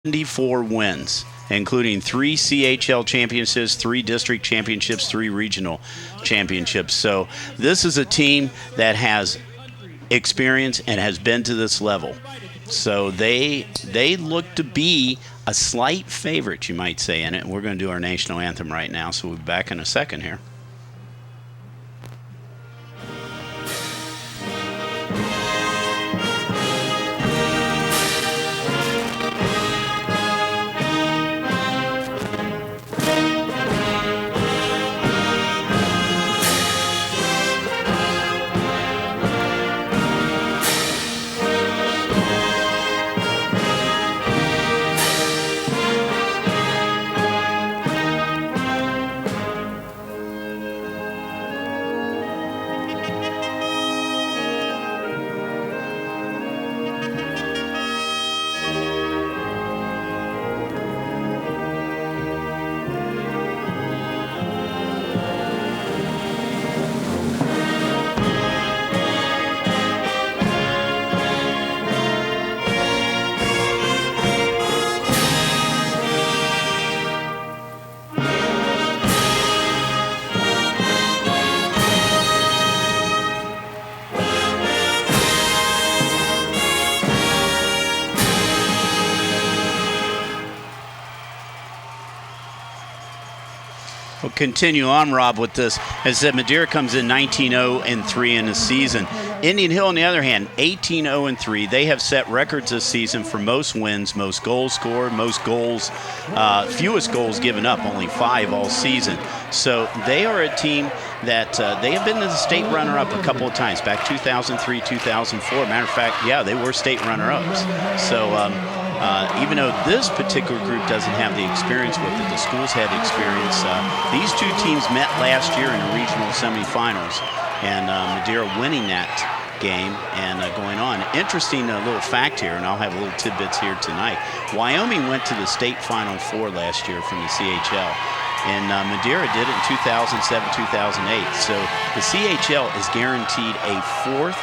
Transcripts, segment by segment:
74 wins, including 3 CHL championships, 3 district championships, 3 regional championships. So this is a team that has experience and has been to this level. So they look to be a slight favorite, you might say, in it. We're going to do our national anthem right now, so we'll be back in a second here. We'll continue on, Rob, with this. As I said, Madeira comes in 19-0-3 in the season. Indian Hill, on the other hand, 18-0-3. They have set records this season for most wins, most goals scored, most goals, fewest goals given up, only 5 all season. So they are a team that they have been to the state runner-up a couple of times, back 2003, 2004. Matter of fact, yeah, they were state runner-ups. So even though this particular group doesn't have the experience with it, the schools had experience. These two teams met last year in the regional semifinals, and Madeira winning that game and going on. Interesting little fact here, and I'll have little tidbits here tonight. Wyoming went to the state Final Four last year from the CHL, and Madeira did it in 2007, 2008. So the CHL is guaranteed a 4th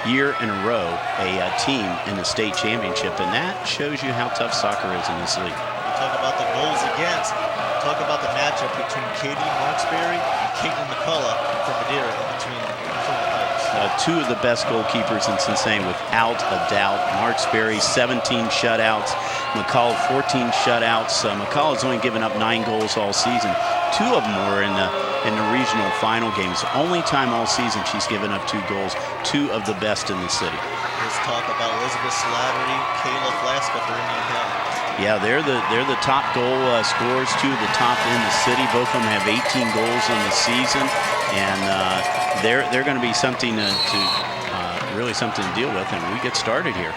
year in a row a team in the state championship, and that shows you how tough soccer is in this league. You talk about the goals against. Talk about the matchup between Katie Marksberry and Caitlin McCullough from Madeira between the Pipes. 2 of the best goalkeepers in Cincinnati, without a doubt. Marksberry, 17 shutouts. McCullough, 14 shutouts. McCullough's only given up 9 goals all season. 2 of them were in the regional final games. Only time all season she's given up 2 goals. 2 of the best in the city. Let's talk about Elizabeth Slattery, Kayla Flaska for Indian Hill. Yeah, they're the top goal scorers, 2 of the top in the city. Both of them have 18 goals in the season, and they're going to be something really something to deal with. And we get started here.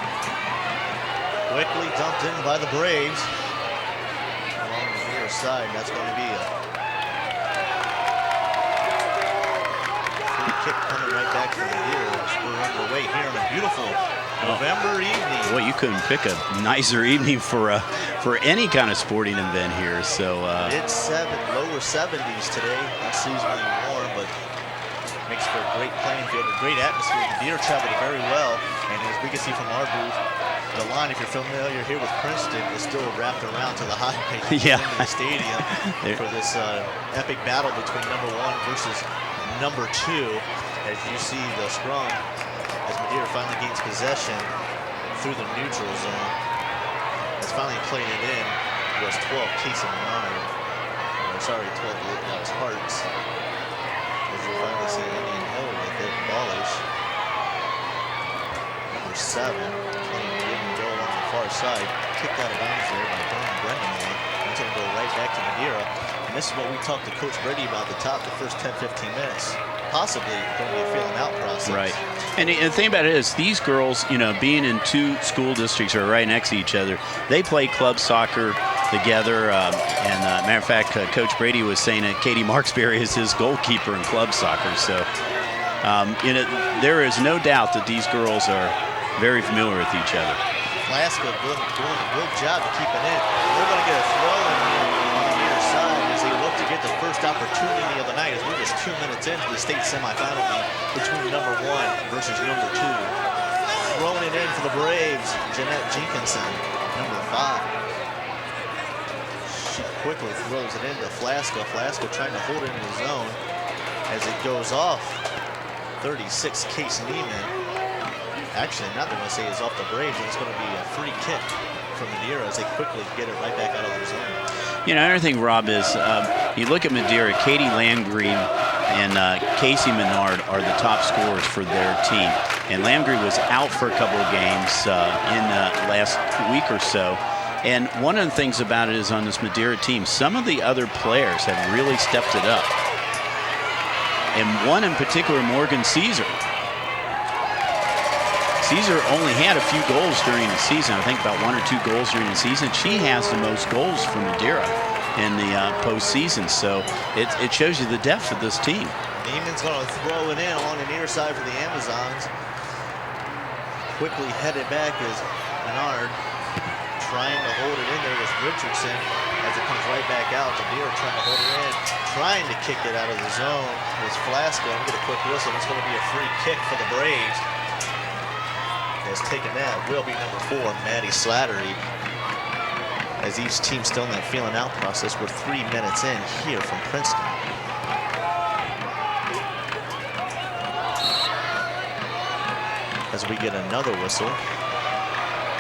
Quickly dumped in by the Braves along the near side. That's going to be a free kick coming right back from here. We're underway here on a beautiful November evening. Boy, you couldn't pick a nicer evening for any kind of sporting event here. So lower 70s today. Not seasonally warm, but makes for a great playing field, a great atmosphere. The Madeira traveled very well, and as we can see from our booth, the line, if you're familiar here with Princeton, is still wrapped around to the highway yeah. into the stadium for this epic battle between number 1 versus number 2. As you see the scrum, as Madeira finally gains possession through the neutral zone. Has finally played it in. Was 12 Casey Menard. Sorry, 12 Littlock's Hearts. As you finally see Indian Hill with it. Ballish. Number 7. Playing give and go on the far side. Kicked out of bounds there by Brendan. It's going to go right back to Madeira. And this is what we talked to Coach Brady about the first 10-15 minutes. Possibly going to be a feeling out process. Right. And the thing about it is, these girls, being in 2 school districts are right next to each other, they play club soccer together. Matter of fact, Coach Brady was saying that Katie Marksberry is his goalkeeper in club soccer. So, there is no doubt that these girls are very familiar with each other. Flaska doing a good job to keep it in. They're going to get a throw in here on the near side as they look to get the first opportunity of the night, as we're just 2 minutes into the state semifinal game between number 1 versus number 2. Throwing it in for the Braves, Jeanette Jenkinson, number 5. quickly throws it into Flasco. Flasco trying to hold it in the zone as it goes off. 36, Case Neiman. Actually, now they're going to say is off the Braves, and it's going to be a free kick from Madeira as they quickly get it right back out of the zone. You know, another thing, Rob, is you look at Madeira, Katie Landgreen and Casey Menard are the top scorers for their team. And Landgreen was out for a couple of games in the last week or so. And one of the things about it is on this Madeira team, some of the other players have really stepped it up. And one in particular, Morgan Caesar. Caesar only had a few goals during the season. I think about 1 or 2 goals during the season. She has the most goals for Madeira in the postseason. So it shows you the depth of this team. Neiman's going to throw it in along the near side for the Amazons. Quickly headed back is Menard. Trying to hold it in there with Richardson as it comes right back out. Madeira trying to hold it in. Trying to kick it out of the zone was Flasco. I'm get a quick whistle. It's going to be a free kick for the Braves. Has taken that will be number 4, Maddie Slattery. As each team still in that feeling out process, we're 3 minutes in here from Princeton. As we get another whistle.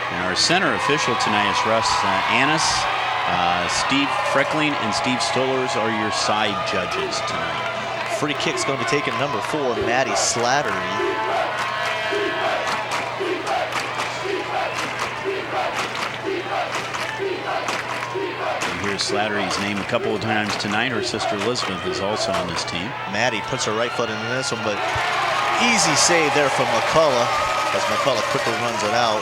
And our center official tonight is Russ Annis. Steve Freckling and Steve Stollers are your side judges tonight. Free kick's going to be taken number 4, Maddie Slattery. You hear Slattery's name a couple of times tonight. Her sister Elizabeth is also on this team. Maddie puts her right foot into this one, but easy save there from McCullough as McCullough quickly runs it out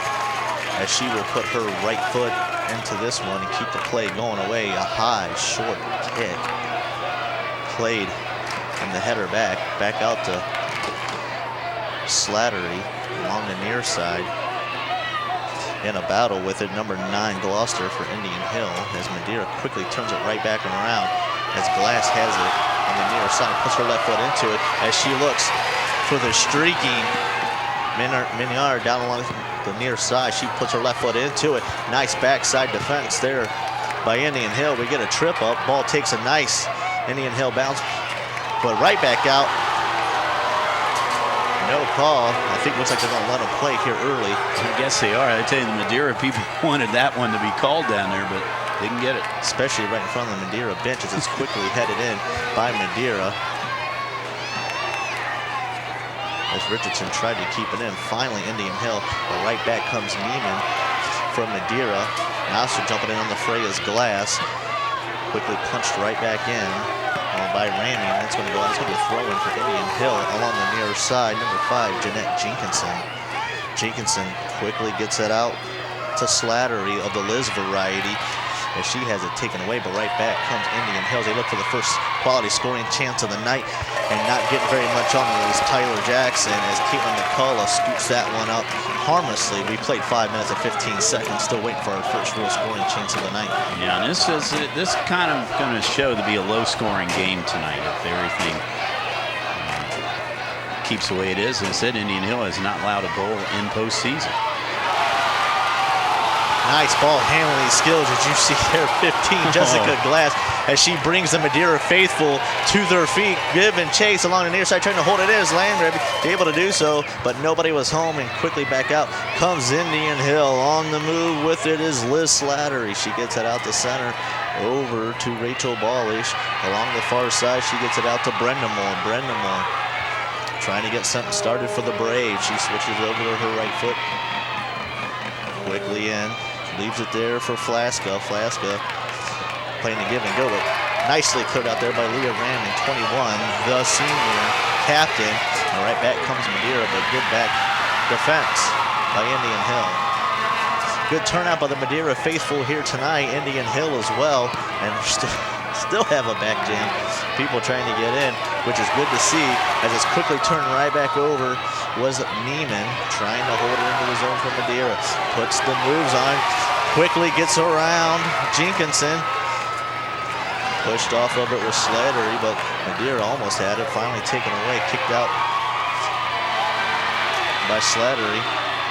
as she will put her right foot into this one and keep the play going away. A high, short kick played from the header back out to Slattery along the near side. In a battle with it, number 9 Gloucester for Indian Hill as Madeira quickly turns it right back and around as Glass has it on the near side, puts her left foot into it as she looks for the streaking Menard down along the near side. She puts her left foot into it. Nice backside defense there by Indian Hill. We get a trip up. Ball takes a nice Indian Hill bounce, but right back out. No call. I think it looks like they're going to let them play here early. I guess they are. I tell you, the Madeira people wanted that one to be called down there, but they can get it. Especially right in front of the Madeira bench as it's quickly headed in by Madeira. As Richardson tried to keep it in. Finally, Indian Hill. But right back comes Neiman from Madeira. Nasser jumping in on the fray is Glass. Quickly punched right back in. By Ramey, and that's going to go out. It's going to be a throw-in for Indian Hill along the near side. Number 5, Jeanette Jenkinson. Jenkinson quickly gets it out to Slattery of the Liz variety as she has it taken away, but right back comes Indian Hill. They look for the first quality scoring chance of the night and not getting very much on it is Tyler Jackson as Caitlin McCullough scoops that one up harmlessly. We played 5 minutes and 15 seconds, still waiting for our first real scoring chance of the night. Yeah, and this kind of going to show to be a low-scoring game tonight if everything keeps the way it is. As I said, Indian Hill has not allowed a goal in postseason. Nice ball handling skills, as you see there, 15, Jessica Glass, as she brings the Madeira faithful to their feet. Give and chase along the near side, trying to hold it in. Landry able to do so, but nobody was home, and quickly back out comes Indian Hill. On the move with it is Liz Slattery. She gets it out the center over to Rachel Ballish. Along the far side, she gets it out to Brenda Moore. Brenda Moore trying to get something started for the Braves. She switches over to her right foot. Quickly in. Leaves it there for Flasco. Flasco playing the give and go, but nicely cleared out there by Leah Ramming, 21, the senior captain. And right back comes Madeira, but good back defense by Indian Hill. Good turnout by the Madeira faithful here tonight. Indian Hill as well, and still have a back jam. People trying to get in, which is good to see as it's quickly turned right back over. Was Neiman trying to hold it into the zone for Madeira. Puts the moves on, quickly gets around Jenkinson. Pushed off of it with Slattery, but Madeira almost had it. Finally taken away, kicked out by Slattery.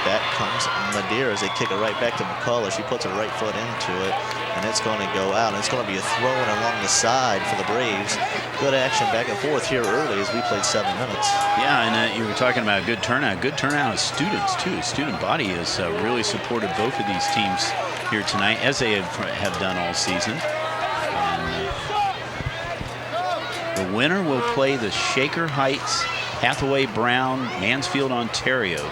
Back comes Madeira as they kick it right back to McCullough. She puts her right foot into it, and and it's going to go out. And it's going to be a throw-in along the side for the Braves. Good action back and forth here early as we played 7 minutes. Yeah, and you were talking about a good turnout. Good turnout of students, too. Student body has really supported both of these teams here tonight, as they have done all season. And the winner will play the Shaker Heights, Hathaway Brown, Mansfield, Ontario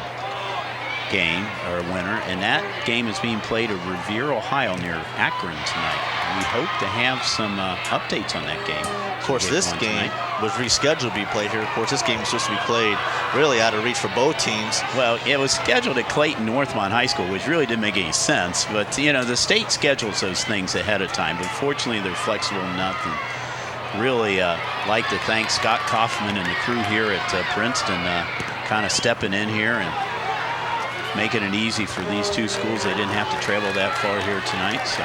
game, or winner, and that game is being played at Revere, Ohio, near Akron tonight. We hope to have some updates on that game. Of course, this game was rescheduled to be played here. Of course, this game was supposed to be played really out of reach for both teams. Well, it was scheduled at Clayton Northmont High School, which really didn't make any sense. But, you know, the state schedules those things ahead of time. But fortunately, they're flexible enough. And really like to thank Scott Kaufman and the crew here at Princeton kind of stepping in here and making it easy for these two schools. They didn't have to travel that far here tonight. So,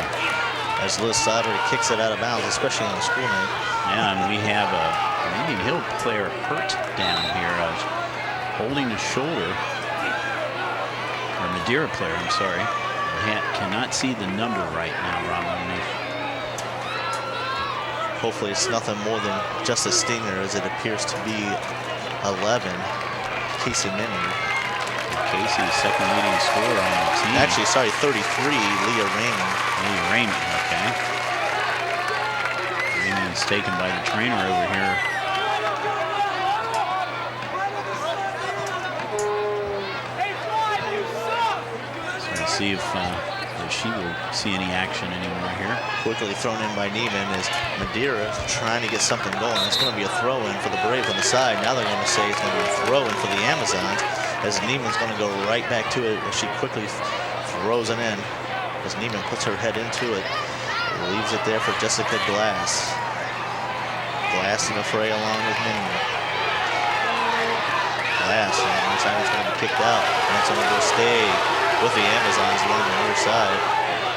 as Liz Sauter kicks it out of bounds, especially on a school night. Yeah, and we have an Indian Hill player hurt down here, holding his shoulder. Or Madeira player, I'm sorry. Cannot see the number right now, Rob. Hopefully it's nothing more than just a stinger, as it appears to be 11. Casey Minion. Casey, second leading scorer on the team. Actually, sorry, 33, Leah Raymond. Leah Raymond, okay. Raymond's taken by the trainer over here. So let's see if she will see any action anymore here. Quickly thrown in by Neiman as Madeira trying to get something going. It's going to be a throw-in for the Braves on the side. Now they're going to say it's going to be a throw-in for the Amazons, as Neiman's going to go right back to it as she quickly throws it in. As Neiman puts her head into it, leaves it there for Jessica Glass. Glass in the fray along with Minion. Glass, one time it's going to be kicked out. And it's going to go stay with the Amazons along the near side.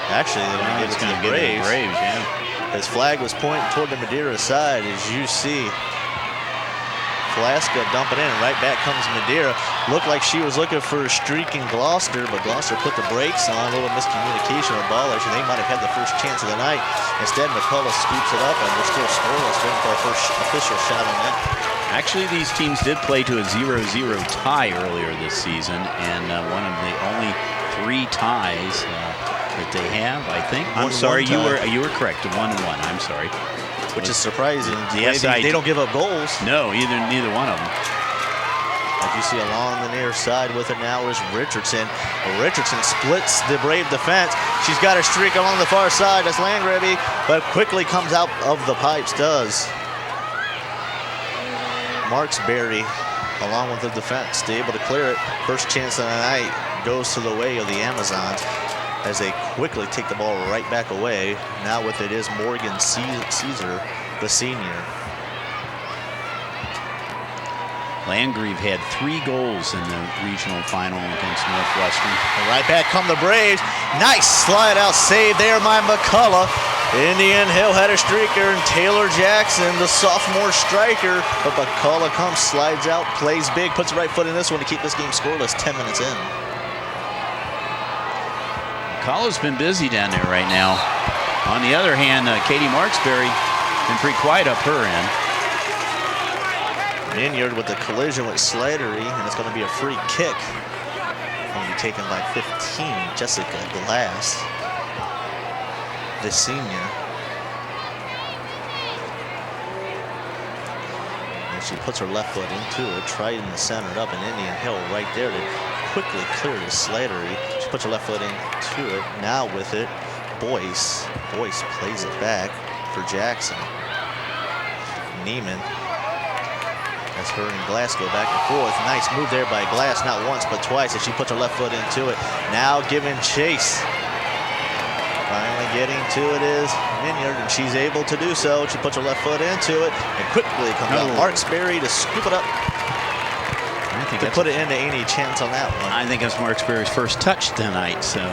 Actually, they're going to give it to the Braves. Yeah. His flag was pointing toward the Madeira side, as you see. Flaska dump it in, and right back comes Madeira. Looked like she was looking for a streak in Gloucester, but Gloucester put the brakes on. A little miscommunication with ballers, and they might have had the first chance of the night. Instead, McCullough scoops it up, and they're still scoreless, waiting for our first official shot on that. Actually, these teams did play to a 0-0 tie earlier this season, and one of the only 3 ties that they have, I think. I'm sorry, you were correct. 1-1. I'm sorry. Which is surprising. Yes, they don't give up goals. No, neither one of them. As you see along the near side with it now is Richardson. Richardson splits the Brave defense. She's got a streak along the far side. That's Landgraby, but quickly comes out of the pipes, does. Marksberry, along with the defense, stay able to clear it. First chance of the night goes to the way of the Amazons, as they quickly take the ball right back away. Now with it is Morgan Caesar, the senior. Landgrave had 3 goals in the regional final against Northwestern. And right back come the Braves. Nice slide out save there by McCullough. Indian Hill had a streaker, and Taylor Jackson, the sophomore striker. But McCullough comes, slides out, plays big, puts the right foot in this one to keep this game scoreless 10 minutes in. McCullough's been busy down there right now. On the other hand, Katie Marksberry been pretty quiet up her end. Minyard with the collision with Slattery, and it's going to be a free kick. Going to be taken by 15, Jessica Glass, the senior. And she puts her left foot into it, trying to center it up, and Indian Hill right there to quickly clear to Slattery. She puts her left foot into it. Now with it, Boyce. Boyce plays it back for Jackson. Neiman. As her and Glass go back and forth. Nice move there by Glass, not once but twice, as she puts her left foot into it. Now giving chase. Finally getting to it is Minyard, and she's able to do so. She puts her left foot into it, and quickly comes out Marksberry to scoop it up. I think to put it into any chance on that one. I think that's Marksberry's first touch tonight. So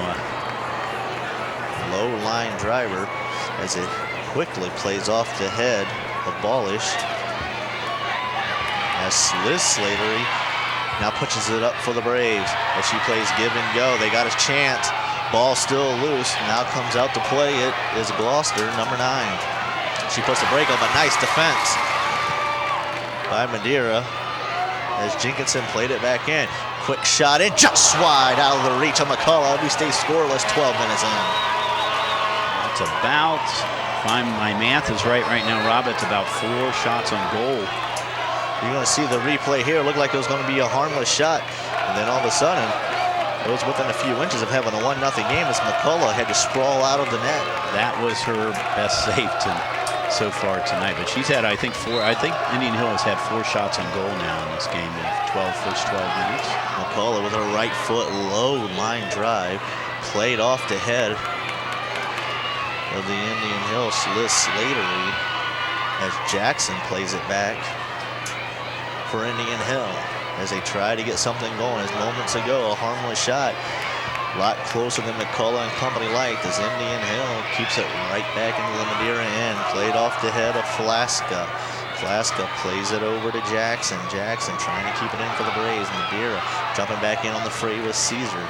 low line driver as it quickly plays off the head of Ballish. As Liz Slattery now pushes it up for the Braves as she plays give and go. They got a chance. Ball still loose. Now comes out to play it is Gloucester, number 9. She puts the break on, but nice defense by Madeira as Jenkinson played it back in. Quick shot in, just wide out of the reach of McCullough. We stay scoreless 12 minutes in. It's about, if my math is right now, Rob, it's about 4 shots on goal. You're going to see the replay here. It looked like it was going to be a harmless shot. And then all of a sudden, it was within a few inches of having a 1-0 game as McCullough had to sprawl out of the net. That was her best save so far tonight. But she's had, I think, 4. I think Indian Hill has had 4 shots on goal now in this game in first 12 minutes. McCullough with her right foot, low line drive, played off the head of the Indian Hill Liz Slattery as Jackson plays it back for Indian Hill as they try to get something going. As moments ago, a harmless shot, a lot closer than McCullough and company liked, as Indian Hill keeps it right back into the Madeira end. Played off the head of Flaska. Flaska plays it over to Jackson. Jackson trying to keep it in for the Braves. Madeira jumping back in on the fray with Caesar.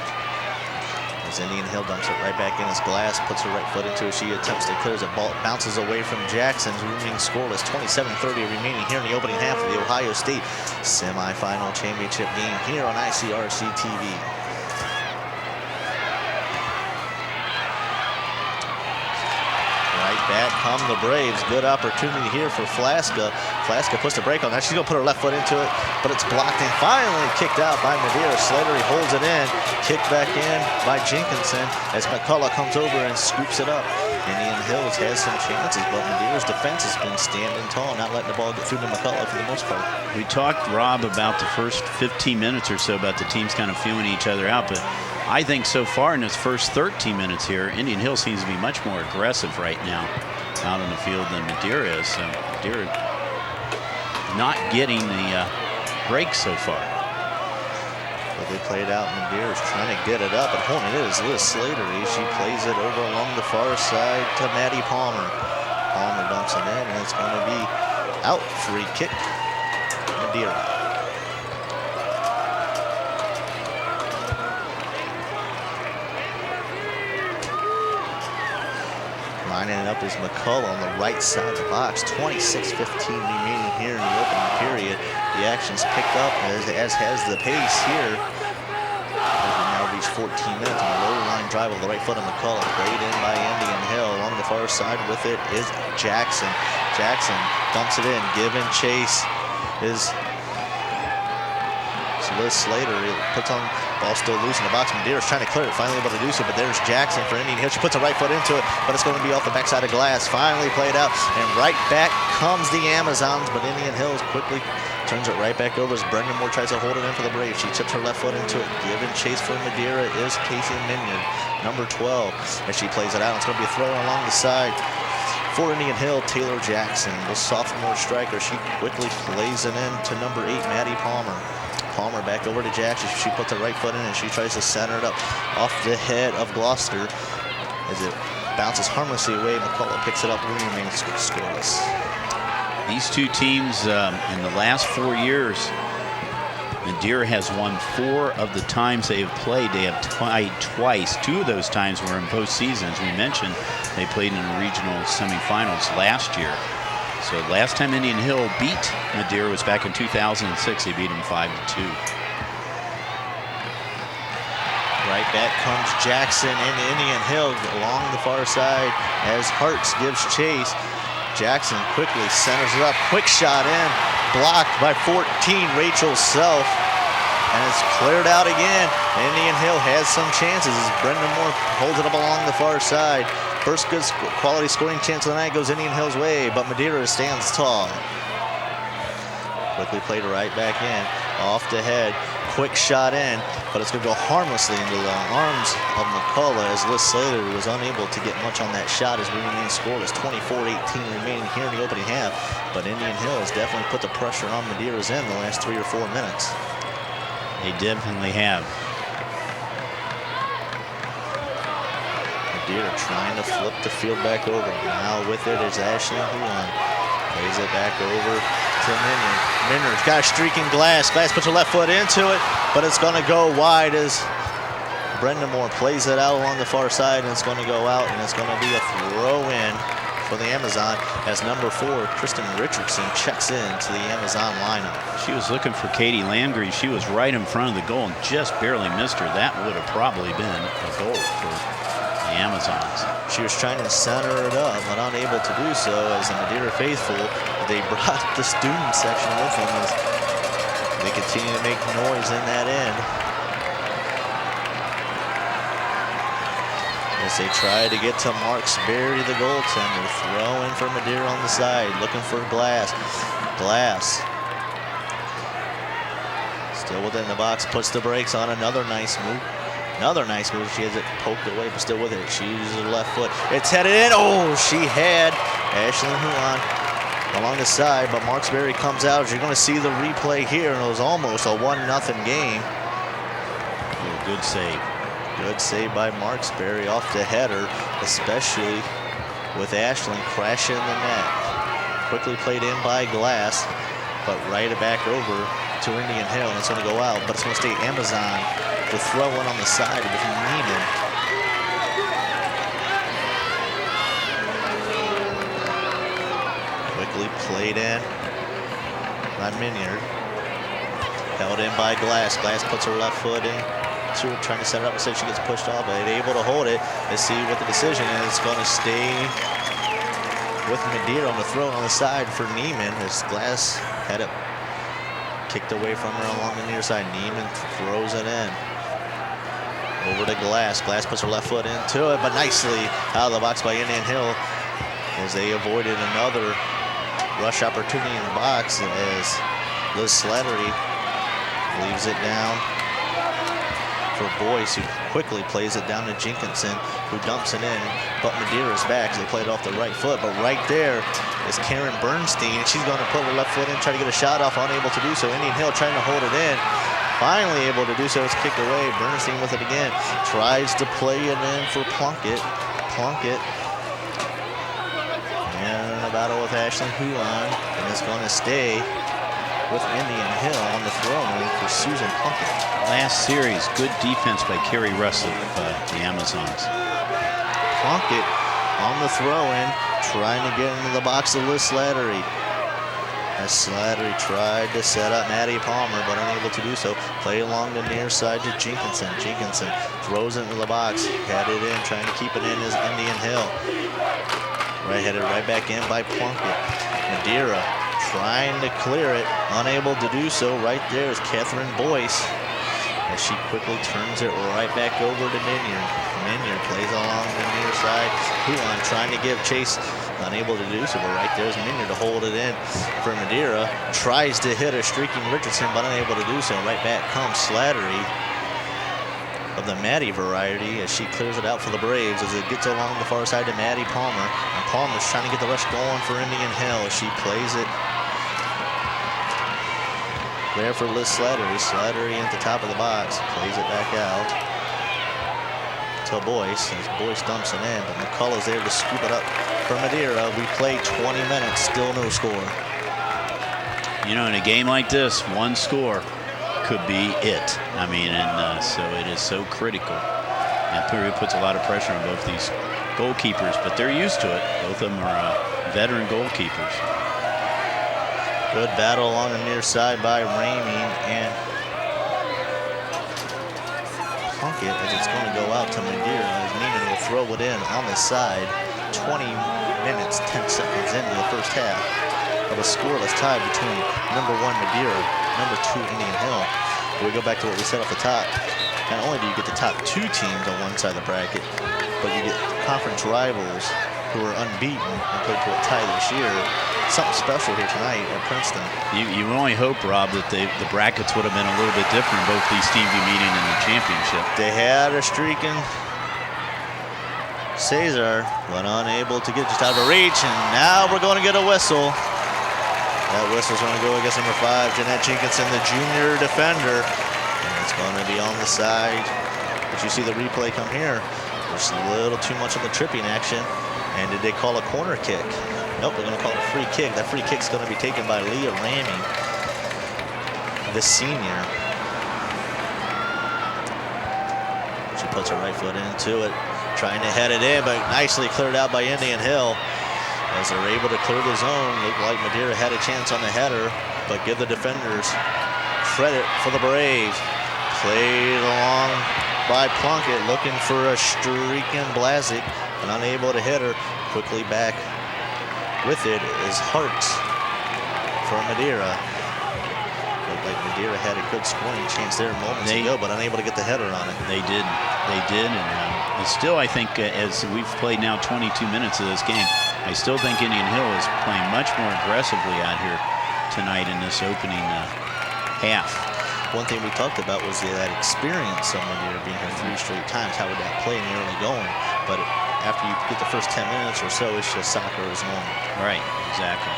As Indian Hill dumps it right back in as Glass puts her right foot into it. She attempts to clear as the ball bounces away from Jackson's, remaining scoreless. 27:30 remaining here in the opening half of the Ohio State semifinal championship game here on ICRC TV. Right back come the Braves. Good opportunity here for Flaska. Flaska puts the break on. Now she's going to put her left foot into it, but it's blocked and finally kicked out by Madeira. Slattery holds it in. Kicked back in by Jenkinson as McCullough comes over and scoops it up. Indian Hills has some chances, but Madeira's defense has been standing tall, not letting the ball get through to McCullough for the most part. We talked, Rob, about the first 15 minutes or so about the teams kind of feeling each other out, but I think so far in this first 13 minutes here, Indian Hill seems to be much more aggressive right now out on the field than Madeira is. So Madeira not getting the break so far. But they play it out. Madeira's trying to get it up, and holding it is Liz Slattery. She plays it over along the far side to Maddie Palmer. Palmer dumps it in, and it's going to be out. Free kick, Madeira. Lining it up is McCullough on the right side of the box. 26:15 remaining here in the opening period. The action's picked up as has the pace here. As we now reach 14 minutes on a low line drive with the right foot of McCullough. Played in by Indian Hill. Along the far side with it is Jackson. Jackson dumps it in. Given chase is Liz Slattery. Puts on ball still loose in the box. Madeira's trying to clear it, finally able to do so, but there's Jackson for Indian Hill. She puts a right foot into it, but it's going to be off the backside of Glass. Finally played out, and right back comes the Amazons, but Indian Hills quickly turns it right back over as Brendan Moore tries to hold it in for the Braves. She tips her left foot into it. Given chase for Madeira is Casey Minyard, number 12, as she plays it out. It's going to be a throw along the side for Indian Hill. Taylor Jackson, the sophomore striker, she quickly plays it in to number 8, Maddie Palmer. Palmer back over to Jackson. She puts her right foot in and she tries to center it up off the head of Gloucester as it bounces harmlessly away. McCullough picks it up and remains scoreless. These two teams in the last 4 years, Madeira has won 4 of the times they have played. They have tied twice. 2 of those times were in postseason. As we mentioned, they played in the regional semifinals last year. So last time Indian Hill beat Madeira was back in 2006. They beat them 5-2. Right back comes Jackson into Indian Hill along the far side as Hartz gives chase. Jackson quickly centers it up. Quick shot in. Blocked by 14, Rachel Self. And it's cleared out again. Indian Hill has some chances as Brendan Moore holds it up along the far side. First good quality scoring chance of the night goes Indian Hill's way, but Madeira stands tall. Quickly played right back in, off the head, quick shot in, but it's going to go harmlessly into the arms of McCullough as Liz Slattery was unable to get much on that shot as we remain scoreless. 24-18 remaining here in the opening half, but Indian Hill has definitely put the pressure on Madeira's end the last 3 or 4 minutes. They definitely have. Madeira trying to flip the field back over. Now with it is Ashley Huon. Plays it back over to Minyard. Minyard's got a streaking Glass. Glass puts her left foot into it, but it's going to go wide as Brendan Moore plays it out along the far side, and it's going to go out, and it's going to be a throw-in for the Amazon as number 4, Kristen Richardson, checks in to the Amazon lineup. She was looking for Katie Landry. She was right in front of the goal and just barely missed her. That would have probably been a goal for the Amazons. She was trying to center it up, but unable to do so as the Madeira faithful, they brought the student section with them as they continue to make noise in that end. As they try to get to Marksberry, the goaltender. Throw in for Madeira on the side, looking for Glass. Glass, still within the box, puts the brakes on. Another nice move. Another nice move. She has it poked away, but still with it. She uses her left foot. It's headed in. Oh, she had Ashlyn Huon along the side, but Marksberry comes out. As you're going to see the replay here, and it was almost a 1-0 game. Good save. Good save by Marksberry off the header, especially with Ashlyn crashing the net. Quickly played in by Glass, but right it back over to Indian Hill, and it's going to go out, but it's going to stay Amazon to throw in on the side with Neiman. Quickly played in by Minyard. Held in by Glass. Glass puts her left foot in. Trying to set it up, instead she gets pushed off, but able to hold it. Let's see what the decision is. It's going to stay with Madeira on the throw on the side for Neiman as Glass had it kicked away from her along the near side. Neiman throws it in. Over to Glass. Glass puts her left foot into it, but nicely out of the box by Indian Hill as they avoided another rush opportunity in the box as Liz Slattery leaves it down for Boyce, who quickly plays it down to Jenkinson, who dumps it in, but Madeira's back as they play it off the right foot. But right there is Karen Bernstein. She's going to put her left foot in, try to get a shot off, unable to do so. Indian Hill trying to hold it in, finally able to do so. It's kicked away. Bernstein with it again, tries to play it in for Plunkett. Plunkett in a battle with Ashlyn Huon, and it's going to stay with Indian Hill on the throw-in for Susan Plunkett. Last series, good defense by Carrie Russ of the Amazons. Plunkett on the throw-in, trying to get into the box of Liz Slattery. As Slattery tried to set up Maddie Palmer, but unable to do so. Play along the near side to Jenkinson. Jenkinson throws it into the box, had it in, trying to keep it in is Indian Hill. Headed right back in by Plunkett. Madeira trying to clear it, unable to do so. Right there is Catherine Boyce as she quickly turns it right back over to Minyard. Minyard plays along the near side. Huon trying to give chase, unable to do so, but right there's Minyard to hold it in for Madeira. Tries to hit a streaking Richardson, but unable to do so. Right back comes Slattery of the Maddie variety as she clears it out for the Braves as it gets along the far side to Maddie Palmer. And Palmer's trying to get the rush going for Indian Hill as she plays it there for Liz Slattery. Slattery at the top of the box, plays it back out to Boyce as Boyce dumps it in, but McCullough's there to scoop it up for Madeira. We played 20 minutes, still no score. You know, in a game like this, one score could be it. I mean, and so it is so critical. And it puts a lot of pressure on both these goalkeepers, but they're used to it. Both of them are veteran goalkeepers. Good battle along the near side by Ramey and Plunkett as it's going to go out to Madeira as Neiman will throw it in on the side. 20 minutes, 10 seconds into the first half of a scoreless tie between number 1 Madeira, number 2 Indian Hill. We go back to what we said off the top. Not only do you get the top 2 teams on one side of the bracket, but you get conference rivals who are unbeaten and played to a tie this year. Something special here tonight at Princeton. You only hope, Rob, that the brackets would have been a little bit different. Both these teams be meeting in the championship. They had a streaking Cesar, but unable to get just out of reach, and now we're going to get a whistle. That whistle's going to go against number 5, Jeanette Jenkinson, the junior defender. And it's going to be on the side. But you see the replay come here. There's a little too much of the tripping action. And did they call a corner kick? Nope, they're going to call it a free kick. That free kick's going to be taken by Leah Ramey, the senior. She She puts her right foot into it, trying to head it in, but nicely cleared out by Indian Hill. As they're able to clear the zone, looked like Madeira had a chance on the header, but give the defenders credit for the Braves. Played along by Plunkett, looking for a streaking Blazic, but unable to hit her. Quickly back with it is Hart for Madeira. Looked like Madeira had a good scoring chance there moments ago, but unable to get the header on it. They did, and still, I think, as we've played now 22 minutes of this game, I still think Indian Hill is playing much more aggressively out here tonight in this opening half. One thing we talked about was that experience of Madeira being here 3 straight times. How would that play in the early going? But after you get the first 10 minutes or so, it's just soccer as normal. Right, exactly.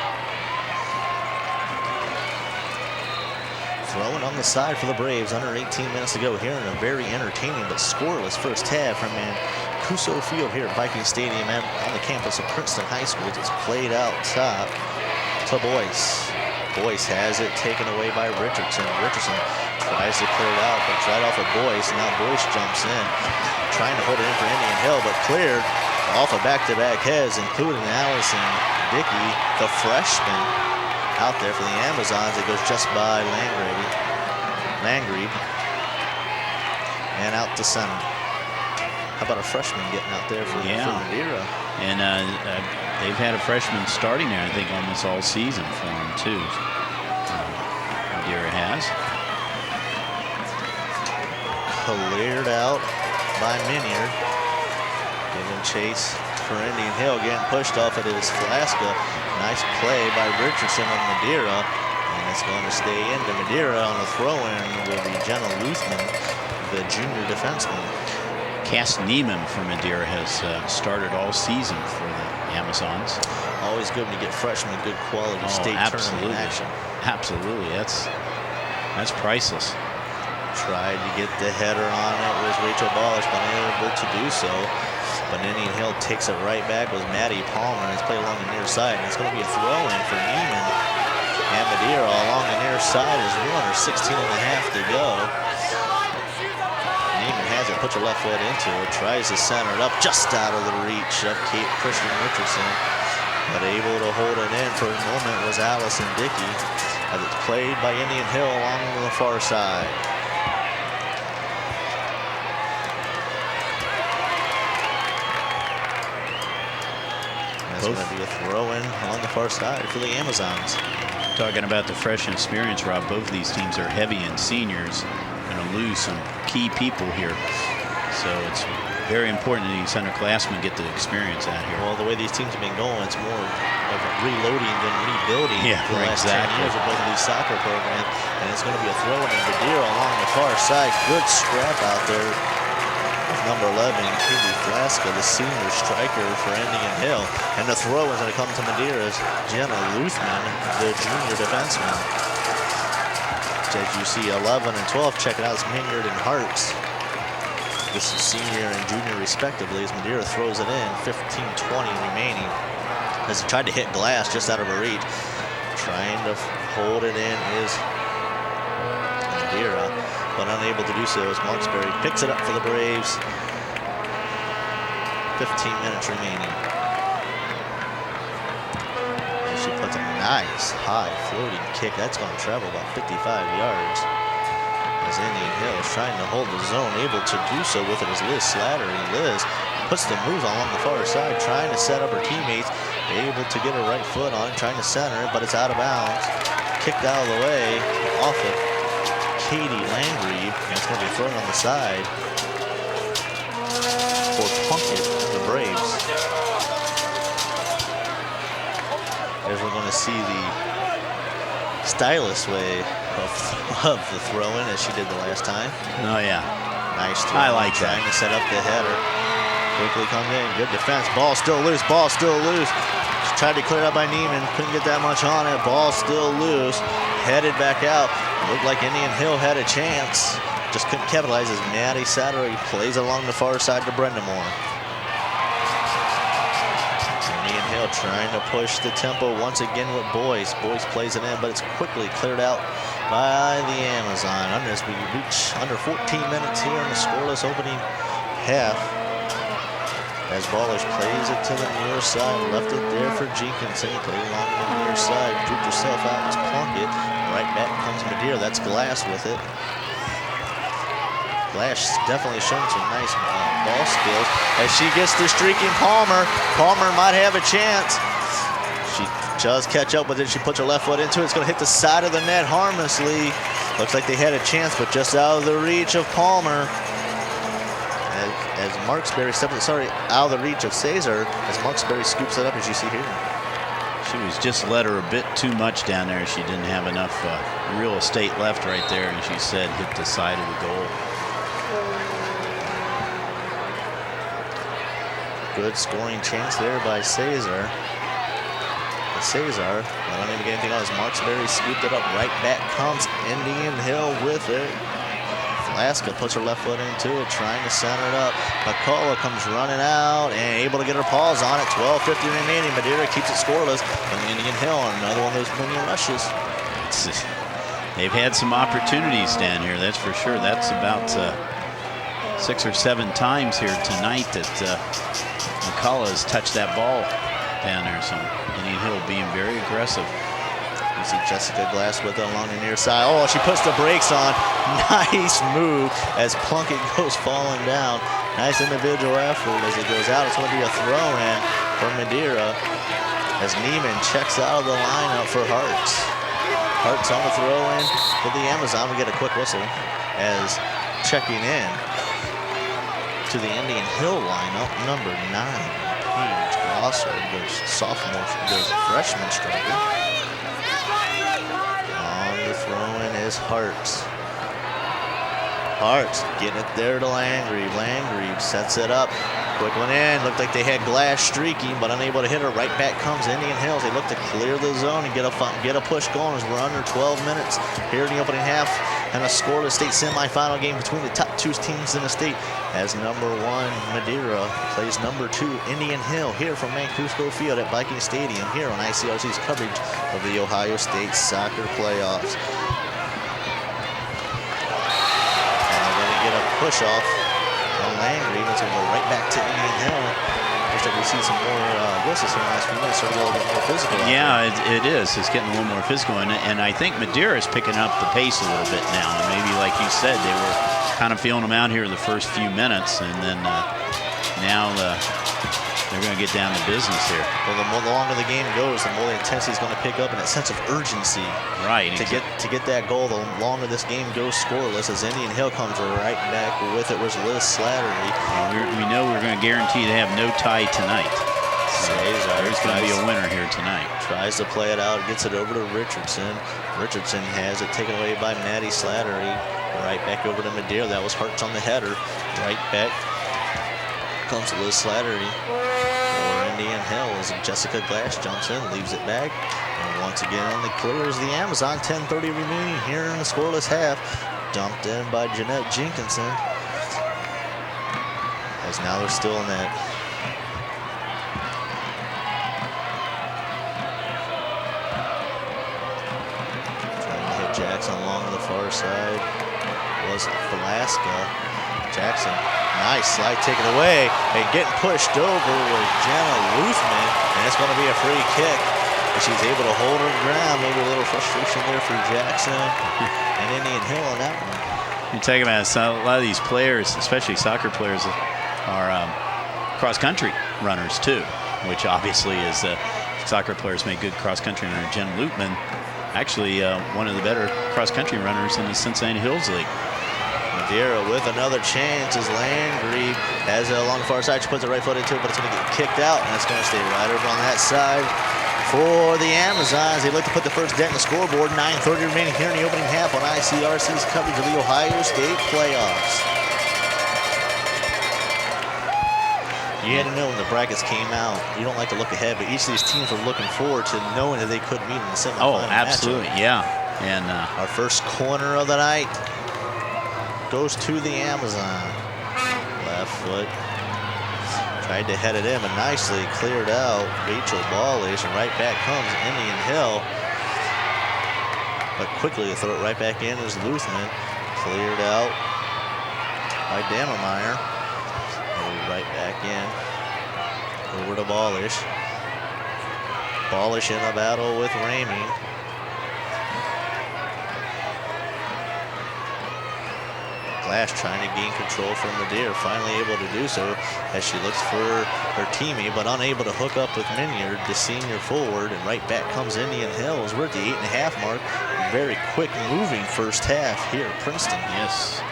Throwing on the side for the Braves, under 18 minutes to go here in a very entertaining but scoreless first half from Mancuso Field here at Viking Stadium and on the campus of Princeton High School. It's played out top to Boyce. Boyce has it taken away by Richardson. Richardson tries to clear it out, but it's right off of Boyce. Now Boyce jumps in, trying to hold it in for Indian Hill, but cleared off of back-to-back heads, including Allison Dickey, the freshman, out there for the Amazons. It goes just by Langrebe, and out to center. How about a freshman getting out there for Madeira? And they've had a freshman starting there, I think, almost all season for them, too. Madeira has. Cleared out by Minier. Giving chase for Indian Hill, getting pushed off. It is Flasca. Nice play by Richardson on Madeira. And it's going to stay into Madeira on the throw-in will be Jenna Luthman, the junior defenseman. Cass Neiman for Madeira has started all season for the Amazons. Always good when you get freshmen, good quality state tournament action. Absolutely, that's priceless. Tried to get the header on it was Rachel Ballish, but unable to do so. But Indian Hill takes it right back with Maddie Palmer, and it's played along the near side. And it's going to be a throw-in for Neiman. And Madeira along the near side is one, or 16 and a half to go. Neiman has it, puts her left foot into it, tries to center it up, just out of the reach of Kate Christian Richardson. But able to hold it in for a moment was Allison Dickey, as it's played by Indian Hill along the far side. That's going to be a throw-in on the far side for the Amazons. Talking about the freshman experience, Rob, both of these teams are heavy in seniors. Going to lose some key people here. So it's very important that these underclassmen get the experience out here. Well, the way these teams have been going, it's more of reloading than rebuilding for the last 10 years of both of these soccer programs. And it's going to be a throw-in in Madeira along the far side. Good scrap out there. Number 11, Katie Flasca, the senior striker for Indian Hill. And the throw is going to come to Madeira's Jenna Luthman, the junior defenseman. As you see, 11 and 12, check it out, it's Minyard and Hartz. This is senior and junior respectively as Madeira throws it in, 15-20 remaining. As he tried to hit glass just out of her reach. Trying to hold it in is Madeira, but unable to do so as Marksberry picks it up for the Braves. 15 minutes remaining. And she puts a nice high floating kick. That's going to travel about 55 yards. As Indian Hill is trying to hold the zone, able to do so with it as Liz Slattery. Liz puts the moves along the far side, trying to set up her teammates, able to get her right foot on it, trying to center it, but it's out of bounds. Kicked out of the way, off of Katie Landry, and it's going to be thrown on the side for Plunkett, the Braves. As we're going to see the stylish way of the throw-in as she did the last time. Oh, yeah. Nice throw. I like that. Trying to set up the header. Quickly comes in. Good defense. Ball still loose. Ball still loose. Tried to clear it out by Neiman. Couldn't get that much on it. Ball still loose. Headed back out. Looked like Indian Hill had a chance. Just couldn't capitalize as Maddie Sattery plays along the far side to Brenda Moore. Indian Hill trying to push the tempo once again with Boyce. Boyce plays it in, but it's quickly cleared out by the Amazon. As we reach under 14 minutes here in the scoreless opening half. As Ballers plays it to the near side, left it there for Jenkinson. He played along the near side, drooped herself out, was Plunkett. Right back comes Madeira. That's Glass with it. Glass definitely showing some nice ball skills. As she gets to streaking Palmer, Palmer might have a chance. She does catch up with it. She puts her left foot into it. It's going to hit the side of the net harmlessly. Looks like they had a chance, but just out of the reach of Palmer. As Marksberry steps, out of the reach of Cesar, as Marksberry scoops it up, as you see here. She was just let her a bit too much down there. She didn't have enough real estate left right there, and she said hit the side of the goal. Good scoring chance there by Cesar. But Cesar, I don't even get anything else. Marksberry scooped it up. Right back comes Indian Hill with it. Alaska puts her left foot into it, trying to center it up. McCullough comes running out and able to get her paws on it. 12:50 remaining. Madeira keeps it scoreless. And Indian Hill on another one of those mini rushes. They've had some opportunities down here, that's for sure. That's about 6 or 7 times here tonight that McCullough has touched that ball down there. So Indian Hill being very aggressive. You see Jessica Glass with it along the near side. Oh, she puts the brakes on. Nice move as Plunkett goes falling down. Nice individual effort as it goes out. It's going to be a throw-in for Madeira as Neiman checks out of the lineup for Hartz. Hartz on the throw-in for the Amazon. We get a quick whistle as checking in to the Indian Hill lineup, number 9, Paige Glosser, there's sophomore, there's freshman striker. The throw-in is Hartz. Hartz getting it there to Landgrave. Landgrave sets it up. Quick one in. Looked like they had Glass streaking, but unable to hit her. Right back comes Indian Hills. They look to clear the zone and get a push going as we're under 12 minutes here in the opening half. And a scoreless state semifinal game between the top 2 teams in the state as number 1 Madeira plays number 2 Indian Hill here from Mancuso Field at Viking Stadium here on ICRC's coverage of the Ohio State soccer playoffs. And they're going to get a push off on Landry. It's going to go right back to Indian Hill. Looks like we see some more whistles in the last few minutes, so a little bit more physical. Yeah, it is. It's getting a little more physical, and I think Madeira is picking up the pace a little bit now. And maybe, like you said, they were kind of feeling them out here the first few minutes, and then now they're going to get down to business here. Well, the longer the game goes, the more the intensity is going to pick up, and that sense of urgency. Right. To get that goal, the longer this game goes scoreless, as Indian Hill comes right back with it was Liz Slattery. We know we're going to guarantee to have no tie tonight. So there's going to be a winner here tonight. Tries to play it out, gets it over to Richardson. Richardson has it taken away by Maddie Slattery. Right back over to Madeira. That was Hartz on the header. Right back comes Liz Slattery for Indian Hill as Jessica Glass jumps in, leaves it back, and once again only clears the Amazon. 10:30 remaining here in the scoreless half. Dumped in by Jeanette Jenkinson. As now they're still in that. Trying to hit Jackson along the far side was Velasca. Jackson, nice slide taken away, and getting pushed over with Jenna Luthman, and it's going to be a free kick. And she's able to hold her ground. Maybe a little frustration there for Jackson and Indian Hill on that one. You take about a lot of these players, especially soccer players, are cross-country runners too, which obviously is soccer players make good cross-country runner. Jen Lutman, actually one of the better cross-country runners in the Cincinnati Hills League. Madeira with another chance as Landry has it along the far side. She puts the right foot into it, but it's going to get kicked out, and it's going to stay right over on that side for the Amazons. They look to put the first dent in the scoreboard. 9:30 remaining here in the opening half on ICRC's coverage of the Ohio State playoffs. You had to know when the brackets came out, you don't like to look ahead, but each of these teams were looking forward to knowing that they could meet in the semifinal. Oh, absolutely, yeah. And our first corner of the night goes to the Amazon. Left foot. Tried to head it in, but nicely cleared out. Rachel Ballish, and right back comes Indian Hill. But quickly to throw it right back in is Luthman. Cleared out by Damermeyer. Right back in. Over to Ballish. Ballish in a battle with Ramey. Glass trying to gain control from Madeira, finally able to do so as she looks for her teammate, but unable to hook up with Minyard, the senior forward, and right back comes Indian Hills. We're at the 8.5 mark. Very quick moving first half here at Princeton. Yes.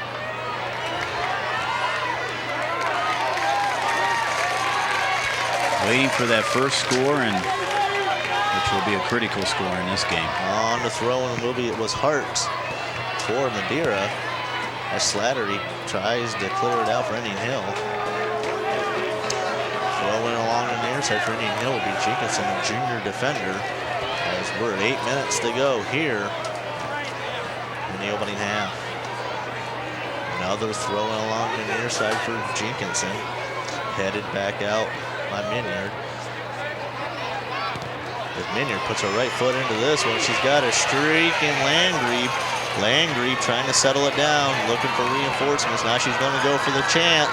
Waiting for that first score, and which will be a critical score in this game. On the throw, and it was Hart for Madeira as Slattery tries to clear it out for Indian Hill. Throwing along the near side for Indian Hill will be Jenkinson, a junior defender, as we're at 8 minutes to go here in the opening half. Another throwing along the near side for Jenkinson, headed back out by Minyard. As Minyard puts her right foot into this one, she's got a streak in Landry. Landry trying to settle it down, looking for reinforcements. Now she's going to go for the chance.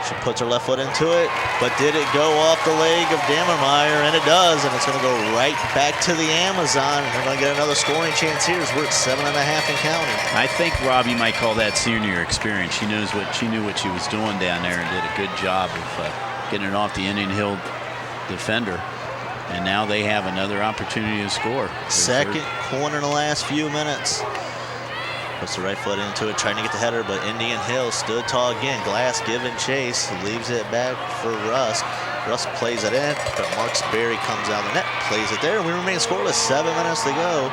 She puts her left foot into it, but did it go off the leg of Dammermeyer? And it does, and it's going to go right back to the Amazon. And they're going to get another scoring chance here as we're at 7.5 and counting. I think, Rob, you might call that senior experience. She knew what she was doing down there and did a good job of getting it off the Indian Hill defender. And now they have another opportunity to score. Second corner in the last few minutes. Puts the right foot into it, trying to get the header, but Indian Hill stood tall again. Glass giving chase, leaves it back for Russ. Russ plays it in, but Marksberry comes out of the net, plays it there, and we remain scoreless. 7 minutes to go.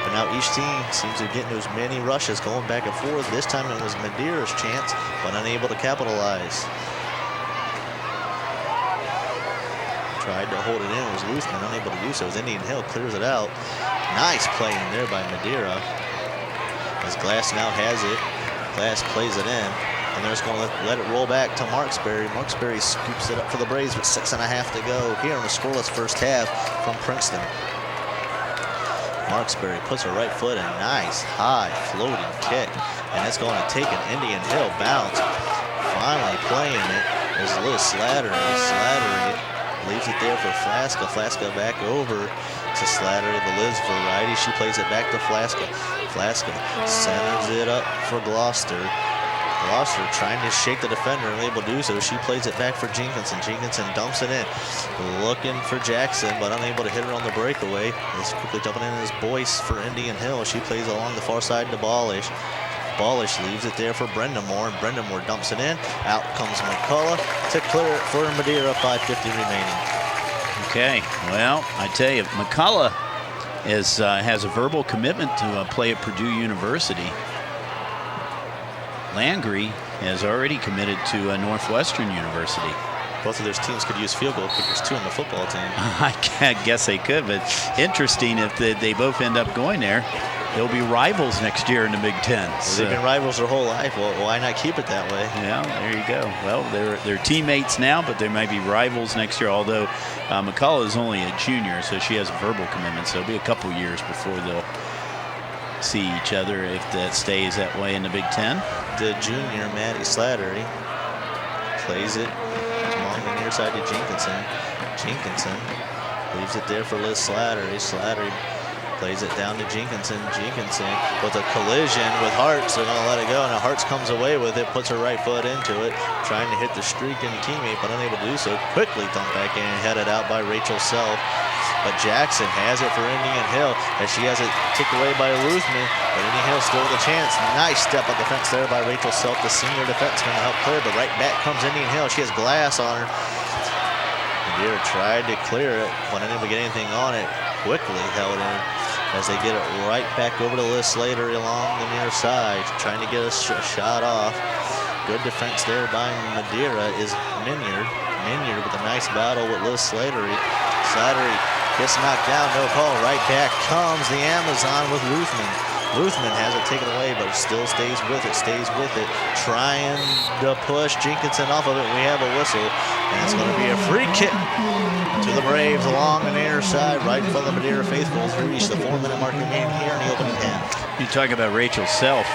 But now each team seems to get into as many rushes going back and forth. This time it was Madeira's chance, but unable to capitalize. Tried to hold it in, was Luthman, unable to do so as Indian Hill clears it out. Nice play in there by Madeira. As Glass now has it, Glass plays it in, and they're just going to let it roll back to Marksberry. Marksberry scoops it up for the Braves with 6.5 to go here in the scoreless first half from Princeton. Marksberry puts her right foot in, nice high floating kick, and it's going to take an Indian Hill bounce. Finally playing it is Liz Slattery. Slattery leaves it there for Flaska. Flaska back over to Slattery, the Liz variety. She plays it back to Flaska. Flaska centers it up for Gloucester. Gloucester trying to shake the defender, unable to do so. She plays it back for Jenkinson. Jenkinson dumps it in, looking for Jackson, but unable to hit her on the breakaway. Is quickly jumping in as Boyce for Indian Hill. She plays along the far side to Ballish. Ballish leaves it there for Brendamore, and Brendamore dumps it in. Out comes McCullough to clear it for Madeira, 5:50 remaining. Okay, well, I tell you, McCullough has a verbal commitment to play at Purdue University. Landry has already committed to Northwestern University. Both of those teams could use field goal kickers too on the football team. I guess they could, but interesting if they both end up going there. They'll be rivals next year in the Big Ten. So they've been rivals their whole life. Well, why not keep it that way? Yeah, there you go. Well, they're teammates now, but they might be rivals next year, although McCullough is only a junior, so she has a verbal commitment, so it'll be a couple years before they'll see each other if that stays that way in the Big Ten. The junior, Maddie Slattery, plays it along the near side to Jenkinson. Jenkinson leaves it there for Liz Slattery. Slattery plays it down to Jenkinson. Jenkinson with a collision with Hartz. They're going to let it go. Now Hartz comes away with it, puts her right foot into it, trying to hit the streaking teammate, but unable to do so. Quickly dumped back in, headed out by Rachel Self. But Jackson has it for Indian Hill as she has it kicked away by Luthman. But Indian Hill still with a chance. Nice step of defense there by Rachel Self, the senior defenseman, to help clear. But right back comes Indian Hill. She has Glass on her. Madeira tried to clear it, but unable to get anything on it. Quickly held in as they get it right back over to Liz Slater along the near side, trying to get a shot off. Good defense there by Madeira is Minyard. Minyard with a nice battle with Liz Slattery. Slattery gets knocked down, no call. Right back comes the Amazon with Luthman. Ruthman has it taken away, but still stays with it, Trying to push Jenkinson off of it. We have a whistle, and it's going to be a free kick to the Braves along the near side, right in front of the Madeira faithful as we reach the 4-minute mark remaining here in the opening half. You talk about Rachel Self,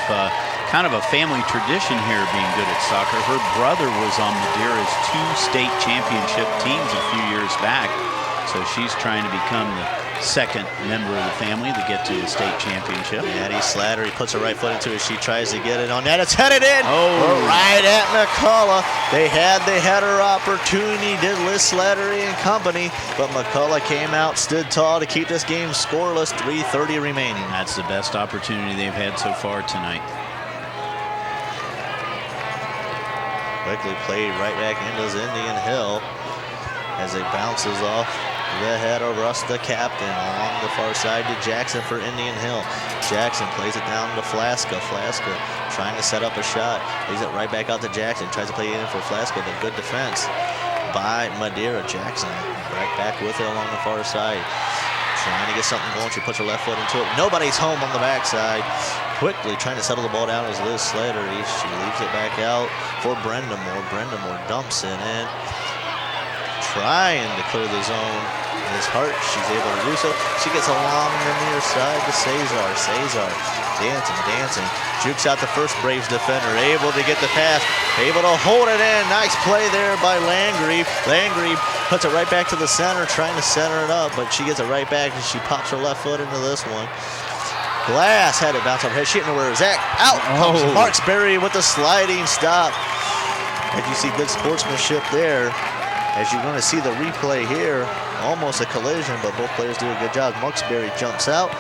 kind of a family tradition here being good at soccer. Her brother was on Madeira's 2 state championship teams a few years back, so she's trying to become the second member of the family to get to the state championship. Maddie Slattery puts her right foot into it. She tries to get it on net. It's headed in. Oh, right at McCullough. They had her opportunity, did Liz Slattery and company, but McCullough came out, stood tall to keep this game scoreless. 3:30 remaining. That's the best opportunity they've had so far tonight. Quickly played right back into Indian Hill as it bounces off the head of Russ, the captain, along the far side to Jackson for Indian Hill. Jackson plays it down to Flaska. Flaska trying to set up a shot. Lays it right back out to Jackson. Tries to play it in for Flaska, but good defense by Madeira. Jackson right back with it along the far side. Trying to get something going. She puts her left foot into it. Nobody's home on the backside. Quickly trying to settle the ball down is Liz Slattery. She leaves it back out for Brenda Moore. Brenda Moore dumps it in. Trying to clear the zone. His Hart, she's able to do so. She gets along the near side to Cesar. Cesar dancing. Jukes out the first Braves defender. Able to get the pass. Able to hold it in. Nice play there by Landgrave. Landgrave puts it right back to the center, trying to center it up, but she gets it right back and she pops her left foot into this one. Glass had it bounce off her head. She didn't know where it was at. Out comes Marksberry with the sliding stop. As you see, good sportsmanship there. As you're going to see the replay here, almost a collision, but both players do a good job. Marksberry jumps out.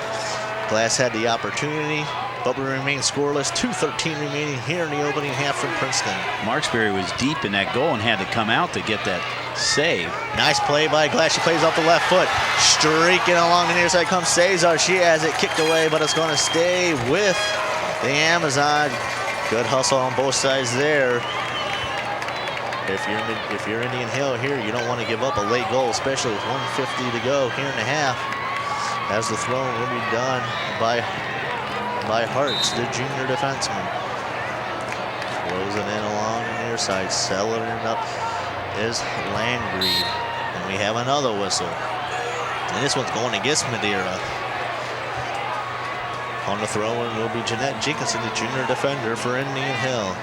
Glass had the opportunity, but we remain scoreless. 2:13 remaining here in the opening half from Princeton. Marksberry was deep in that goal and had to come out to get that save. Nice play by Glass. She plays off the left foot. Streaking along the near side comes Cesar. She has it kicked away, but it's going to stay with the Amazon. Good hustle on both sides there. If you're Indian Hill here, you don't want to give up a late goal, especially with 1:50 to go here in the half. As the throw will be done by Hartz, the junior defenseman. Throws it in along the near side, selling it up is Landgrave. And we have another whistle. And this one's going against Madeira. On the throw-in will be Jeanette Jenkinson, the junior defender for Indian Hill.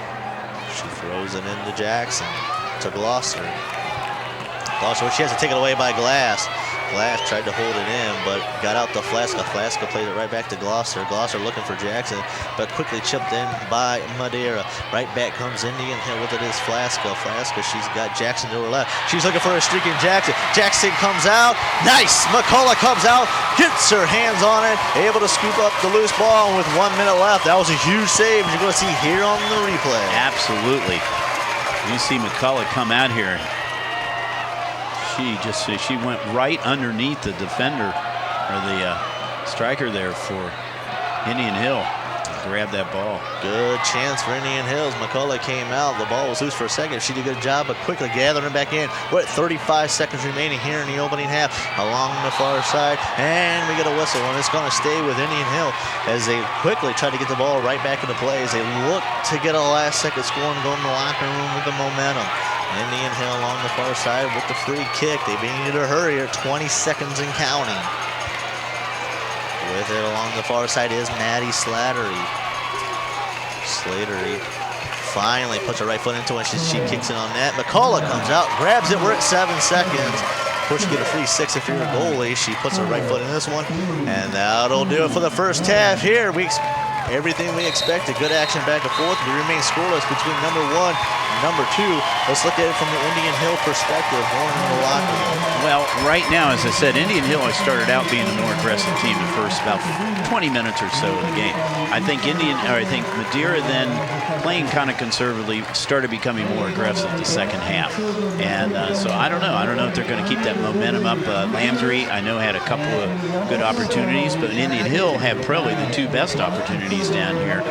She throws it into Jackson, to Gloucester. Gloucester, she has to take it away by Glass. Glass tried to hold it in, but got out to Flaska. Flaska played it right back to Gloucester. Gloucester looking for Jackson, but quickly chipped in by Madeira. Right back comes Indian Hill with it is Flaska. Flaska, she's got Jackson to her left. She's looking for a streaking Jackson. Jackson comes out. Nice! McCullough comes out, gets her hands on it, able to scoop up the loose ball with 1 minute left. That was a huge save. You're going to see here on the replay. Absolutely. You see McCullough come out here. She went right underneath the defender or the striker there for Indian Hill. Grab that ball. Good chance for Indian Hills. McCullough came out. The ball was loose for a second. She did a good job of quickly gathering it back in. We're at 35 seconds remaining here in the opening half along the far side. And we get a whistle, and it's going to stay with Indian Hill as they quickly try to get the ball right back into play as they look to get a last-second score and go in the locker room with the momentum. Indian Hill along the far side with the free kick. They needed to hurry here. 20 seconds and counting. With it along the far side is Maddie Slattery. Slattery finally puts her right foot into it. She kicks it on net. McCullough comes out, grabs it. We're at 7 seconds. Of course, you get a free 6 if you're a goalie. She puts her right foot in this one. And that'll do it for the first half here. Everything we expected. Good action back and forth. We remain scoreless between number 1 and number 2. Let's look at it from the Indian Hill perspective, going in the locker room. Well, right now, as I said, Indian Hill has started out being the more aggressive team the first about 20 minutes or so of the game. I think Madeira then, playing kind of conservatively, started becoming more aggressive the second half. And so I don't know. I don't know if they're going to keep that momentum up. Landry, I know, had a couple of good opportunities, but Indian Hill had probably the 2 best opportunities down here.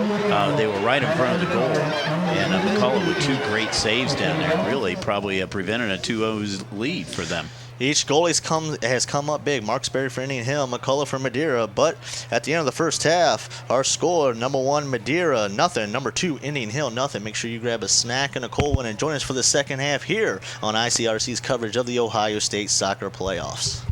They were right in front of the goal, and McCullough with 2 great saves down there. Really, probably prevented a 2-0 lead for them. Each goalie has come up big. Mark Sperry for Indian Hill, McCullough for Madeira. But at the end of the first half, our score, number 1 Madeira, nothing. Number 2 Indian Hill, nothing. Make sure you grab a snack and a cold one and join us for the second half here on ICRC's coverage of the Ohio State Soccer Playoffs.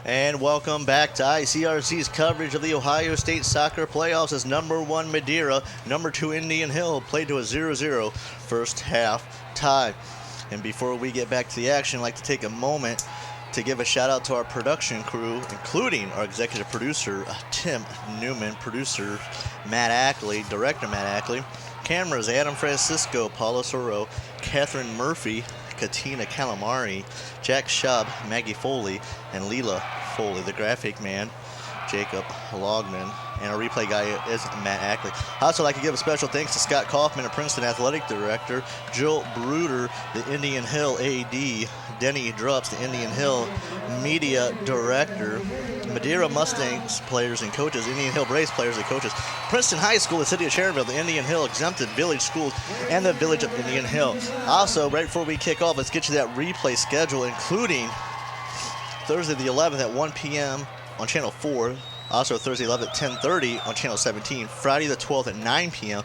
And welcome back to ICRC's coverage of the Ohio State Soccer Playoffs as number 1 Madeira, number 2 Indian Hill played to a 0-0 first half tie. And before we get back to the action, I'd like to take a moment to give a shout out to our production crew, including our executive producer, Tim Newman, producer Matt Ackley, director Matt Ackley, cameras Adam Francisco, Paula Soro, Catherine Murphy, Katina Calamari, Jack Schaub, Maggie Foley, and Leela Foley. The graphic man, Jacob Logman, and our replay guy is Matt Ackley. I'd also like to give a special thanks to Scott Kaufman, a Princeton Athletic Director, Jill Bruder, the Indian Hill AD, Denny Drups, the Indian Hill Media Director, Madeira Mustangs players and coaches, Indian Hill Braves players and coaches, Princeton High School, the City of Sharonville, the Indian Hill Exempted Village Schools, and the Village of Indian Hill. Also, right before we kick off, let's get you that replay schedule, including Thursday the 11th at 1 p.m. on Channel 4. Also, Thursday 11th at 10:30 on Channel 17. Friday the 12th at 9 p.m.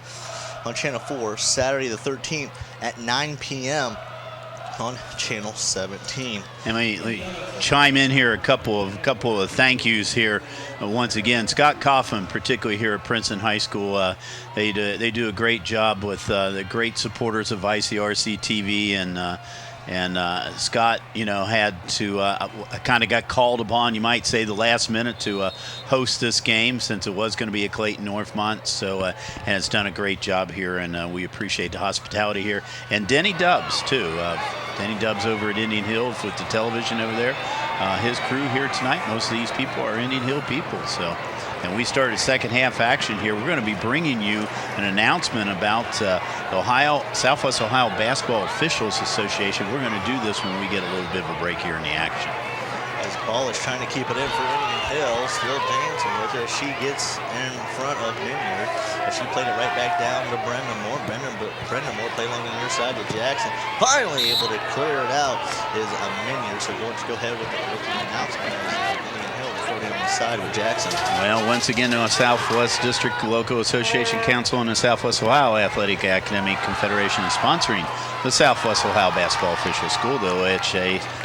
on Channel 4. Saturday the 13th at 9 p.m. on Channel 17. And let me chime in here a couple of thank yous here. Once again, Scott Kaufman, particularly here at Princeton High School, they do a great job with the great supporters of ICRC TV, and Scott, had to kind of got called upon, you might say, the last minute to host this game since it was going to be at Clayton Northmont. So, and has done a great job here, and we appreciate the hospitality here. And Denny Dubs, too. Denny Dubs over at Indian Hill with the television over there. His crew here tonight, most of these people are Indian Hill people. So, and we started second half action here. We're going to be bringing you an announcement about Southwest Ohio Basketball Officials Association. We're going to do this when we get a little bit of a break here in the action. As Ball is trying to keep it in for Indian Hill, still dancing with it as she gets in front of Minyard. As she played it right back down to Brendan Moore. Brendan Moore played along the near side to Jackson. Finally able to clear it out is Minyard. So go ahead with the announcement. Indian Hill before it on the side with Jackson. Well, once again, the Southwest District Local Association Council and the Southwest Ohio Athletic Academic Confederation is sponsoring the Southwest Ohio Basketball Official School. The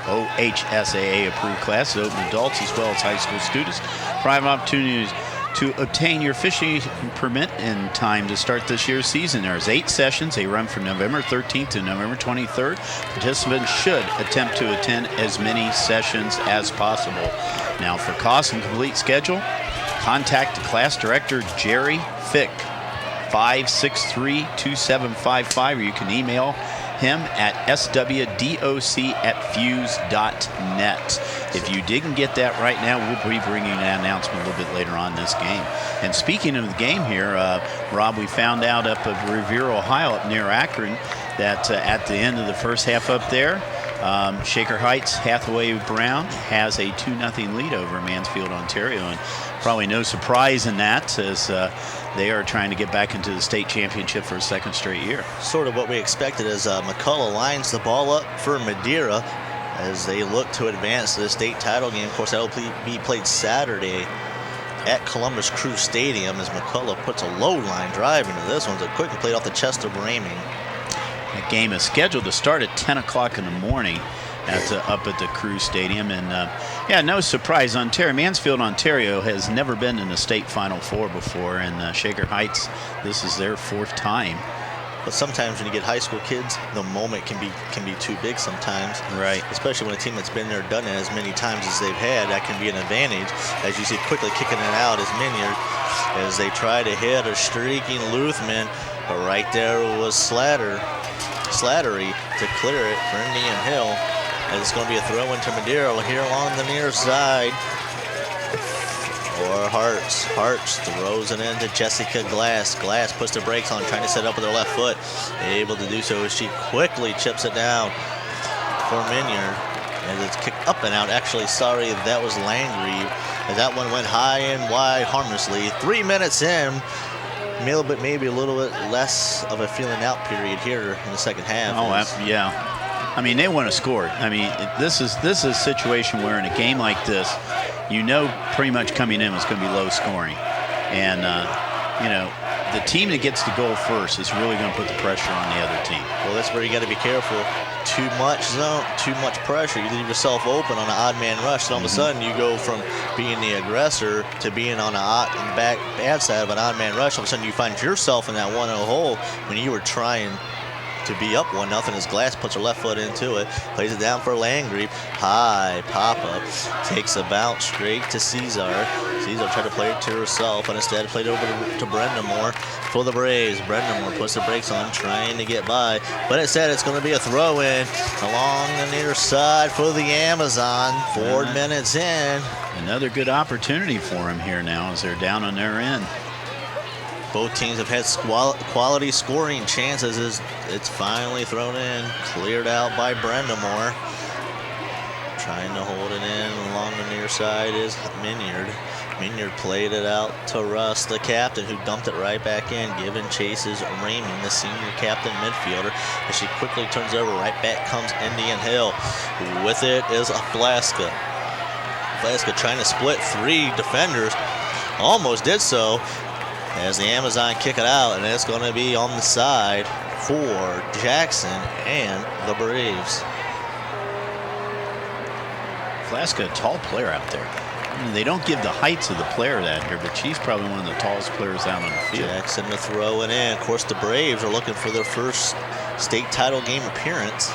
OHSAA approved classes open to adults as well as high school students. Prime opportunities to obtain your fishing permit in time to start this year's season. There's 8 sessions. They run from November 13th to November 23rd. Participants should attempt to attend as many sessions as possible. Now, for cost and complete schedule, contact the class director, Jerry Fick, 563-2755, or you can email him at swdoc@fuse.net. If you didn't get that right now, we'll be bringing that announcement a little bit later on this game. And speaking of the game here, Rob, we found out up at Revere, Ohio, up near Akron, that at the end of the first half up there, Shaker Heights Hathaway Brown has a 2-0 lead over Mansfield, Ontario, and probably no surprise in that, as they are trying to get back into the state championship for a second straight year. Sort of what we expected as McCullough lines the ball up for Madeira as they look to advance to the state title game. Of course, that will be played Saturday at Columbus Crew Stadium as McCullough puts a low line drive into this one. So quickly played off the chest of Ramey. The game is scheduled to start at 10 o'clock in the morning up at the Crew Stadium. And, no surprise, Mansfield, Ontario has never been in the state Final Four before, and Shaker Heights, this is their 4th time. But sometimes when you get high school kids, the moment can be too big sometimes. Right. Especially when a team that's been there, done it as many times as they've had, that can be an advantage. As you see quickly kicking it out is Minyard as they try to hit a streaking Luthman. But right there was Slattery to clear it for Indian Hill. And it's going to be a throw into Madeira here along the near side. Or Hartz. Hartz throws it into Jessica Glass. Glass puts the brakes on, trying to set up with her left foot. Able to do so as she quickly chips it down for Minyard. as it's kicked up and out. Actually, sorry, that was Landry, as that one went high and wide harmlessly. 3 minutes in, maybe a little bit less of a feeling out period here in the second half. Oh, yeah. I mean, they want to score. I mean, this is a situation where in a game like this, you know pretty much coming in was going to be low scoring. And, you know, the team that gets the goal first is really going to put the pressure on the other team. Well, that's where you got to be careful. Too much zone, too much pressure. You leave yourself open on an odd man rush, and all of a sudden you go from being the aggressor to being on the bad side of an odd man rush. All of a sudden you find yourself in that 1-0 hole when you were trying to be up 1-0 as Glass puts her left foot into it, plays it down for Landry. High pop-up, takes a bounce straight to Cesar. Cesar tried to play it to herself, and instead played it over to Brendamore for the Braves. Brendamore puts the brakes on, trying to get by, but instead it's going to be a throw-in along the near side for the Amazon. 4 minutes in. Another good opportunity for him here now as they're down on their end. Both teams have had quality scoring chances as it's finally thrown in, cleared out by Brendamore. Trying to hold it in along the near side is Minyard. Minyard played it out to Russ, the captain, who dumped it right back in, giving chases Raymond, the senior captain midfielder. As she quickly turns over, right back comes Indian Hill. With it is a Flaska. Flaska trying to split 3 defenders. Almost did so, as the Amazon kick it out, and it's going to be on the side for Jackson and the Braves. Flaska, a tall player out there. I mean, they don't give the heights of the player that here, but she's probably one of the tallest players out on the field. Jackson to throw it in. Of course, the Braves are looking for their first state title game appearance.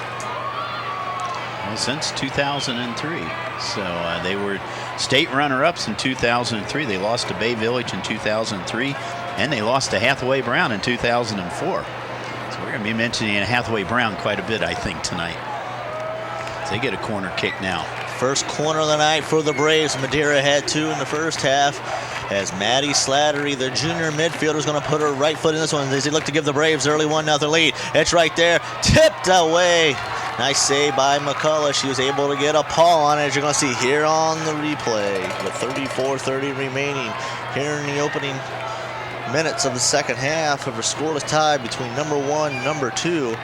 Well, since 2003. So they were state runner-ups in 2003. They lost to Bay Village in 2003, and they lost to Hathaway Brown in 2004. So we're going to be mentioning Hathaway Brown quite a bit, I think, tonight. So they get a corner kick now. First corner of the night for the Braves. Madeira had 2 in the first half, as Maddie Slattery, the junior midfielder, is going to put her right foot in this one as they look to give the Braves early 1-0 lead. It's right there, tipped away. Nice save by McCullough. She was able to get a paw on it, as you're going to see here on the replay. With 34:30 remaining here in the opening minutes of the second half of a scoreless tie between number 1 and number 2.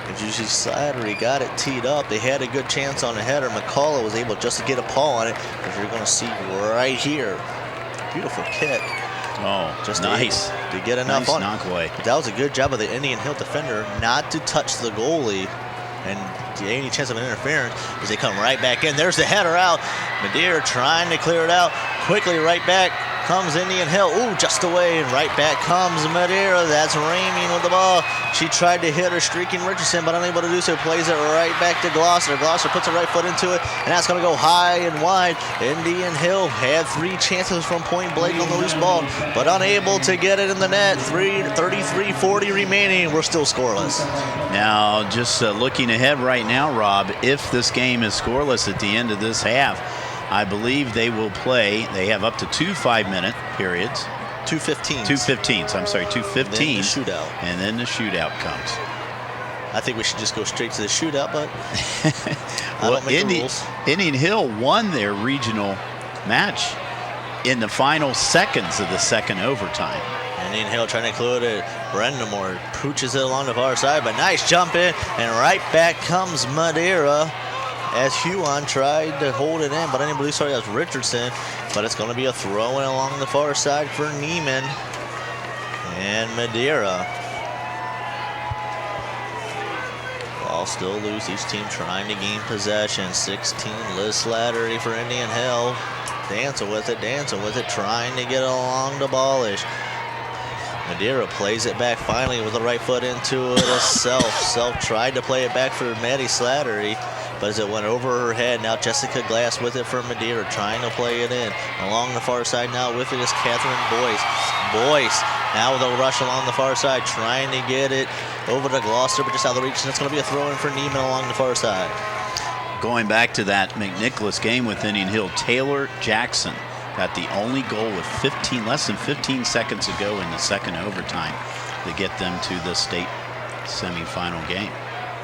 As you see, Slattery got it teed up. They had a good chance on the header. McCullough was able just to get a paw on it, as you're going to see right here. Beautiful kick. Oh, just nice. To get enough on knock away. But that was a good job of the Indian Hill defender not to touch the goalie and any chance of an interference as they come right back in. There's the header out. Madeira trying to clear it out. Quickly right back comes Indian Hill. Ooh, just away, and right back comes Madeira. That's Ramey with the ball. She tried to hit her streaking Richardson, but unable to do so. Plays it right back to Gloucester. Gloucester puts her right foot into it, and that's going to go high and wide. Indian Hill had 3 chances from point blank on the loose ball, but unable to get it in the net. 33:40 remaining. We're still scoreless. Now, just looking ahead right now, Rob, if this game is scoreless at the end of this half, I believe they will play. They have up to 2 5-minute periods. 2 15s. 2 15s. I'm sorry, 2 15s. Then the shootout. And then the shootout comes. I think we should just go straight to the shootout, but I well, don't make the rules. Indian Hill won their regional match in the final seconds of the second overtime. Indian Hill trying to include it. Brendamore pooches it along the far side, but nice jump in, and right back comes Madeira, as Huon tried to hold it in, but unable to do so. That was Richardson, but it's going to be a throw-in along the far side for Neiman and Madeira. Ball still loose. Each team trying to gain possession. 16, Liz Slattery for Indian Hill. Dancing with it, trying to get it along to Ballish. Madeira plays it back finally with the right foot into it herself. Self tried to play it back for Maddie Slattery, but as it went over her head, now Jessica Glass with it for Madeira, trying to play it in. Along the far side now with it is Catherine Boyce. Boyce now with a rush along the far side, trying to get it over to Gloucester, but just out of the reach, and it's going to be a throw-in for Neiman along the far side. Going back to that McNicholas game with Indian Hill, Taylor Jackson got the only goal with less than 15 seconds to go in the second overtime to get them to the state semifinal game.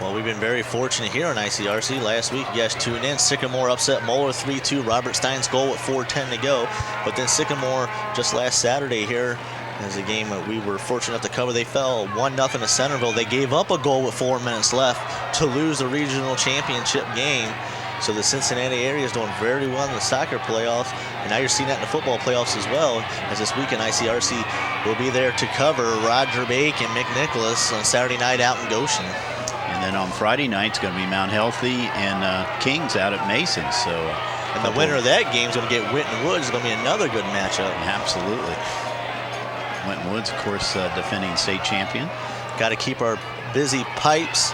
Well, we've been very fortunate here in ICRC. Last week, you guys tuned in. Sycamore upset Moeller 3-2. Robert Stein's goal with 4:10 to go. But then Sycamore, just last Saturday here, is a game that we were fortunate enough to cover. They fell 1-0 to Centerville. They gave up a goal with 4 minutes left to lose the regional championship game. So the Cincinnati area is doing very well in the soccer playoffs. And now you're seeing that in the football playoffs as well, as this weekend ICRC will be there to cover Roger Bake and Mick Nicholas on Saturday night out in Goshen. And then on Friday night, it's going to be Mount Healthy and Kings out at Mason. So, and the winner of that game is going to get Winton Woods. It's going to be another good matchup. Absolutely. Winton Woods, of course, defending state champion. Got to keep our busy pipes.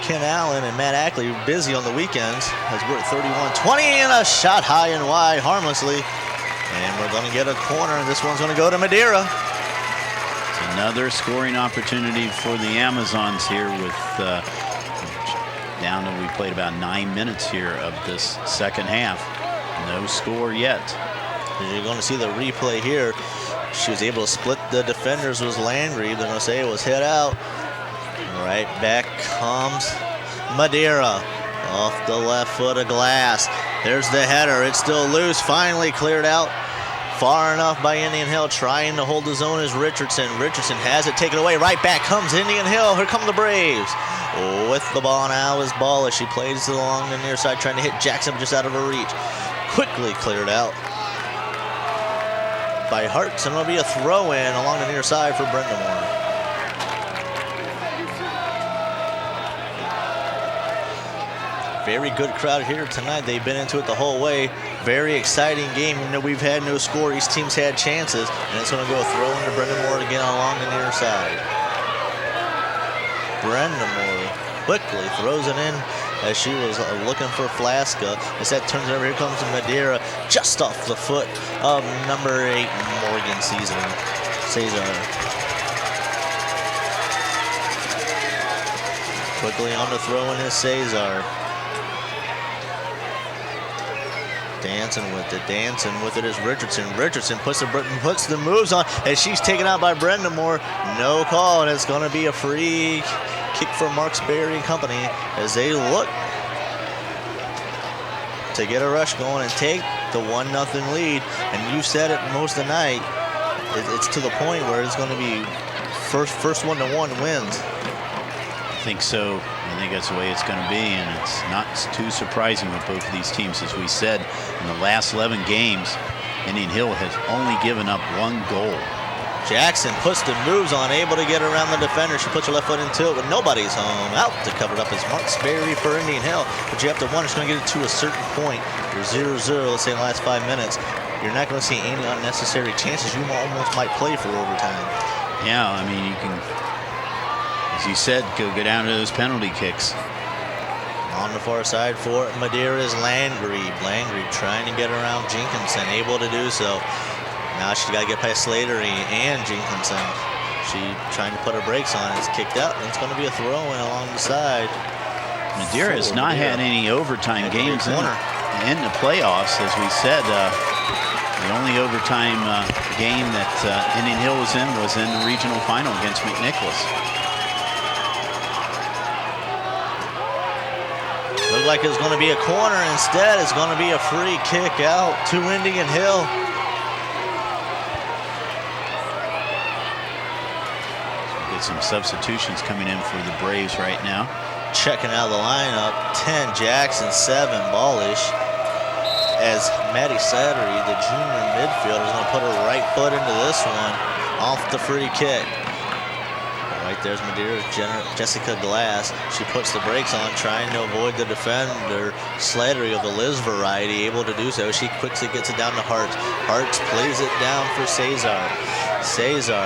Ken Allen and Matt Ackley busy on the weekends as we're at 31-20 and a shot high and wide harmlessly. And we're going to get a corner, and this one's going to go to Madeira. It's another scoring opportunity for the Amazons here with down to, we played about 9 minutes here of this second half. No score yet. As you're going to see the replay here. She was able to split the defenders, was Landry. They're going to say it was hit out. Right back comes Madeira off the left foot of Glass. There's the header. It's still loose. Finally cleared out far enough by Indian Hill, trying to hold his own as Richardson. Richardson has it taken away. Right back comes Indian Hill. Here come the Braves. With the ball now is Ball as she plays along the near side, trying to hit Jackson just out of her reach. Quickly cleared out by Hartz, and it'll be a throw-in along the near side for Brendamore. Very good crowd here tonight. They've been into it the whole way. Very exciting game. Even though we've had no score, each team's had chances, and it's going to go a throw into Brendamore again along the near side. Brendamore quickly throws it in as she was looking for Flasca. As that turns over, here comes Madeira just off the foot of number 8, Morgan Cesar. Quickly on the throw in is Cesar. Dancing with it is Richardson. Richardson puts the moves on as she's taken out by Brendamore. No call, and it's going to be a free kick for Marks Berry and company as they look to get a rush going and take the 1-0 lead. And you said it most of the night. It's to the point where it's going to be first 1-1 wins. I think so. I think that's the way it's going to be, and it's not too surprising with both of these teams. As we said, in the last 11 games, Indian Hill has only given up 1 goal. Jackson puts the moves on, able to get around the defender. She puts her left foot into it, but nobody's home. Out to cover it up is Mark Sperry for Indian Hill. But you have to wonder, it's going to get it to a certain point. You're 0-0, let's say in the last 5 minutes. You're not going to see any unnecessary chances. You almost might play for overtime. Yeah, I mean, you can, as you said, go down to those penalty kicks. On the far side for Madeira is Landry. Landry trying to get around Jenkinson, able to do so. Now she's got to get past Slatery and Jenkinson. She trying to put her brakes on. It's kicked out, and it's going to be a throw-in along the side. Madeira has not had any overtime games in the playoffs. As we said, the only overtime game that Indian Hill was in the regional final against McNicholas. Looked like it was going to be a corner. Instead, it's going to be a free kick out to Indian Hill. Get some substitutions coming in for the Braves right now. Checking out the lineup, 10 Jackson, 7 Ballish. As Maddie Sattery, the junior midfielder, is going to put her right foot into this one off the free kick. Right there's Madeira's Jessica Glass. She puts the brakes on, trying to avoid the defender. Slattery of the Liz variety, able to do so. She quickly gets it down to Hartz. Hartz plays it down for Cesar. Cesar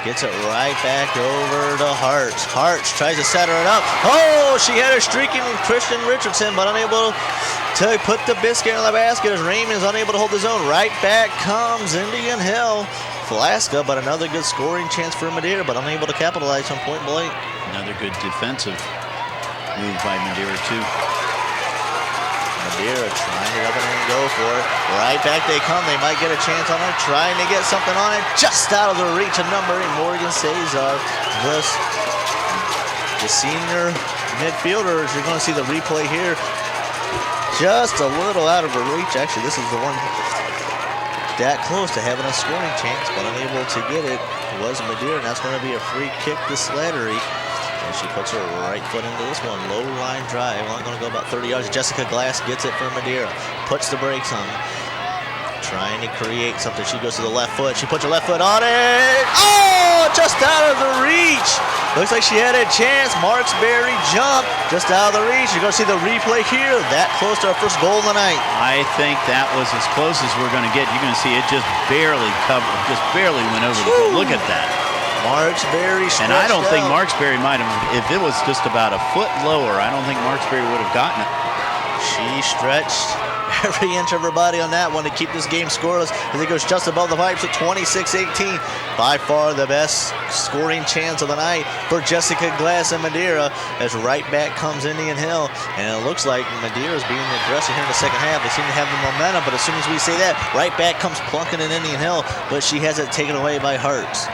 gets it right back over to Hartz. Hartz tries to set her up. Oh, she had her streaking with Christian Richardson, but unable to put the biscuit in the basket as Raymond is unable to hold his own. Right back comes Indian Hill. Flasca, but another good scoring chance for Madeira, but unable to capitalize on point blank. Another good defensive move by Madeira, too. Madeira trying it up and go for it. Right back they come. They might get a chance on her. Trying to get something on it. Just out of the reach of number 8, Morgan Cesar. The senior midfielders. You're going to see the replay here. Just a little out of her reach. Actually, this is the one that close to having a scoring chance, but unable to get it was Madeira, and that's going to be a free kick to Slattery. And she puts her right foot into this one. Low line drive. Only going to go about 30 yards. Jessica Glass gets it for Madeira. Puts the brakes on. Trying to create something. She goes to the left foot. She puts her left foot on it. Oh, just out of the reach. Looks like she had a chance. Marksberry jump just out of the reach. You're going to see the replay here. That close to our first goal of the night. I think that was as close as we're going to get. You're going to see it just barely covered, just barely went over the goal. Look at that. Marksberry stretched And I don't think out. Marksberry might have, if it was just about a foot lower, I don't think Marksberry would have gotten it. She stretched every inch of her body on that one to keep this game scoreless as it goes just above the pipes at 26-18. By far the best scoring chance of the night for Jessica Glass and Madeira as right back comes Indian Hill. And it looks like Madeira's being aggressive here in the second half. They seem to have the momentum, but as soon as we say that, right back comes Plunkett in Indian Hill, but she has it taken away by Hartz.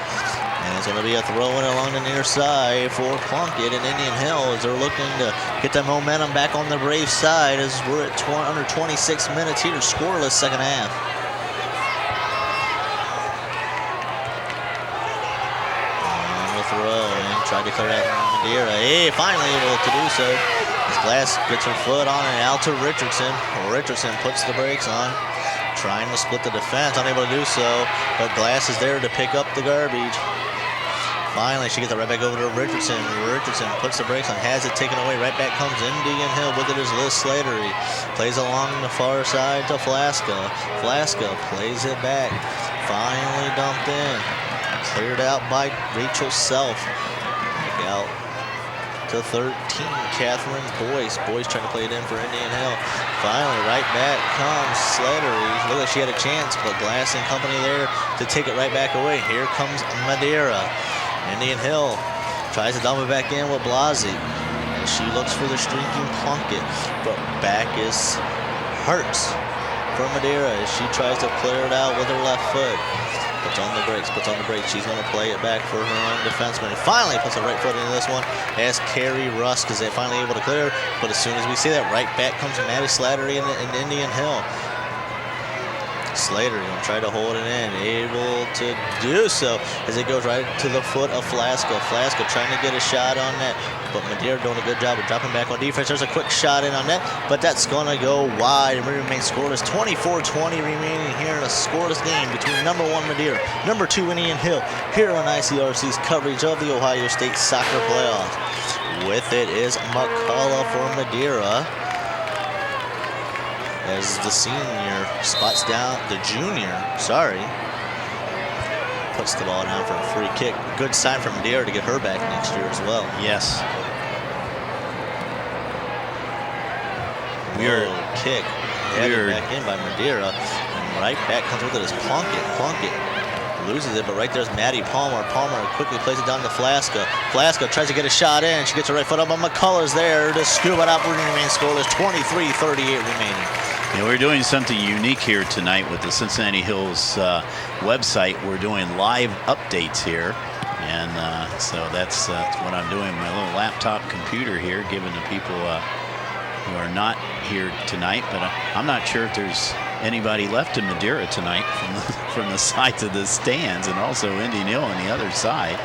And it's going to be a throw-in along the near side for Plunkett and Indian Hill as they're looking to get the momentum back on the Brave side as we're at under 26 minutes here, scoreless second half. And the throw and tried to clear out Madeira. Hey, finally able to do so. As Glass gets her foot on it out to Richardson. Richardson puts the brakes on. Trying to split the defense, unable to do so, but Glass is there to pick up the garbage. Finally, she gets it right back over to Richardson. Richardson puts the brakes on, has it taken away. Right back comes Indian Hill. With it is Liz Slattery. Plays along the far side to Flasca. Flasca plays it back. Finally dumped in. Cleared out by Rachel Self. Back out to 13, Catherine Boyce. Boyce trying to play it in for Indian Hill. Finally, right back comes Slattery. Looked like she had a chance, but Glass and company there to take it right back away. Here comes Madeira. Indian Hill tries to dump it back in with Blasi. And she looks for the streaking Plunkett, but back is Hartz for Madeira as she tries to clear it out with her left foot. Puts on the brakes, She's going to play it back for her own defenseman. And finally puts the right foot into this one as Carrie Rusk is finally able to clear. But as soon as we see that, right back comes Maddie Slattery and Indian Hill. Slattery going to try to hold it in, able to do so as it goes right to the foot of Flasco. Flasco trying to get a shot on net, but Madeira doing a good job of dropping back on defense. There's a quick shot in on net, but that's going to go wide and we remain scoreless. 24-20 remaining here in a scoreless game between number 1 Madeira, number 2 Indian Hill, here on ICRC's coverage of the Ohio State Soccer Playoffs. With it is McCullough for Madeira. As the senior spots down, the junior, puts the ball down for a free kick. Good sign from Madeira to get her back next year as well. Yes. Weird kick. Headed back in by Madeira. And right back comes with it is Plunkett. Plunkett loses it, but right there's Maddie Palmer. Palmer quickly plays it down to Flasca. Flasca tries to get a shot in. She gets her right foot up, but McCullough's there to scoop it up. We're going to remain scoreless. 23-38 remaining. Yeah, we're doing something unique here tonight with the Cincinnati Hills website. We're doing live updates here, and so that's what I'm doing. My little laptop computer here, giving the people who are not here tonight. But I'm not sure if there's anybody left in Madeira tonight from the sides of the stands, and also Indian Hill on the other side.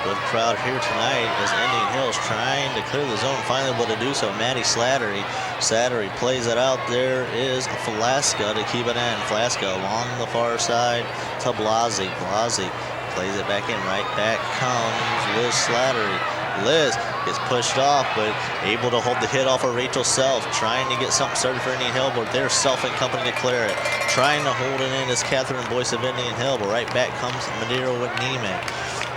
Good crowd here tonight as Indian Hill is trying to clear the zone, finally able to do so. Maddie Slattery. Slattery plays it out. There is Flasca to keep it in. Flasca along the far side to Blasi. Blasi plays it back in. Right back comes Liz Slattery. Liz gets pushed off, but able to hold the hit off of Rachel Self. Trying to get something started for Indian Hill, but there's Self and company to clear it. Trying to hold it in is Catherine Boyce of Indian Hill, but right back comes Madeira with Neiman.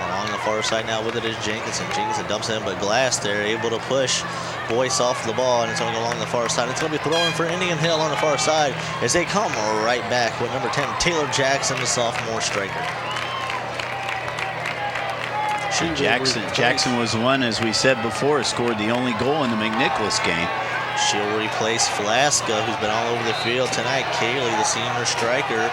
Along the far side now with it is Jenkinson. Jenkinson dumps in, but Glass there able to push Boyce off the ball, and it's going to go along the far side. It's going to be throwing for Indian Hill on the far side as they come right back with number 10, Taylor Jackson, the sophomore striker. Jackson was the one, as we said before, scored the only goal in the McNicholas game. She'll replace Flaska, who's been all over the field tonight. Kaylee, the senior striker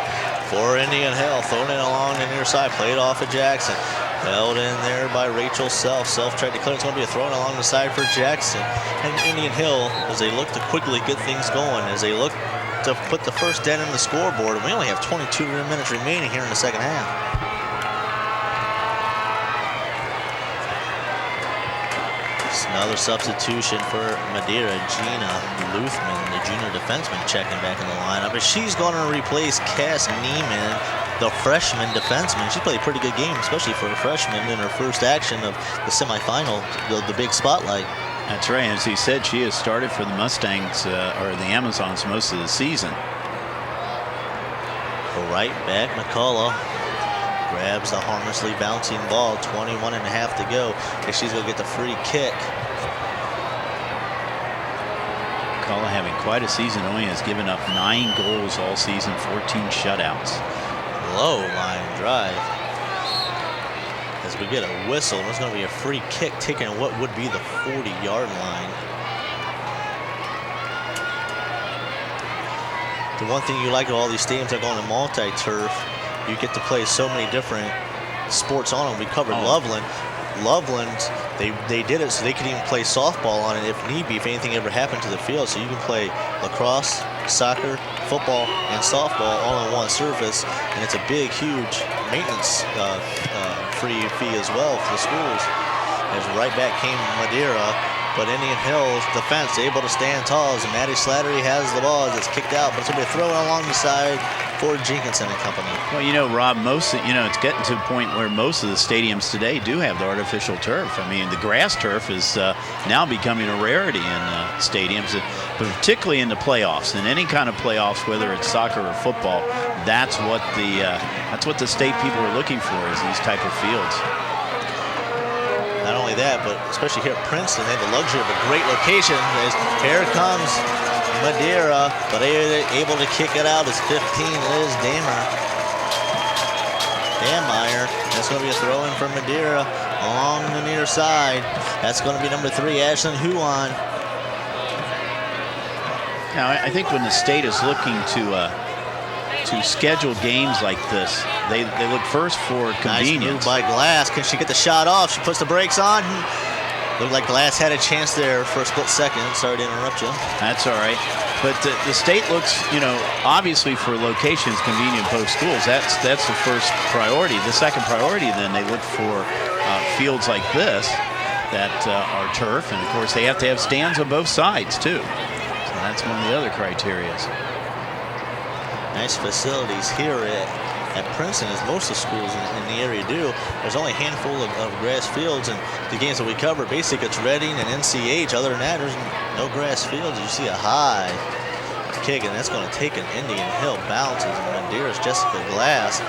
for Indian Hill, throwing it along the near side, played off of Jackson. Held in there by Rachel Self. Self tried to clear. It's going to be a throw along the side for Jackson. And Indian Hill, as they look to quickly get things going, as they look to put the first dent in the scoreboard. And we only have 22 minutes remaining here in the second half. Another substitution for Madeira. Gina Luthman, the junior defenseman, checking back in the lineup. But she's going to replace Cass Neiman, the freshman defenseman. She played a pretty good game, especially for a freshman in her first action of the semifinal, the big spotlight. That's right. As he said, she has started for the Mustangs or the Amazons most of the season. Right back, McCullough grabs the harmlessly bouncing ball. 21 and a half to go. And she's going to get the free kick. McCullough having quite a season. Only has given up 9 goals all season, 14 shutouts. Low line drive. As we get a whistle, there's going to be a free kick taken at what would be the 40-yard line. The one thing you like about all these stadiums that are going to multi-turf, you get to play so many different sports on them. We covered Loveland. Loveland, they did it so they could even play softball on it if need be, if anything ever happened to the field. So you can play lacrosse, soccer, football, and softball all on one surface. And it's a big, huge maintenance free fee as well for the schools. As right back came Madeira. But Indian Hill's defense able to stand tall as Maddie Slattery has the ball as it's kicked out. But it's going to be thrown along the side for Jenkinson and company. Well, you know, Rob, it's getting to the point where most of the stadiums today do have the artificial turf. I mean, the grass turf is now becoming a rarity in stadiums, but particularly in the playoffs. In any kind of playoffs, whether it's soccer or football, that's what the state people are looking for, is these type of fields. Not only that, but especially here at Princeton, they have the luxury of a great location. Here comes Madeira, but they're able to kick it out as 15 Liz Dameyer. That's going to be a throw-in for Madeira along the near side. That's going to be number 3, Ashlyn Huon. Now, I think when the state is looking to schedule games like this, they look first for convenience. Nice move by Glass. Can she get the shot off? She puts the brakes on. Looked like Glass had a chance there for a split second. Sorry to interrupt you. That's all right. But the state looks, obviously for locations convenient both schools. That's the first priority. The second priority, then, they look for fields like this that are turf. And, of course, they have to have stands on both sides, too. So that's one of the other criteria. Nice facilities here at Princeton, as most of the schools in the area do. There's only a handful of grass fields, and the games that we cover, basically it's Reading and NCH. Other than that, there's no grass fields. You see a high kick, and that's going to take an Indian Hill bounce as Madeira's Jessica Glass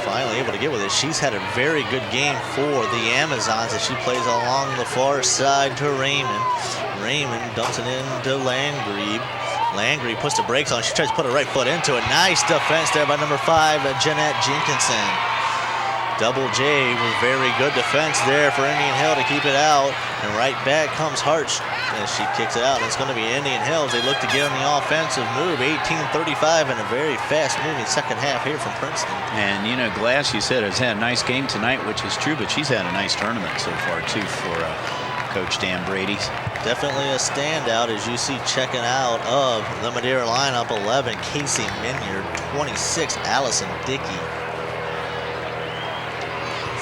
finally able to get with it. She's had a very good game for the Amazons as she plays along the far side to Raymond. Raymond dumps it into Landgrebe. Landry puts the brakes on. She tries to put her right foot into it. Nice defense there by number 5, Jeanette Jenkinson. Double J with very good defense there for Indian Hill to keep it out. And right back comes Harch as she kicks it out. And it's going to be Indian Hill as they look to get on the offensive move. 18:35 in a very fast-moving second half here from Princeton. And, Glass, you said, has had a nice game tonight, which is true, but she's had a nice tournament so far, too, for Coach Dan Brady. Definitely a standout as you see checking out of the Madeira lineup. 11, Casey Minyard. 26, Allison Dickey.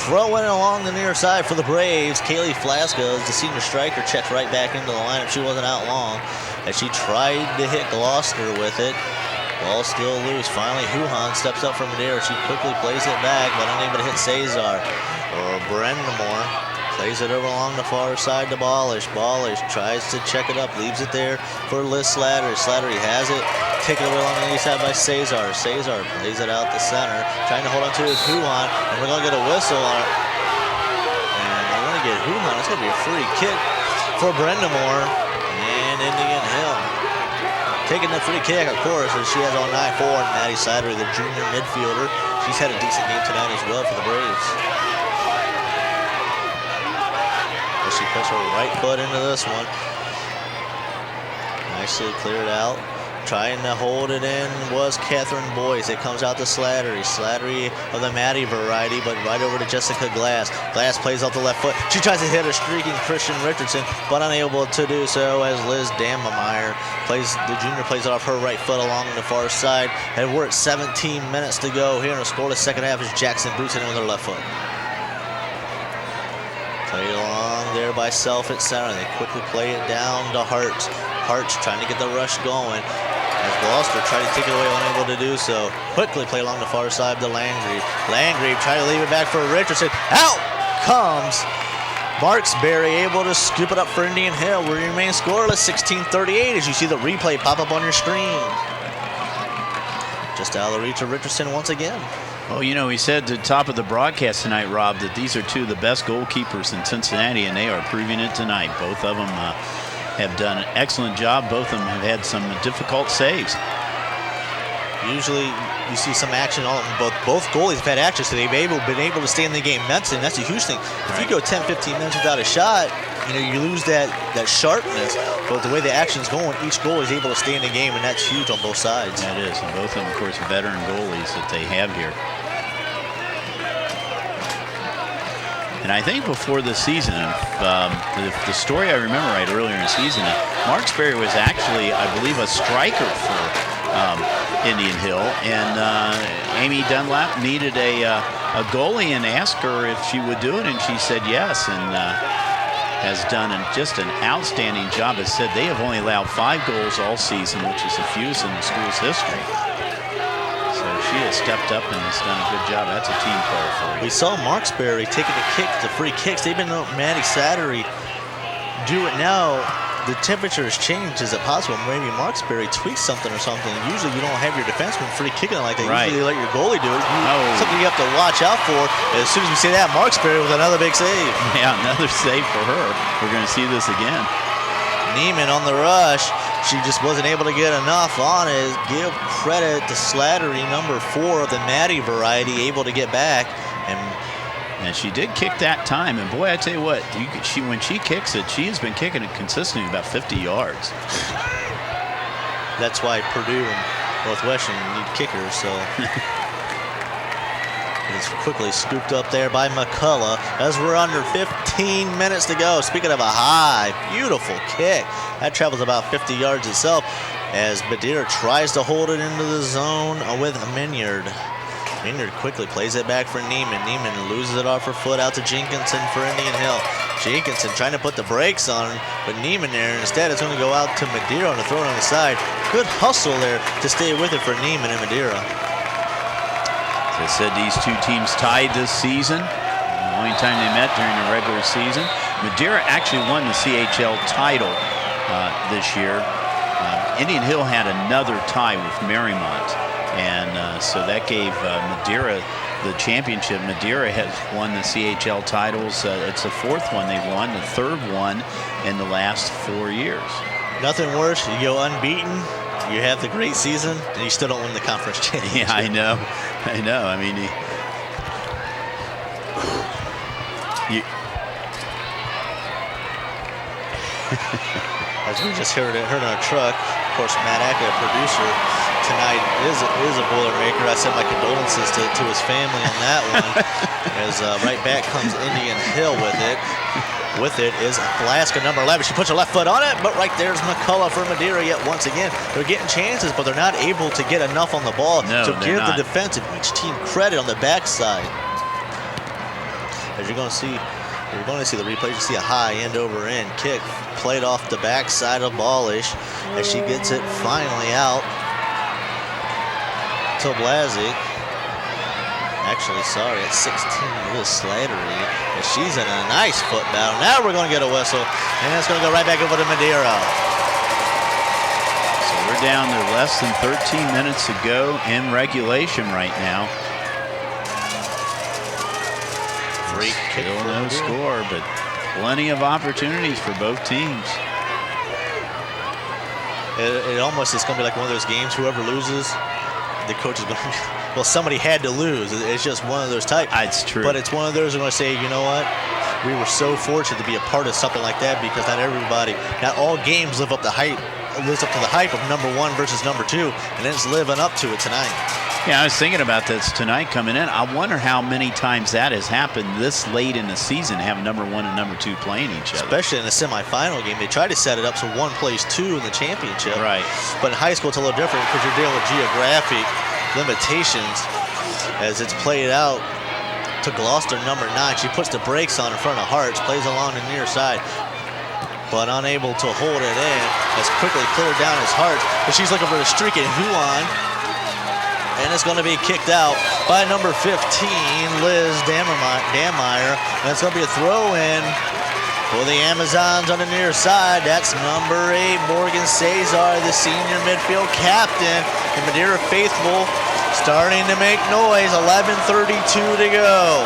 Throwing along the near side for the Braves. Kaylee Flasco, the senior striker, checked right back into the lineup. She wasn't out long as she tried to hit Gloucester with it. Ball still loose. Finally, Huhan steps up for Madeira. She quickly plays it back, but unable to hit Cesar. Or Brendamore plays it over along the far side to Ballish. Ballish tries to check it up, leaves it there for Liz Slattery. Slattery has it, taken over along the east side by Cesar. Cesar plays it out the center, trying to hold on to his Huhan, and we're going to get a whistle on it. And they're going to get Huhan. It's going to be a free kick for Brendamore and Indian Hill. Taking the free kick, of course, as she has on 9-4, and Maddie Slattery, the junior midfielder. She's had a decent game tonight as well for the Braves. She puts her right foot into this one. Nicely cleared out. Trying to hold it in was Catherine Boyce. It comes out to Slattery. Slattery of the Maddie variety, but right over to Jessica Glass. Glass plays off the left foot. She tries to hit a streaking Christian Richardson, but unable to do so as Liz Dammemeyer the junior plays it off her right foot along the far side. And we're at 17 minutes to go here in a scoreless second half as Jackson boots it in with her left foot. Played along there by Self at center. They quickly play it down to Hart. Hart's trying to get the rush going as Gloucester tried to take it away, unable to do so. Quickly play along the far side to Landgrave. Landgrave trying to leave it back for Richardson. Out comes Marksberry, able to scoop it up for Indian Hill. We remain scoreless, 16-38 as you see the replay pop up on your screen. Just out of the reach of Richardson once again. Well, you know, he said at the top of the broadcast tonight, Rob, that these are two of the best goalkeepers in Cincinnati, and they are proving it tonight. Both of them have done an excellent job. Both of them have had some difficult saves. Usually you see some action on both goalies have had action, so they've been able to stay in the game mentally, and that's a huge thing. If you go 10-15 minutes without a shot, you know, you lose that sharpness. But the way the action's going, each goalie is able to stay in the game, and that's huge on both sides. That is, and both of them, of course, veteran goalies that they have here. And I think before the season, the story I remember right earlier in the season, Marksberry was actually, I believe, a striker for Indian Hill, and Amy Dunlap needed a goalie and asked her if she would do it, and she said yes, and has done just an outstanding job. As said, they have only allowed 5 goals all season, which is the fewest in the school's history. So she has stepped up and has done a good job. That's a team player for you. We saw Marksberry taking the free kicks. They've been Maddie Slattery do it now. The temperature has changed. Is it possible maybe Marksberry tweaks something or something? Usually you don't have your defenseman free kicking like that. Right. Usually they let your goalie do it. Something you have to watch out for. As soon as we say that, Marksberry with another big save. Yeah, another save for her. We're going to see this again. Neiman on the rush. She just wasn't able to get enough on it. Give credit to Slattery, number 4 of the Maddie variety, able to get back. And she did kick that time, and boy, I tell you what, when she kicks it, she has been kicking it consistently about 50 yards. That's why Purdue and Northwestern need kickers, so. It's quickly scooped up there by McCullough as we're under 15 minutes to go. Speaking of a high, beautiful kick. That travels about 50 yards itself as Madeira tries to hold it into the zone with Minyard. Minyard quickly plays it back for Neiman. Neiman loses it off her foot out to Jenkinson for Indian Hill. Jenkinson trying to put the brakes on, but Neiman there. Instead, it's going to go out to Madeira on the throw on the side. Good hustle there to stay with it for Neiman and Madeira. As I said, these two teams tied this season. The only time they met during the regular season. Madeira actually won the CHL title this year. Indian Hill had another tie with Marymount. And so that gave Madeira the championship. Madeira has won the CHL titles. It's the 4th one they've won, the 3rd one in the last 4 years. Nothing worse. You go unbeaten, you have the great season, and you still don't win the conference championship. Yeah, I know. I mean, as we just heard in our truck, of course, Matt Acker, producer, tonight is a Boilermaker. I send my condolences to his family on that one. As right back comes Indian Hill with it. With it is Alaska, number 11. She puts her left foot on it, but right there's McCullough for Madeira yet once again. They're getting chances, but they're not able to get enough on the ball to give the defense of each team credit on the backside. As you're going to see the replay. You see a high end over end kick played off the backside of Ballish as she gets it finally out to Blazek. Actually, sorry, at 16, Liz Slattery. And she's in a nice foot battle. Now we're going to get a whistle, and it's going to go right back over to Madeira. So we're down to less than 13 minutes to go in regulation right now. Free kick. Still no score, but plenty of opportunities for both teams. It almost is going to be like one of those games. Whoever loses, the coach is going to. Well, somebody had to lose. It's just one of those types. It's true. But it's one of those who are going to say, you know what? We were so fortunate to be a part of something like that because not all games live up to hype lives up to the hype of number 1 versus number 2, and it's living up to it tonight. Yeah, I was thinking about this tonight coming in. I wonder how many times that has happened this late in the season, having number 1 and number 2 playing each other. Especially in the semifinal game. They try to set it up so 1 plays 2 in the championship. Right. But in high school, it's a little different because you're dealing with geographic limitations as it's played out to Gloucester, number 9. She puts the brakes on in front of Hearts, plays along the near side, but unable to hold it in. As quickly cleared down as Hearts, but she's looking for the streak in Huon. And it's going to be kicked out by number 15, Liz Dameyer. And it's going to be a throw-in for the Amazons on the near side. That's number 8, Morgan Cesar, the senior midfield captain. And Madeira faithful starting to make noise. 11:32 to go.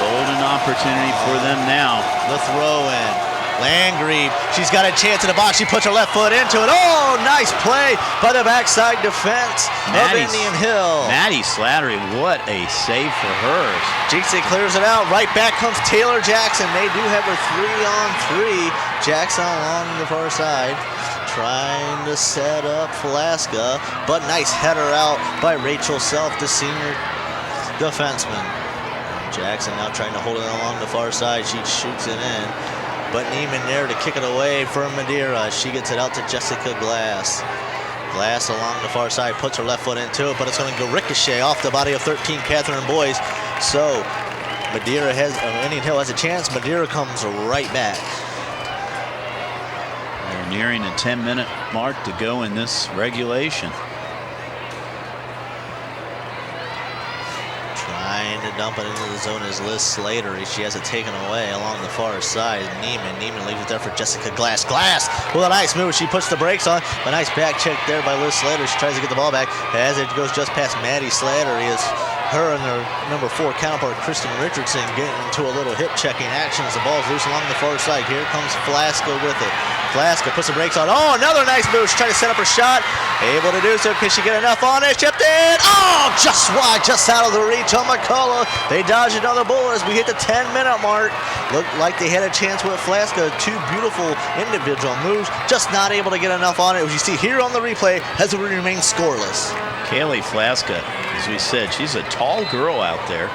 Golden opportunity for them now. The throw-in. Landgrave, she's got a chance in the box. She puts her left foot into it. Oh, nice play by the backside defense of Indian Hill. Maddie Slattery, what a save for hers. GC clears it out. Right back comes Taylor Jackson. They do have her 3-on-3. Jackson along the far side, trying to set up Flaska, but nice header out by Rachel Self, the senior defenseman. Jackson now trying to hold it along the far side. She shoots it in. But Neiman there to kick it away for Madeira. She gets it out to Jessica Glass. Glass along the far side, puts her left foot into it, but it's going to go ricochet off the body of 13, Catherine Boyce. So Madeira Indian Hill has a chance. Madeira comes right back. They're nearing the 10-minute mark to go in this regulation. Trying to dump it into the zone is Liz Slater. She has it taken away along the far side. Neiman leaves it there for Jessica Glass. Glass with a nice move. She puts the brakes on. A nice back check there by Liz Slater. She tries to get the ball back as it goes just past Maddie Slater. Is her and their number 4 counterpart, Kristen Richardson, getting into a little hip checking action as the ball's loose along the far side. Here comes Flaska with it. Flaska puts the brakes on. Oh, another nice move. She's trying to set up her shot. Able to do so. Can she get enough on it? Chipped in. Oh, just wide, just out of the reach on McCullough. They dodge another bullet as we hit the 10-minute mark. Looked like they had a chance with Flaska. 2 beautiful individual moves, just not able to get enough on it. As you see here on the replay, has remained scoreless. Kaylee Flaska, as we said, she's a tall girl out there.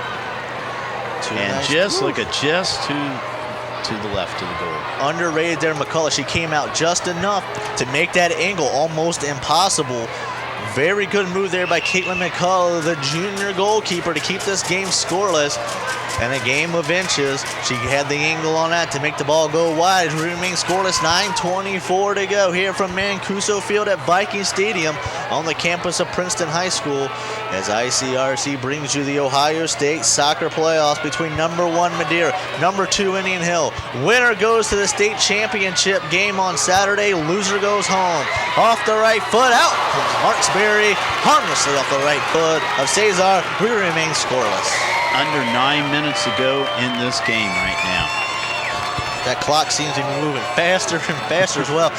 And nice just look at just to the left of the goal. Underrated there, McCullough. She came out just enough to make that angle almost impossible. Very good move there by Caitlin McCullough, the junior goalkeeper, to keep this game scoreless. And a game of inches. She had the angle on that to make the ball go wide. It remains scoreless. 9:24 to go here from Mancuso Field at Viking Stadium on the campus of Princeton High School as ICRC brings you the Ohio State soccer playoffs between number 1 Madeira, number 2 Indian Hill. Winner goes to the state championship game on Saturday. Loser goes home. Off the right foot, out comes Marksberry, harmlessly off the right foot of Cesar. We remain scoreless. Under 9 minutes to go in this game right now. That clock seems to be moving faster and faster as well.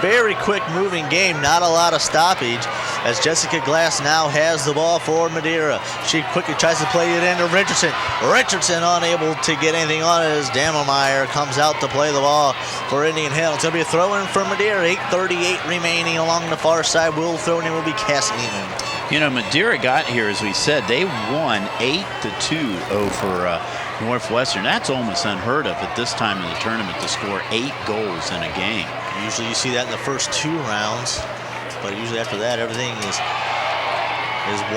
Very quick moving game, not a lot of stoppage as Jessica Glass now has the ball for Madeira. She quickly tries to play it into Richardson. Richardson unable to get anything on it as Damemeyer comes out to play the ball for Indian Hill. It's going to be a throw-in for Madeira. 8:38 remaining along the far side. Will throw in will be Cass Neiman. You know, Madeira got here, as we said, they won 8-2 over Northwestern. That's almost unheard of at this time in the tournament to score 8 goals in a game. Usually you see that in the first 2 rounds, but usually after that everything is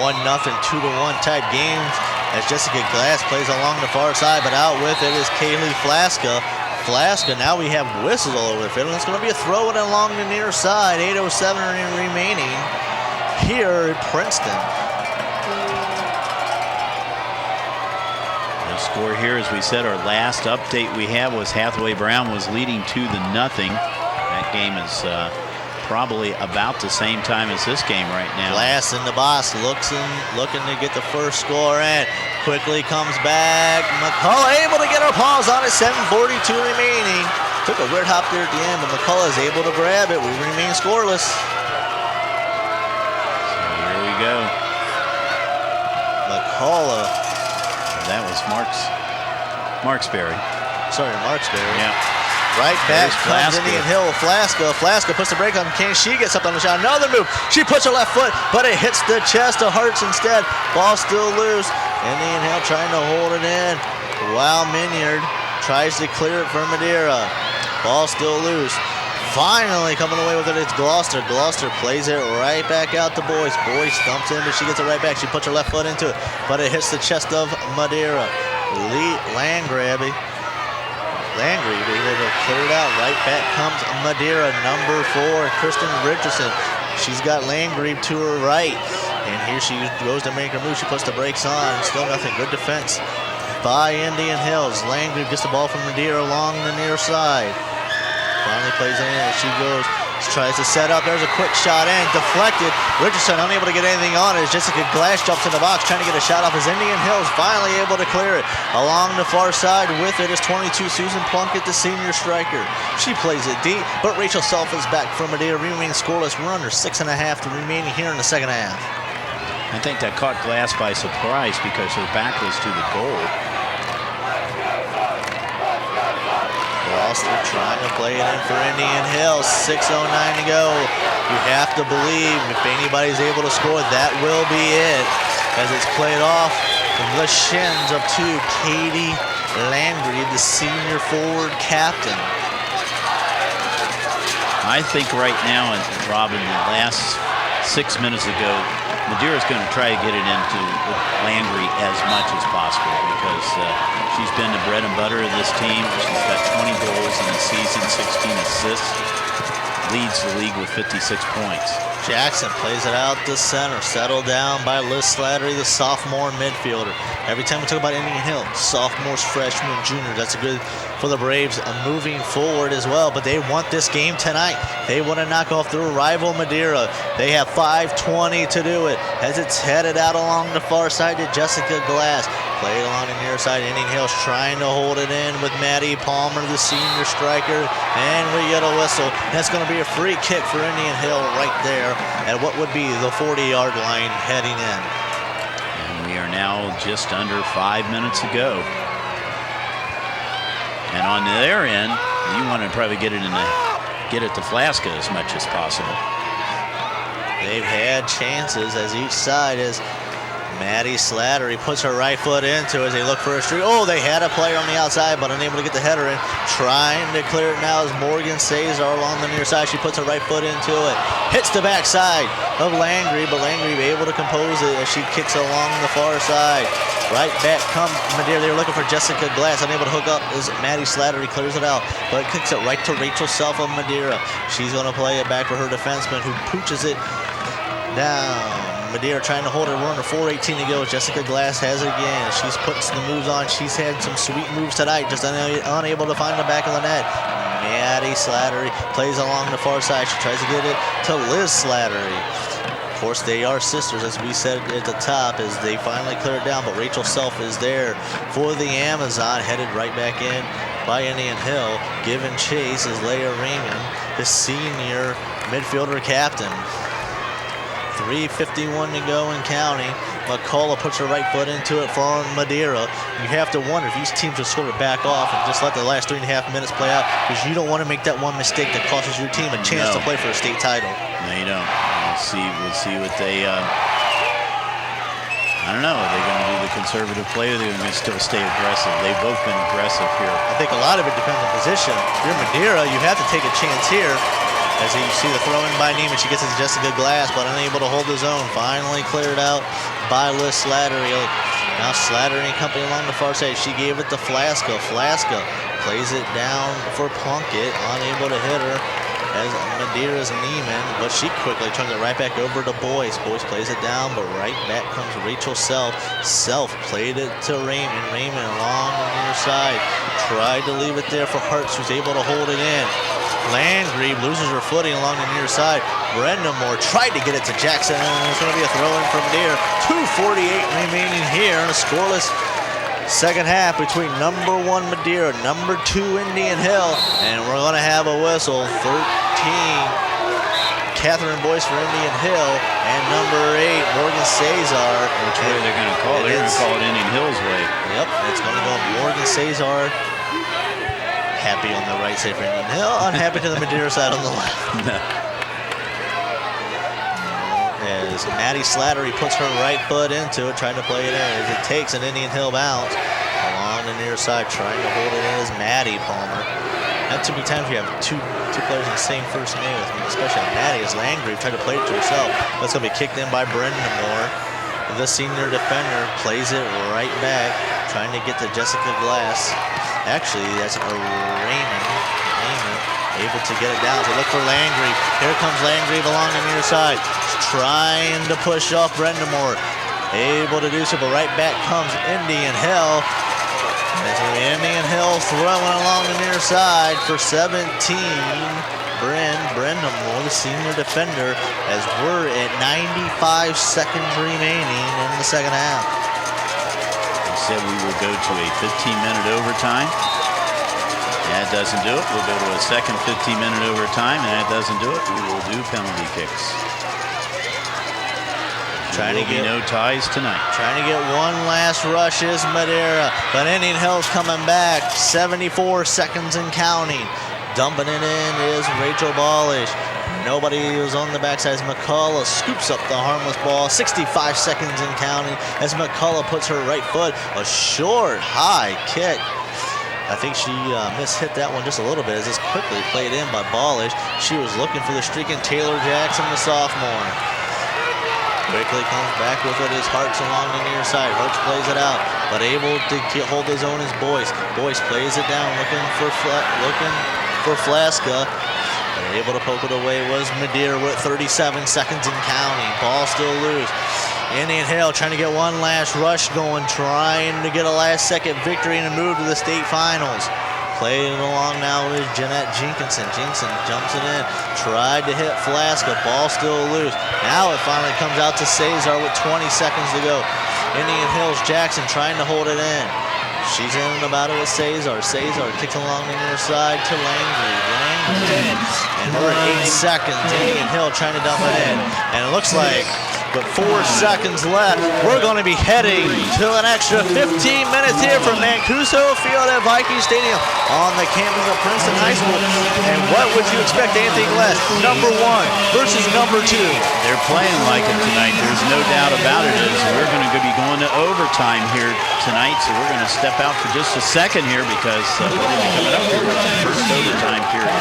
1-0, 2-1 type games as Jessica Glass plays along the far side, but out with it is Kaylee Flaska. Flaska, now we have whistles all over the field, and it's going to be a throw-in along the near side. 8:07 remaining here at Princeton. The score here, as we said, our last update we had was Hathaway Brown was leading 2-0. That game is probably about the same time as this game right now. Glass in the box, looking to get the first score in. Quickly comes back. McCullough able to get her paws on it. 7:42 remaining. Took a weird hop there at the end, but McCullough is able to grab it. We remain scoreless. Go. McCullough. That was Marksberry. Sorry, Marksberry. Yeah. Right back comes Indian Hill. Flasco puts the brake on. Can she get something on the shot? Another move. She puts her left foot, but it hits the chest of Hartz instead. Ball still loose. Indian Hill trying to hold it in. While Minyard tries to clear it for Madeira. Ball still loose. Finally coming away with it, it's Gloucester. Gloucester plays it right back out to Boyce. Boyce dumps in, but she gets it right back. She puts her left foot into it, but it hits the chest of Madeira. Landgrave able to clear it out. Right back comes Madeira, number 4, Kristen Richardson. She's got Landgrave to her right. And here she goes to make her move. She puts the brakes on. Still nothing. Good defense by Indian Hills. Landgrave gets the ball from Madeira along the near side. Finally plays it in. She goes, tries to set up. There's a quick shot in. Deflected. Richardson unable to get anything on it as Jessica Glass jumps in the box trying to get a shot off as Indian Hills finally able to clear it. Along the far side with it is 22 Susan Plunkett, the senior striker. She plays it deep, but Rachel Self is back for Madeira. Remains scoreless. We're under 6.5 remaining here in the second half. I think that caught Glass by surprise because her back was to the goal. Gloucester trying to play it in for Indian Hill. 6:09 to go. You have to believe if anybody's able to score, that will be it. As it's played off the shins of Katie Landgrave, the senior forward captain. I think right now, Robin, the last 6 minutes ago, Madeira's going to try to get it into Landry as much as possible because she's been the bread and butter of this team. She's got 20 goals in the season, 16 assists, leads the league with 56 points. Jackson plays it out to center, settled down by Liz Slattery, the sophomore midfielder. Every time we talk about Indian Hill, sophomores, freshmen, juniors, that's good for the Braves moving forward as well. But they want this game tonight. They want to knock off their rival Madeira. They have 5:20 to do it as it's headed out along the far side to Jessica Glass. Play it along the near side. Indian Hill's trying to hold it in with Maddie Palmer, the senior striker. And we get a whistle. That's going to be a free kick for Indian Hill right there at what would be the 40-yard line heading in. And we are now just under 5 minutes to go. And on their end, you want to probably get it to Flasca as much as possible. They've had chances as each side is. Maddie Slattery puts her right foot into it as they look for a streak. Oh, they had a player on the outside, but unable to get the header in. Trying to clear it now is Morgan Cesar along the near side. She puts her right foot into it. Hits the backside of Landry, but Landry able to compose it as she kicks along the far side. Right back comes Madeira. They were looking for Jessica Glass. Unable to hook up as Maddie Slattery clears it out, but kicks it right to Rachel Self of Madeira. She's going to play it back for her defenseman who pooches it down. Madeira trying to hold it. We're under 4:18 to go. Jessica Glass has it again. She's putting the moves on. She's had some sweet moves tonight, just unable to find the back of the net. Maddie Slattery plays along the far side. She tries to get it to Liz Slattery. Of course, they are sisters, as we said at the top, as they finally clear it down, but Rachel Self is there for the Amazon, headed right back in by Indian Hill. Giving chase is Leia Raymond, the senior midfielder captain. 3:51 to go and counting. McCullough puts her right foot into it for Madeira. You have to wonder if these teams will sort of back off and just let the last 3.5 minutes play out, because you don't want to make that one mistake that costs your team a chance to play for a state title. No, you don't. We'll see what they. I don't know. Are they going to do the conservative play, or are they going to still stay aggressive? They've both been aggressive here. I think a lot of it depends on position. If you're Madeira, you have to take a chance here. As you see the throw in by Neiman, she gets it to Jessica Glass, but unable to hold the zone. Finally cleared out by Liz Slattery. Now Slattery and company along the far side. She gave it to Flasca. Flasca plays it down for Plunkett, unable to hit her as Madeira's Neiman, but she quickly turns it right back over to Boyce. Boyce plays it down, but right back comes Rachel Self. Self played it to Raymond. Raymond along the near side. Tried to leave it there for Hartz, who's able to hold it in. Landgrave loses her footing along the near side. Brenda Moore tried to get it to Jackson, and it's going to be a throw-in from Madeira. 2:48 remaining here in a scoreless second half between number 1 Madeira, number 2 Indian Hill, and we're going to have a whistle. 13, Catherine Boyce for Indian Hill, and number 8, Morgan Cesar. Which way they're going to call it? They're going to call it Indian Hill's way. Yep, it's going to go Morgan Cesar Happy on the right side for Indian Hill, unhappy to the Madeira side on the left. As Maddie Slattery puts her right foot into it, trying to play it in. As it takes an Indian Hill bounce along the near side, trying to hold it in is Maddie Palmer. Not too many times we have two players in the same first name, especially Maddie, as Landgrave tried to play it to herself. That's going to be kicked in by Brenda Moore. The senior defender plays it right back, trying to get to Jessica Glass. Actually, that's Raymond, able to get it down. So look for Landgrave. Here comes Landgrave along the near side. Trying to push off Brenda Moore. Able to do so, but right back comes Indian Hill. That's going to be Indian Hill throwing along the near side for 17. Brenda Moore, the senior defender, as we're at 95 seconds remaining in the second half. He said we will go to a 15-minute overtime. That doesn't do it. We'll go to a second 15-minute overtime, and that doesn't do it. We will do penalty kicks. There will be no ties tonight. Trying to get one last rush is Madeira, but Indian Hill's coming back. 74 seconds and counting. Dumping it in is Rachel Ballish. Nobody is on the backside as McCullough scoops up the harmless ball. 65 seconds and counting as McCullough puts her right foot. A short, high kick. I think she mishit that one just a little bit as it's quickly played in by Ballish. She was looking for the streaking Taylor Jackson, the sophomore. Quickly comes back with it as Hartz along the near side. Hartz plays it out, but able to hold his own as Boyce. Boyce plays it down, looking for Flaska. Able to poke it away was Madeira. We're at 37 seconds and counting. Ball still loose. Indian Hill trying to get one last rush going, trying to get a last second victory and move to the state finals. Playing along now is Jeanette Jenkinson. Jenkinson jumps it in. Tried to hit Flaska. Ball still loose. Now it finally comes out to Cesar with 20 seconds to go. Indian Hill's Jackson trying to hold it in. She's in the battle with Cesar. Cesar kicks along the near side to Langley. And we're at 8 seconds. Indian Hill trying to dump it in. And it looks like with 4 seconds left, we're going to be heading to an extra 15 minutes here from Mancuso Field at Viking Stadium on the campus of Princeton High School. And what would you expect anything less? Number 1 versus number 2. They're playing like it tonight. There's no doubt about it. We're going to be going to overtime here tonight, so we're going to step out for just a second here because we're going to be coming up here with the first overtime period.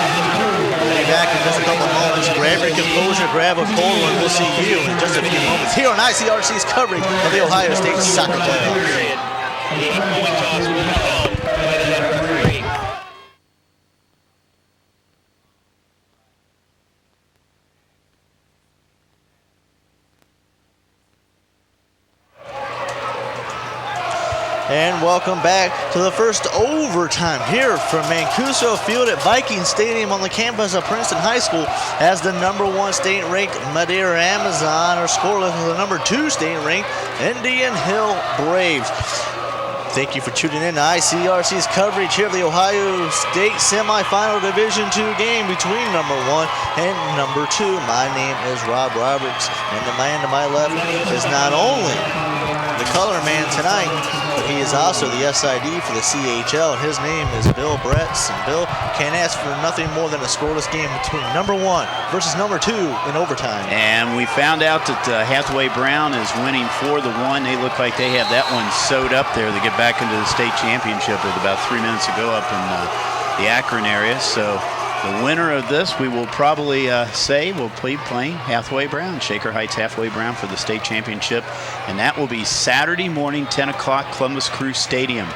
We'll be back in just a couple moments. Grab your composure, grab a cold one. We'll see you in just a few moments here on ICRC's coverage of the Ohio State Soccer Playoffs. And welcome back to the first overtime here from Mancuso Field at Viking Stadium on the campus of Princeton High School as the number 1 state-ranked Madeira Amazon are scoreless with the number 2 state-ranked Indian Hill Braves. Thank you for tuning in to ICRC's coverage here of the Ohio State semifinal Division II game between number 1 and number 2. My name is Rob Roberts, and the man to my left is not only the color man tonight, but he is also the SID for the CHL, and his name is Bill Bretz. And Bill can't ask for nothing more than a scoreless game between number 1 versus number 2 in overtime. And we found out that Hathaway Brown is winning 4-1. They look like they have that one sewed up there to get back into the state championship with about 3 minutes to go up in the Akron area. So the winner of this, we will probably say, will be playing Hathaway Brown, Shaker Heights Hathaway Brown for the state championship. And that will be Saturday morning, 10 o'clock, Columbus Crew Stadium.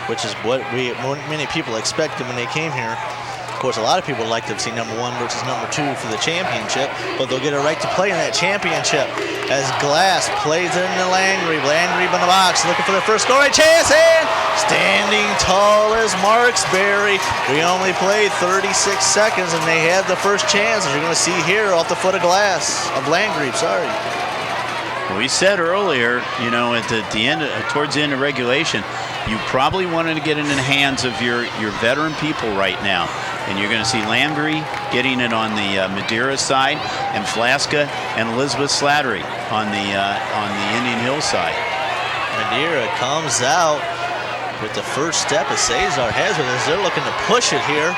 Which is what many people expected when they came here. Of course, a lot of people would like to have seen number 1 versus number 2 for the championship, but they'll get a right to play in that championship as Glass plays it into Landgrave. Landgrave in the box, looking for the first scoring chance, and standing tall as Marksberry. We only played 36 seconds, and they had the first chance, as you're going to see here off the foot of Landgrave, sorry. We said earlier, you know, towards the end of regulation, you probably wanted to get it in the hands of your veteran people right now. And you're going to see Landry getting it on the Madeira side, and Flaska and Elizabeth Slattery on the Indian Hill side. Madeira comes out with the first step as Cesar has it, as they're looking to push it here.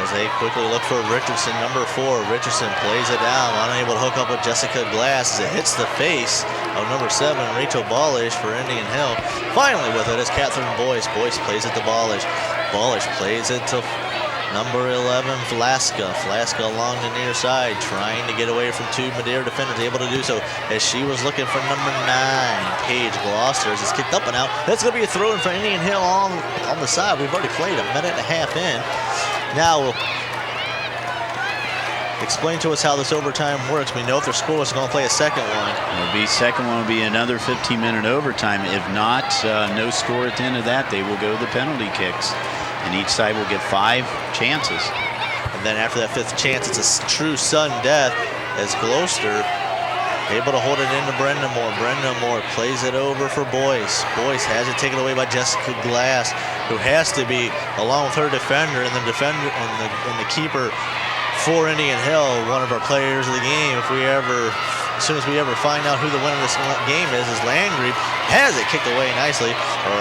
As they quickly look for Richardson, number 4. Richardson plays it down, unable to hook up with Jessica Glass as it hits the face of number 7, Rachel Ballish for Indian Hill. Finally with it is Catherine Boyce. Boyce plays it to Ballish. Ballish plays it to number 11, Flasca. Flasca along the near side, trying to get away from 2 Madeira defenders, able to do so as she was looking for number 9, Paige Gloucester, as it's kicked up and out. That's going to be a throw in for Indian Hill on the side. We've already played a minute and a half in. Now, explain to us how this overtime works. We know if they're scoreless, they're going to play a second one. Second one will be another 15-minute overtime. If not, no score at the end of that, they will go to the penalty kicks. And each side will get 5 chances. And then after that 5th chance, it's a true sudden death as Gloucester able to hold it into Brenda Moore. Brenda Moore plays it over for Boyce. Boyce has it taken away by Jessica Glass, who has to be, along with her defender and the keeper for Indian Hill, one of our players of the game. As soon as we ever find out who the winner of this game is Landry has it kicked away nicely.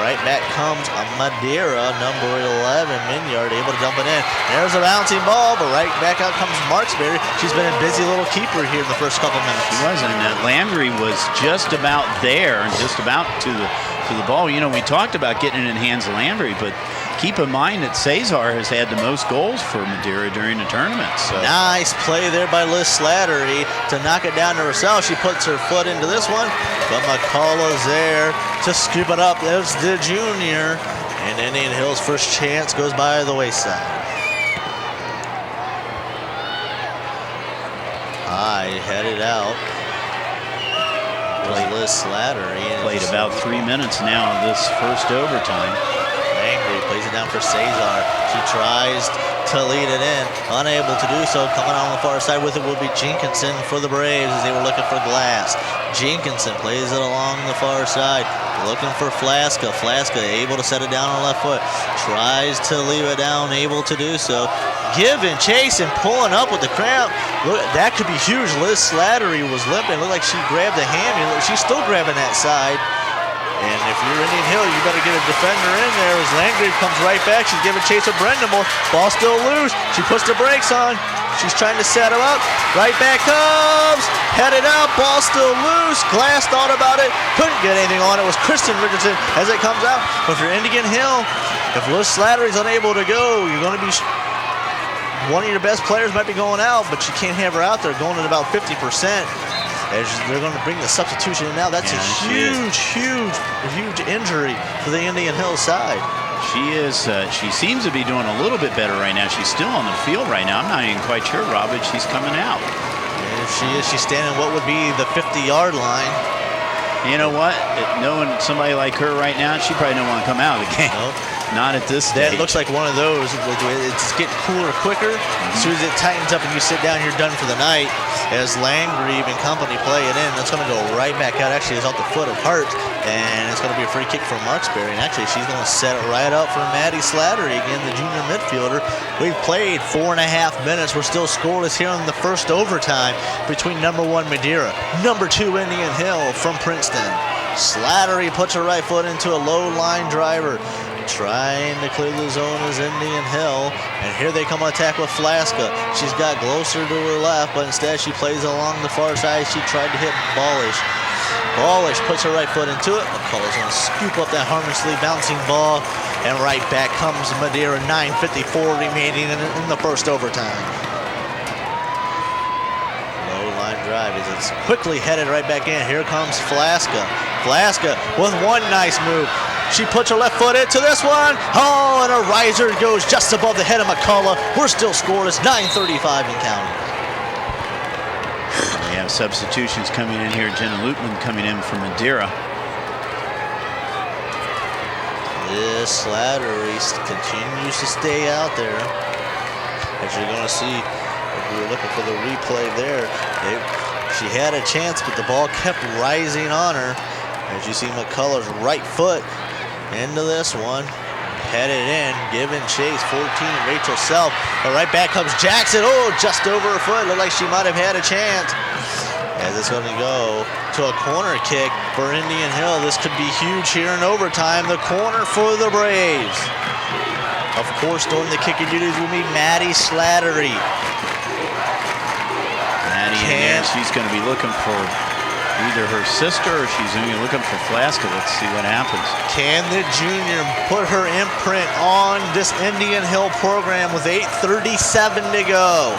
Right back comes a Madeira, number 11, Minyard, able to dump it in. There's a bouncing ball, but right back out comes Marksberry. She's been a busy little keeper here in the first couple minutes. She wasn't. Landry was just about there and just about to the ball. You know, we talked about getting it in the hands of Landry, but keep in mind that Cesar has had the most goals for Madeira during the tournament. So. Nice play there by Liz Slattery to knock it down to herself. She puts her foot into this one, but McCullough's there to scoop it up. There's the junior, and Indian Hill's first chance goes by the wayside. High headed out was Liz Slattery. Played about 3 minutes now of this first overtime. Angry plays it down for Cesar. She tries to lead it in, unable to do so. Coming on the far side with it will be Jenkinson for the Braves as they were looking for Glass. Jenkinson plays it along the far side, looking for Flasca. Flasca able to set it down on the left foot, tries to leave it down, able to do so. Giving chase and pulling up with the cramp. Look, that could be huge. Liz Slattery was limping. Looked like she grabbed the hammy. She's still grabbing that side. And if you're Indian Hill, you better get a defender in there as Landgrave comes right back. She's giving chase with Brenda Moore. Ball still loose. She puts the brakes on. She's trying to set him up. Right back comes. Headed out. Ball still loose. Glass thought about it. Couldn't get anything on it. It was Kristen Richardson as it comes out. But if you're Indian Hill, if Liz Slattery's unable to go, you're going to be... One of your best players might be going out, but you can't have her out there going at about 50%. As they're going to bring the substitution in now. That's a huge injury for the Indian Hill side. She is. She seems to be doing a little bit better right now. She's still on the field right now. I'm not even quite sure, Rob, but she's coming out. And if she is, she's standing what would be the 50-yard line. You know what? Knowing somebody like her right now, she probably don't want to come out of the game. Nope. Not at this stage. That looks like one of those. It's getting cooler quicker. As soon as it tightens up and you sit down, you're done for the night. As Landgrave and company play it in, that's going to go right back out. Actually, it's off the foot of Hart, and it's going to be a free kick for Marksberry. And actually, she's going to set it right up for Maddie Slattery, again, the junior midfielder. We've played 4.5 minutes. We're still scoreless here in the first overtime between number 1 Madeira, number 2 Indian Hill from Princeton. Slattery puts her right foot into a low line driver. Trying to clear the zone is Indian Hill, and here they come on attack with Flasca. She's got Gloucester to her left, but instead she plays along the far side. She tried to hit Ballish. Ballish puts her right foot into it. McCullough's going to scoop up that harmlessly bouncing ball, and right back comes Madeira. 9:54 remaining in the first overtime. Low line drive as it's quickly headed right back in. Here comes Flasca. Flasca with one nice move. She puts her left foot into this one. Oh, and a riser goes just above the head of McCullough. We're still scoreless, 9:35 and counting. We have substitutions coming in here. Jenna Lutman coming in from Madeira. This Slattery continues to stay out there. As you're going to see, if we were looking for the replay there, she had a chance, but the ball kept rising on her. As you see McCullough's right foot into this one, headed in, giving chase, 14, Rachel Self. But right back comes Jackson. Oh, just over her foot. Looked like she might have had a chance. as it's going to go to a corner kick for Indian Hill. This could be huge here in overtime. The corner for the Braves. Of course, doing the kicking duties will be Maddie Slattery. Maddie in there, she's going to be looking for either her sister or she's going to be looking for Flaska. Let's see what happens. Can the junior put her imprint on this Indian Hill program with 8:37 to go?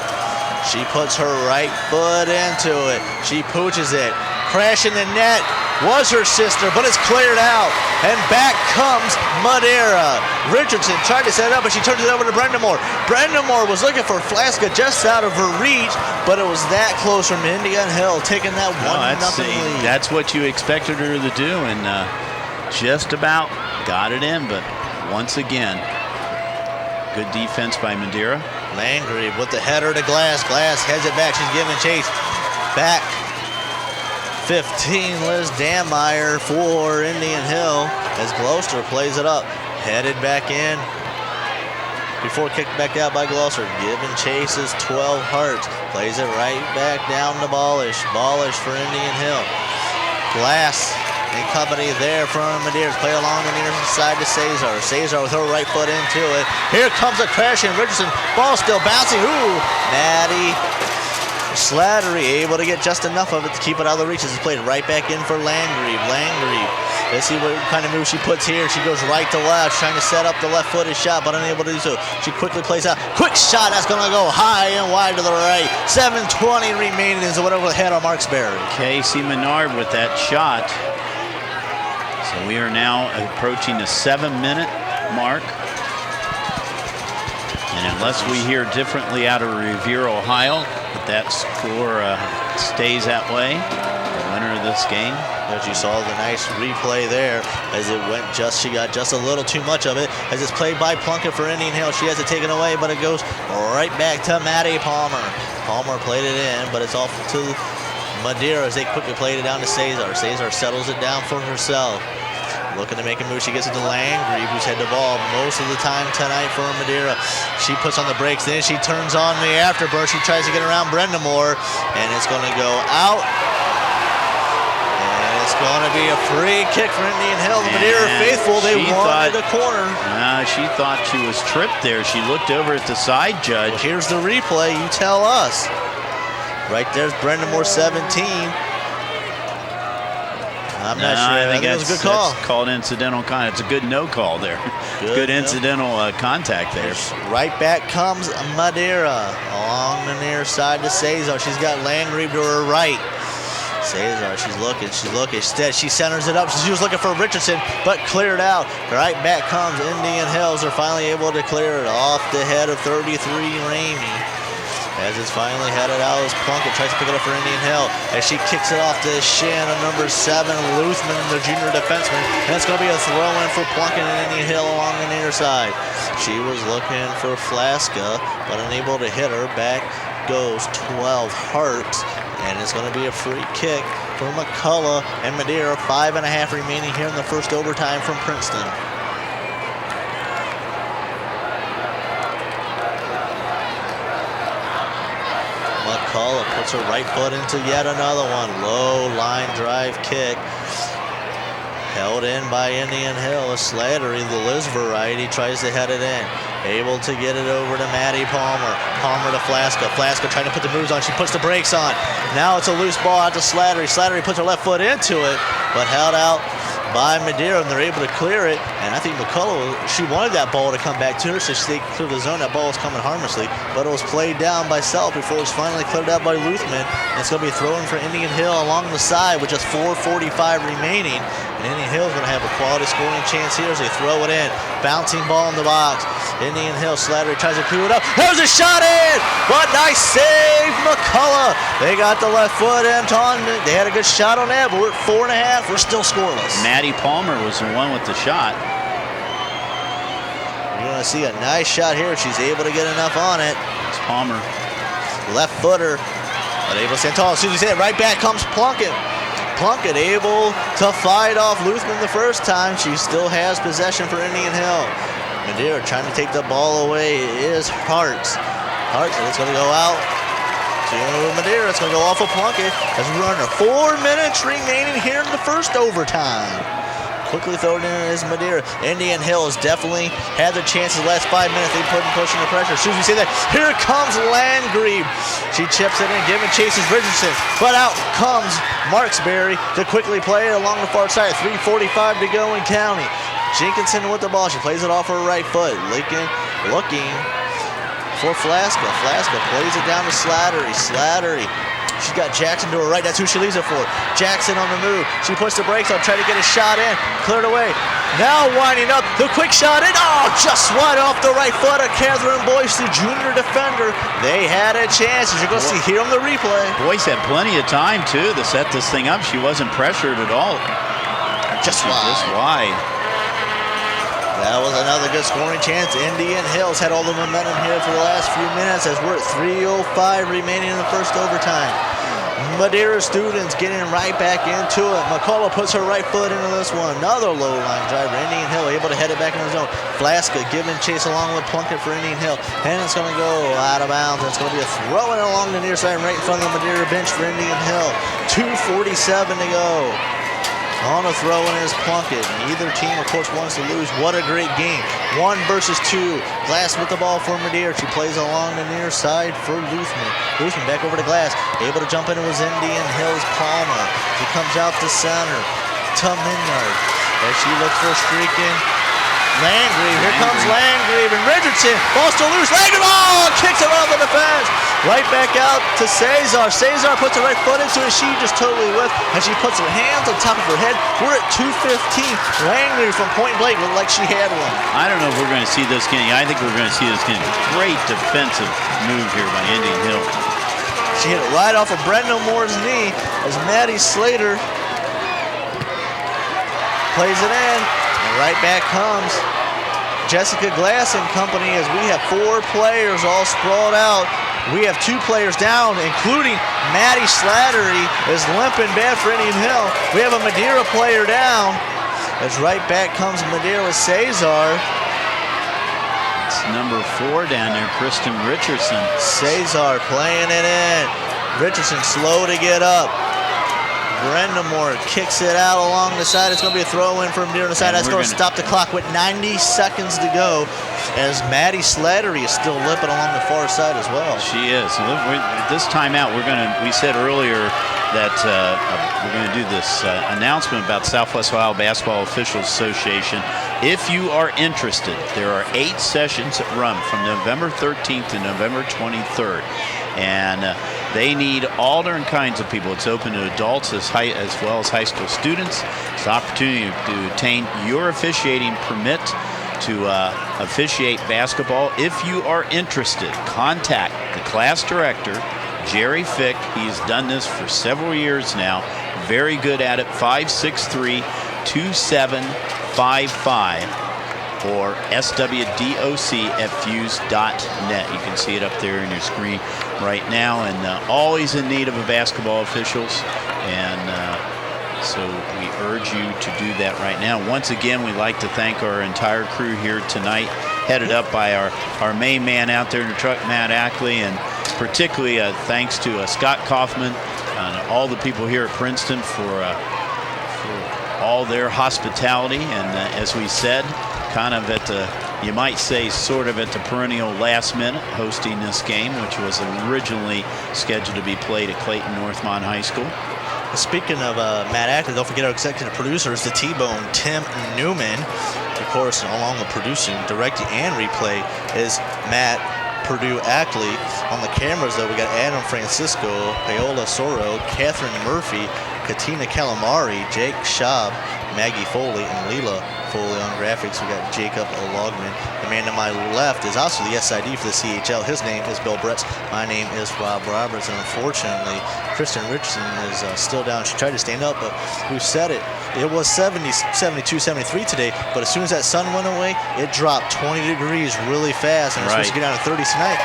She puts her right foot into it. She pooches it. Crashing the net was her sister, but it's cleared out. And back comes Madeira. Richardson tried to set it up, but she turns it over to Brenda Moore. Brenda Moore was looking for Flaska just out of her reach, but it was that close from Indian Hill, taking that 1-0 lead. That's what you expected her to do, and just about got it in, but once again, good defense by Madeira. Landgrave with the header to Glass. Glass heads it back. She's giving chase. Back 15, Liz Dammeier for Indian Hill as Gloucester plays it up. Headed back in before kicked back out by Gloucester. Giving chase is 12 Hearts. Plays it right back down to Ballish. Ballish for Indian Hill. Glass and company there from Madeira. Play along the near side to Cesar. Cesar with her right foot into it. Here comes a crash in Richardson. Ball still bouncing. Ooh, Maddie Slattery able to get just enough of it to keep it out of the reaches. It's played right back in for Landgrave. Landgrave. Let's see what kind of move she puts here. She goes right to left, trying to set up the left-footed shot, but unable to do so. She quickly plays out. Quick shot. That's going to go high and wide to the right. 7:20 remaining is whatever the head on Marksberry. Casey Menard with that shot. So we are now approaching the 7-minute mark. And unless we hear differently out of Revere, Ohio, that score stays that way, the winner of this game. As you saw the nice replay there, as it went she got just a little too much of it, as it's played by Plunkett for Indian Hill. She has it taken away, but it goes right back to Maddie Palmer. Palmer played it in, but it's off to Madeira as they quickly played it down to Cesar. Cesar settles it down for herself. Looking to make a move. She gets it to Landgrave, who's had the ball most of the time tonight for Madeira. She puts on the brakes, then she turns on the afterburst. She tries to get around Brenda Moore, and it's going to go out. And it's going to be a free kick for Indian Hill. The Madeira faithful, they wanted a corner. She thought she was tripped there. She looked over at the side judge. Well, here's the replay. You tell us. Right there's Brenda Moore, 17. I'm not sure. I think it was a good call. That's called incidental contact. It's a good no call there. Good incidental contact there. Right back comes Madeira along the near side to Cesar. She's got Landgrave to her right. Cesar, she's looking. Instead, she centers it up. She was looking for Richardson, but cleared out. Right back comes Indian Hills. They're finally able to clear it off the head of 33, Ramey. As it's finally headed out, as Plunkett tries to pick it up for Indian Hill. As she kicks it off the shin of number 7, Luthman, the junior defenseman. And it's going to be a throw-in for Plunkett and Indian Hill along the near side. She was looking for Flaska, but unable to hit her. Back goes 12 Hearts. And it's going to be a free kick for McCullough and Madeira. 5.5 remaining here in the first overtime from Princeton. McCullough puts her right foot into yet another one. Low line drive kick. Held in by Indian Hill. Slattery, the Liz variety, tries to head it in. Able to get it over to Maddie Palmer. Palmer to Flaska. Flaska trying to put the moves on. She puts the brakes on. Now it's a loose ball out to Slattery. Slattery puts her left foot into it, but held out by Madeira, and they're able to clear it. And I think McCullough, she wanted that ball to come back to her, so she stayed through the zone. That ball was coming harmlessly, but it was played down by Self before it was finally cleared out by Luthman. And it's going to be thrown for Indian Hill along the side with just 4:45 remaining. And Indian Hill's going to have a quality scoring chance here as they throw it in. Bouncing ball in the box. Indian Hill, Slattery tries to clear it up. There's a shot in! What nice save, McCullough. They got the left foot in. They had a good shot on that, but we're at 4.5. We're still scoreless. Maddie Palmer was the one with the shot. You're going to see a nice shot here. She's able to get enough on it. It's Palmer. Left footer, but able to stand tall. As soon as he hit, right back comes Plunkett. Plunkett able to fight off Luthman the first time. She still has possession for Indian Hill. Madeira trying to take the ball away is Hearts. Hearts, and it's going to go out to Madeira. It's going to go off of Plunkett as we're under 4 minutes remaining here in the first overtime. Quickly thrown in is Madeira. Indian Hill has definitely had their chances the last 5 minutes. They put and pushing the pressure. As soon as we say that, here comes Landgrebe. She chips it in, giving chases Richardson. But out comes Marksberry to quickly play it along the far side. 3:45 to go in county. Jenkinson with the ball. She plays it off her right foot. Lincoln looking for Flaska. Flaska plays it down to Slattery. Slattery. She's got Jackson to her right. That's who she leaves it for. Jackson on the move. She puts the brakes on, trying to get a shot in. Cleared away. Now winding up. The quick shot in. Oh, just wide off the right foot of Catherine Boyce, the junior defender. They had a chance, as you're going to see here on the replay. Boyce had plenty of time, too, to set this thing up. She wasn't pressured at all. Just wide. Just wide. That was another good scoring chance. Indian Hills had all the momentum here for the last few minutes as we're at 3:05 remaining in the first overtime. Madeira students getting right back into it. McCullough puts her right foot into this one. Another low line driver. Indian Hill able to head it back in the zone. Flaska giving chase along with Plunkett for Indian Hill. And it's going to go out of bounds. It's going to be a throw in along the near side right in front of the Madeira bench for Indian Hill. 2:47 to go. On a throw in is Plunkett. Neither team, of course, wants to lose. What a great game. 1 versus 2. Glass with the ball for Madeira. She plays along the near side for Luthman. Luthman back over to Glass. Able to jump in. It was Indian Hills Palmer. She comes out to center. To Minyard. As she looks for streaking. Landgrave. Here comes Landgrave and Richardson. Ball still loose. Landgrave. Oh! Kicks it out of the defense. Right back out to Cesar. Cesar puts her right foot into it. She just totally whiffed. And she puts her hands on top of her head. We're at 2:15. Landgrave from point blank looked like she had one. I don't know if we're going to see this game. I think we're going to see this game. Great defensive move here by Indian Hill. She hit it right off of Brenda Moore's knee as Maddie Slater plays it in. And right back comes Jessica Glass and company as we have 4 players all sprawled out. We have 2 players down, including Maddie Slattery is limping bad for Indian Hill. We have a Madeira player down as right back comes Madeira with Cesar. It's number 4 down there, Kristen Richardson. Cesar playing it in. Richardson slow to get up. Brenda Moore kicks it out along the side. It's going to be a throw in from Madeira on the side. That's going to stop the clock with 90 seconds to go as Maddie Slattery is still limping along the far side as well. She is. This timeout, we said earlier that we're going to do this announcement about Southwest Ohio Basketball Officials Association. If you are interested, there are 8 sessions that run from November 13th to November 23rd. And they need all different kinds of people. It's open to adults as well as high school students. It's an opportunity to obtain your officiating permit to officiate basketball. If you are interested, contact the class director, Jerry Fick. He's done this for several years now. Very good at it. 563-2755 or swdoc@fuse.net. You can see it up there in your screen right now, and always in need of a basketball officials, and so we urge you to do that right now. Once again, we'd like to thank our entire crew here tonight, headed up by our main man out there in the truck, Matt Ackley, and particularly thanks to Scott Kaufman and all the people here at Princeton for all their hospitality, and as we said, kind of at the, you might say, sort of at the perennial last minute, hosting this game, which was originally scheduled to be played at Clayton Northmont High School. Speaking of Matt Ackley, don't forget our executive producers, the T-Bone, Tim Newman. Of course, along with producing, directing, and replay is Matt Purdue Ackley. On the cameras, though, we got Adam Francisco, Paola Soro, Catherine Murphy, Katina Calamari, Jake Schaub, Maggie Foley, and Leela Foley on graphics. We got Jacob Logman. The man to my left is also the SID for the CHL. His name is Bill Bretz. My name is Rob Roberts. And unfortunately, Kristen Richardson is still down. She tried to stand up, but we've said it. It was 70, 72, 73 today, but as soon as that sun went away, it dropped 20 degrees really fast, and it's supposed to get down to 30 tonight.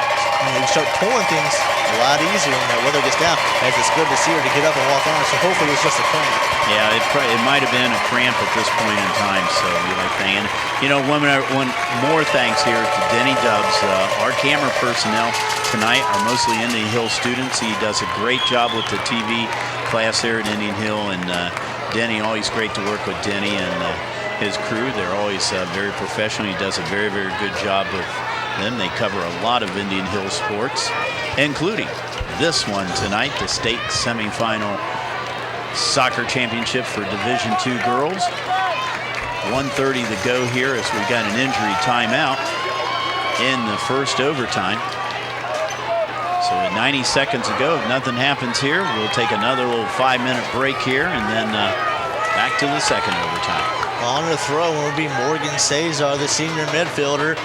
you start pulling things a lot easier when that weather gets down, as it's good to see her to get up and walk on. So hopefully it's just a cramp. Yeah, it might have been a cramp at this point in time. So you like thing. And you know, one more thanks here to Denny Dubs. Our camera personnel tonight are mostly Indian Hill students. He does a great job with the TV class there at Indian Hill, and Denny, always great to work with Denny and his crew. They're always very professional. He does a very, very good job with them. They cover a lot of Indian Hill sports, including this one tonight, the state semifinal soccer championship for Division II girls. 1:30 to go here as we got an injury timeout in the first overtime. So at 90 seconds to go, if nothing happens here, we'll take another little 5-minute break here and then back to the second overtime. On the throw will be Morgan Cesar, the senior midfielder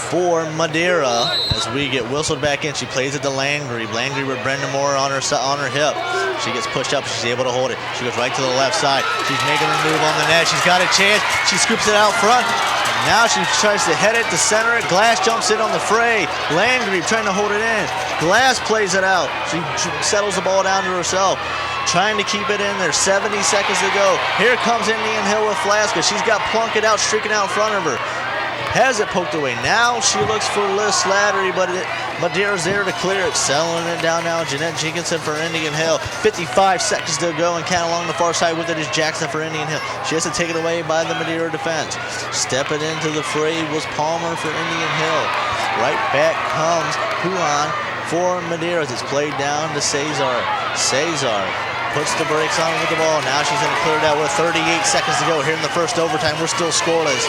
for Madeira. As we get whistled back in, she plays it to Landry. Landry with Brenda Moore on her hip. She gets pushed up. She's able to hold it. She goes right to the left side. She's making a move on the net. She's got a chance. She scoops it out front. Now she tries to head it to center it. Glass jumps in on the fray. Landry trying to hold it in. Glass plays it out. She settles the ball down to herself, trying to keep it in there. 70 seconds to go. Here comes Indian Hill with Flaska. She's got Plunkett out, streaking out in front of her. Has it poked away. Now she looks for Liz Slattery, but Madeira's there to clear it. Settling it down now, Jeanette Jenkinson for Indian Hill. 55 seconds to go, and kind of along the far side with it is Jackson for Indian Hill. She has to take it away by the Madeira defense. Stepping into the fray was Palmer for Indian Hill. Right back comes Huan for Madeira. It's played down to Cesar. Cesar puts the brakes on with the ball. Now she's going to clear it out with 38 seconds to go here in the first overtime. We're still scoreless.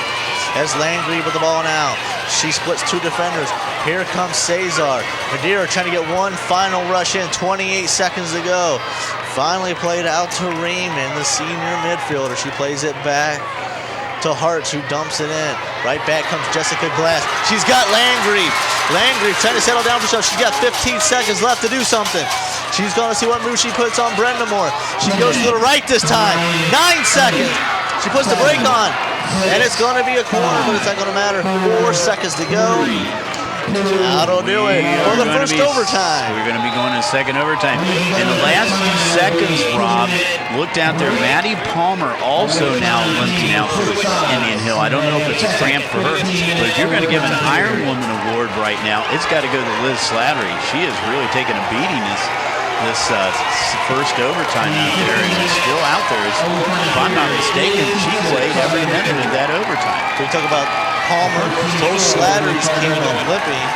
As Landry with the ball now. She splits two defenders. Here comes Cesar. Madeira trying to get one final rush in. 28 seconds to go. Finally played out to Reeman, the senior midfielder. She plays it back to Hartz, who dumps it in. Right back comes Jessica Glass. She's got Landry. Landry trying to settle down for herself. She's got 15 seconds left to do something. She's going to see what move she puts on Brenda Moore. She goes to the right this time. 9 seconds. She puts the brake on. And it's going to be a corner, but it's not going to matter. 4 seconds to go. That'll do it for the first overtime. We're going to be going to second overtime. In the last few seconds, Rob, looked out there. Maddie Palmer also now limping out for Indian Hill. I don't know if it's a cramp for her, but if you're going to give an Iron Woman award right now, it's got to go to Liz Slattery. She has really taken a beating this first overtime out there, and is still out there. If I'm not mistaken, she played every minute of that overtime. We talk about Palmer. Both Slattery's came up limping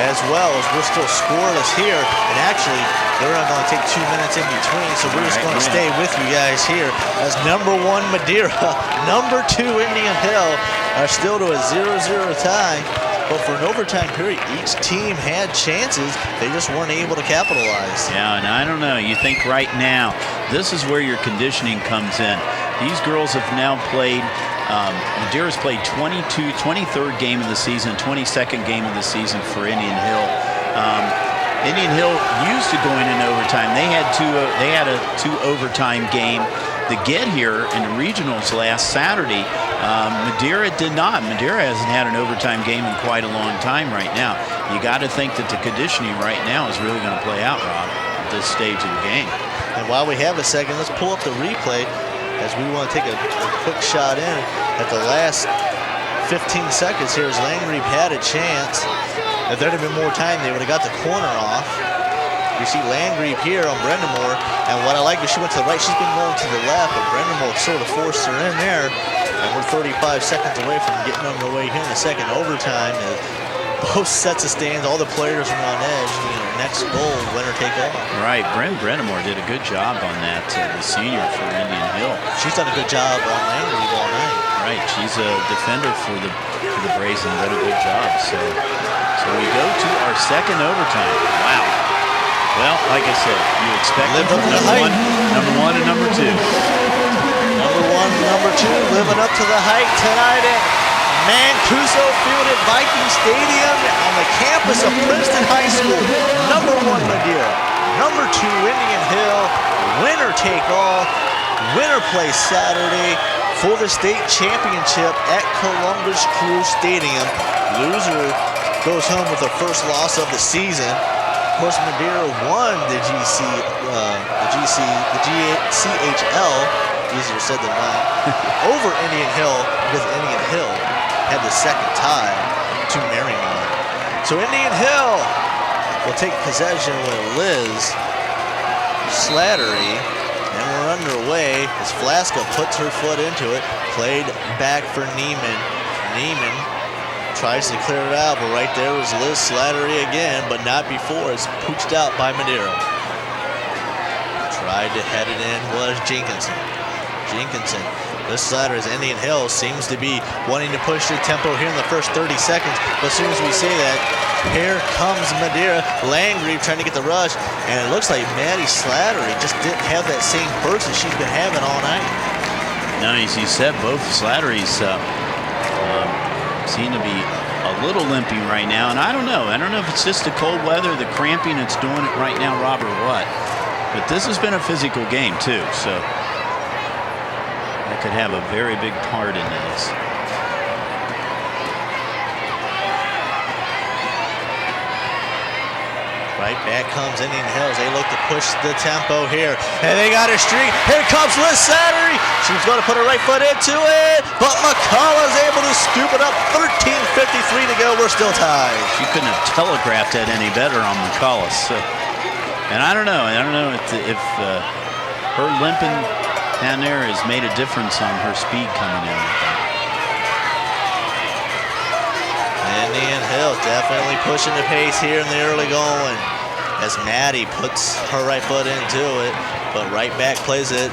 as well, as we're still scoreless here. And actually, they're not going to take 2 minutes in between, so we're just going to stay with you guys here as number 1 Madeira, number 2 Indian Hill are still to a 0-0 tie. But for an overtime period, each team had chances. They just weren't able to capitalize. Yeah, and I don't know. You think right now, this is where your conditioning comes in. These girls have now played, Madeira's played 23rd game of the season, 22nd game of the season for Indian Hill. Indian Hill used to going in overtime. They had a 2 overtime game to get here in the regionals last Saturday. Madeira did not. Madeira hasn't had an overtime game in quite a long time right now. You got to think that the conditioning right now is really going to play out, Rob, at this stage of the game. And while we have a second, let's pull up the replay as we want to take a quick shot in at the last 15 seconds here as Landry had a chance. If there'd have been more time, they would have got the corner off. You see Landry here on Brenda Moore, and what I like is she went to the right. She's been going to the left, but Brenda Moore sort of forced her in there. And we're 35 seconds away from getting underway here in the second overtime. Both sets of stands, all the players are on edge. Next goal, winner take all. Right, Brenda Moore did a good job on that, the senior for Indian Hill. She's done a good job on Landry all night. Right, she's a defender for the Braves and done a good job. So we go to our second overtime. Wow. Well, like I said, you expect it from number one and number 2. Number 1 and number 2 living up to the hype tonight at Mancuso Field at Viking Stadium on the campus of Princeton High School. Number 1 Madeira, number 2 Indian Hill, winner take all, winner plays Saturday for the state championship at Columbus Crew Stadium. Loser goes home with the first loss of the season. Of course, Madeira won the CHL, easier said than done, over Indian Hill because Indian Hill had the second tie to Marymount. So Indian Hill will take possession with Liz Slattery, and we're underway as Flaska puts her foot into it, played back for Neiman. Neiman tries to clear it out, but right there was Liz Slattery again, but not before. It's pooched out by Madeira. Tried to head it in was Jenkinson. Liz Slattery's Indian Hill seems to be wanting to push the tempo here in the first 30 seconds, but as soon as we say that, here comes Madeira. Landgrave trying to get the rush, and it looks like Maddie Slattery just didn't have that same burst that she's been having all night. No, as you said, both Slattery's seem to be a little limping right now, and I don't know if it's just the cold weather, the cramping that's doing it right now, Rob, or what. But this has been a physical game too, so that could have a very big part in this. Right back comes Indian Hills. They look to push the tempo here. And they got a streak. Here comes Liz Slattery. She's going to put her right foot into it. But McCullough's able to scoop it up. 13:53 to go. We're still tied. She couldn't have telegraphed that any better on McCullough. So, and I don't know if her limping down there has made a difference on her speed coming in. Indian Hill definitely pushing the pace here in the early going as Maddie puts her right foot into it, but right back plays it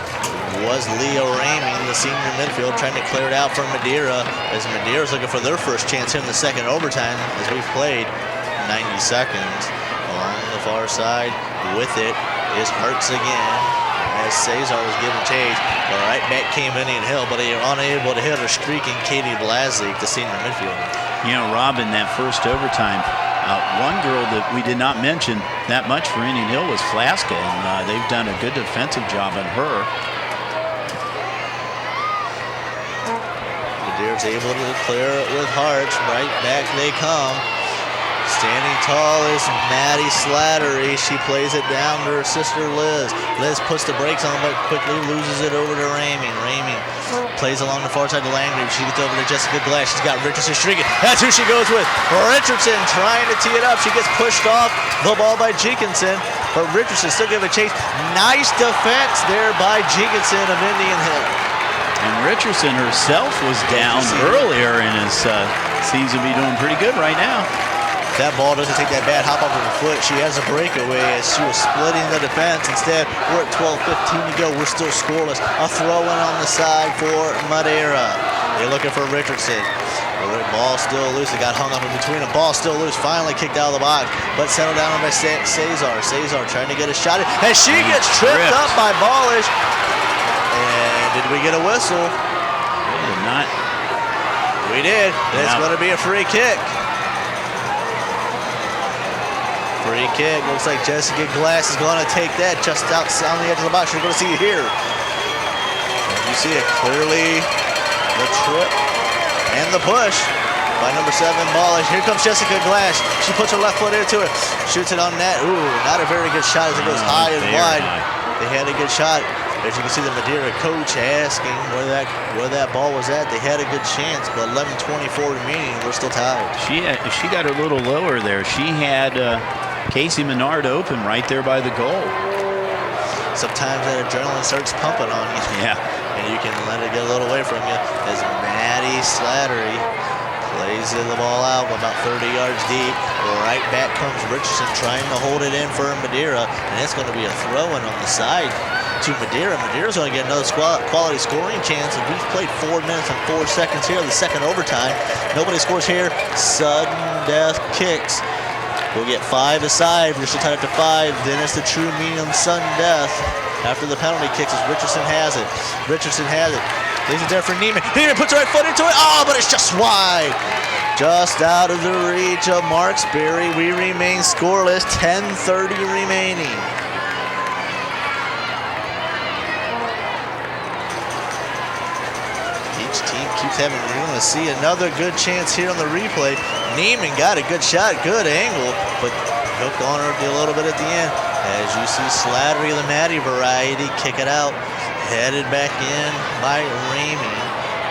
was Leah Ramey, the senior midfield, trying to clear it out for Madeira as Madeira's looking for their first chance here in the second overtime as we've played 90 seconds. Along the far side with it is Hartz again as Cesar was giving chase, but right back came Indian Hill, but they are unable to hit her streaking Katie Blasik, the senior midfielder. You know, Rob, in that first overtime, one girl that we did not mention that much for Indian Hill was Flaska, and they've done a good defensive job on her. Madeira's able to clear it with Hartz. Right back they come. Standing tall is Maddie Slattery. She plays it down to her sister Liz. Liz puts the brakes on, but quickly loses it over to Ramey. Ramey plays along the far side to Landgrave. She gets over to Jessica Glass. She's got Richardson streaking. That's who she goes with. Richardson trying to tee it up. She gets pushed off the ball by Jenkinson, but Richardson still giving a chase. Nice defense there by Jenkinson of Indian Hill. And Richardson herself was down earlier and seems to be doing pretty good right now. That ball doesn't take that bad hop off of her foot. She has a breakaway as she was splitting the defense. Instead, we're at 12:15 to go. We're still scoreless. A throw in on the side for Madeira. They're looking for Richardson. The ball still loose. They got hung up in between. A ball still loose. Finally kicked out of the box, but settled down by Cesar. Cesar trying to get a shot in, and she gets tripped up by Ballish. And did we get a whistle? We did not. We did. It's going to be a free kick. Free kick. Looks like Jessica Glass is going to take that just out on the edge of the box. You're going to see it here. You see it clearly. The trip and the push by number 7, Ballish. Here comes Jessica Glass. She puts her left foot into it. Shoots it on net. Ooh, not a very good shot as it goes high and wide. They had a good shot. As you can see, the Madeira coach asking where that ball was at. They had a good chance, but 11:24 remaining. We're still tied. She got her a little lower there. She had Casey Menard open right there by the goal. Sometimes that adrenaline starts pumping on you. Yeah. And you can let it get a little away from you as Maddie Slattery plays the ball out about 30 yards deep. Right back comes Richardson trying to hold it in for Madeira, and it's going to be a throw-in on the side to Madeira. Madeira's going to get another quality scoring chance, and we've played 4 minutes and 4 seconds here in the second overtime. Nobody scores here. Sudden death kicks. We'll get 5 aside. We're still tied up to 5. Then it's the true meaning of sudden death. After the penalty kicks, as Richardson has it. Richardson has it. Leaves it there for Neiman. Neiman puts the right foot into it. Oh, but it's just wide. Just out of the reach of Marksbury. We remain scoreless. 10:30 remaining. Each team keeps having, we're going to see another good chance here on the replay. Neiman got a good shot, good angle, but hooked on her a little bit at the end. As you see Slattery, the Maddie variety, kick it out. Headed back in by Ramey.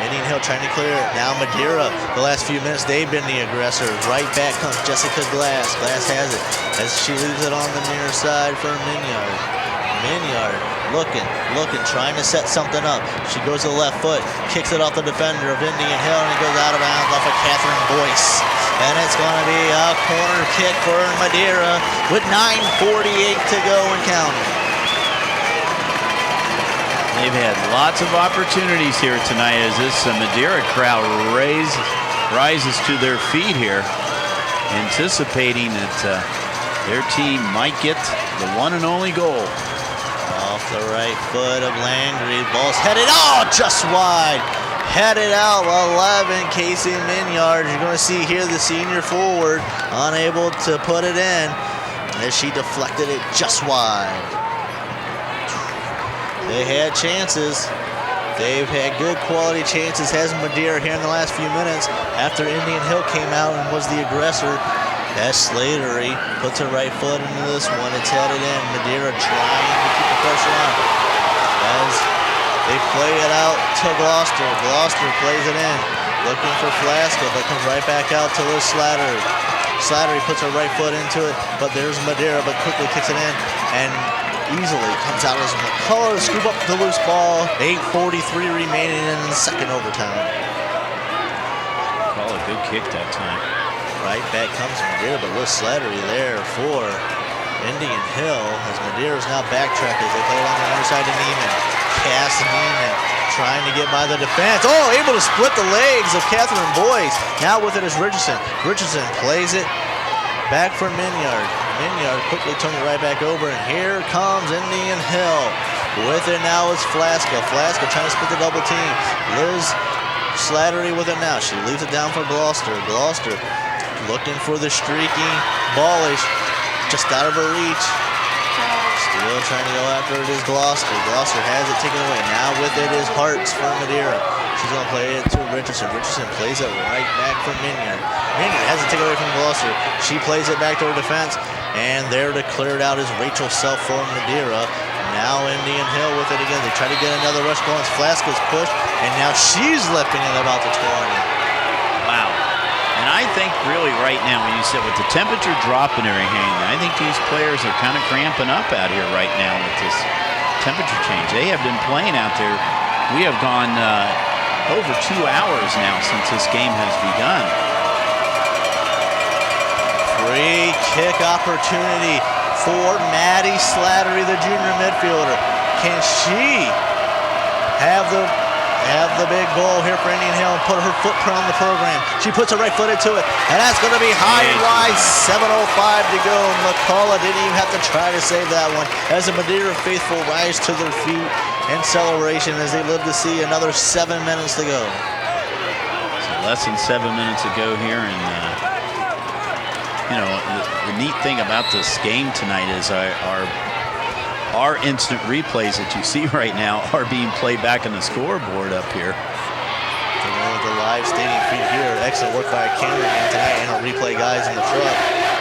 Indian Hill trying to clear it. Now Madeira, the last few minutes, they've been the aggressors. Right back comes Jessica Glass. Glass has it as she leaves it on the near side for Minyard. Minyard looking, trying to set something up. She goes to the left foot, kicks it off the defender of Indian Hill, and it goes out of bounds off of Catherine Boyce. And it's going to be a corner kick for Madeira with 9:48 to go and counting. They've had lots of opportunities here tonight as this Madeira crowd rises to their feet here, anticipating that their team might get the one and only goal. Off the right foot of Landry, ball's headed, just wide. Headed out, 11, Casey Minyard. You're going to see here the senior forward unable to put it in as she deflected it just wide. They had chances. They've had good quality chances, has Madeira here in the last few minutes after Indian Hill came out and was the aggressor. As Slattery puts her right foot into this one, it's headed in. Madeira trying to keep the pressure on as they play it out to Gloucester. Gloucester plays it in, looking for Flasco, but comes right back out to Liz Slattery. Slattery puts her right foot into it, but there's Madeira, but quickly kicks it in and easily comes out as McCullough to scoop up the loose ball. 8:43 remaining in the second overtime. Call a good kick that time. Right back comes Madeira, but Liz Slattery there for Indian Hill as Madeira's now backtracked as they play it on the other side to Neiman. Cass Neiman trying to get by the defense. Able to split the legs of Catherine Boyce. Now with it is Richardson. Richardson plays it back for Minyard. Minyard quickly turns it right back over, and here comes Indian Hill. With it now is Flasco. Flasco trying to split the double team. Liz Slattery with it now. She leaves it down for Gloucester. Gloucester looking for the streaking ballish. Just out of her reach. Still trying to go after it is Gloucester. Gloucester has it taken away. Now with it is Hartz for Madeira. She's going to play it to Richardson. Richardson plays it right back for Minyard. Minyard has it taken away from Gloucester. She plays it back to her defense. And there to clear it out is Rachel Self for Madeira. Now Indian Hill with it again. They try to get another rush going. Flasco's pushed. And now she's lipping it about the 20. Wow. And I think really right now, when you said with the temperature dropping and everything, I think these players are kind of cramping up out here right now with this temperature change. They have been playing out there. We have gone over 2 hours now since this game has begun. Free kick opportunity for Maddie Slattery, the junior midfielder. Can she have the big goal here for Indian Hill and put her footprint on the program? She puts her right foot into it, and that's going to be high and wide. 7:05 to go. McCullough didn't even have to try to save that one as the Madeira faithful rise to their feet in celebration as they live to see another 7 minutes to go. So less than 7 minutes to go here, and the neat thing about this game tonight is our instant replays that you see right now are being played back on the scoreboard up here. The live stadium feed here. Excellent work by our cameraman tonight and our replay guys in the truck.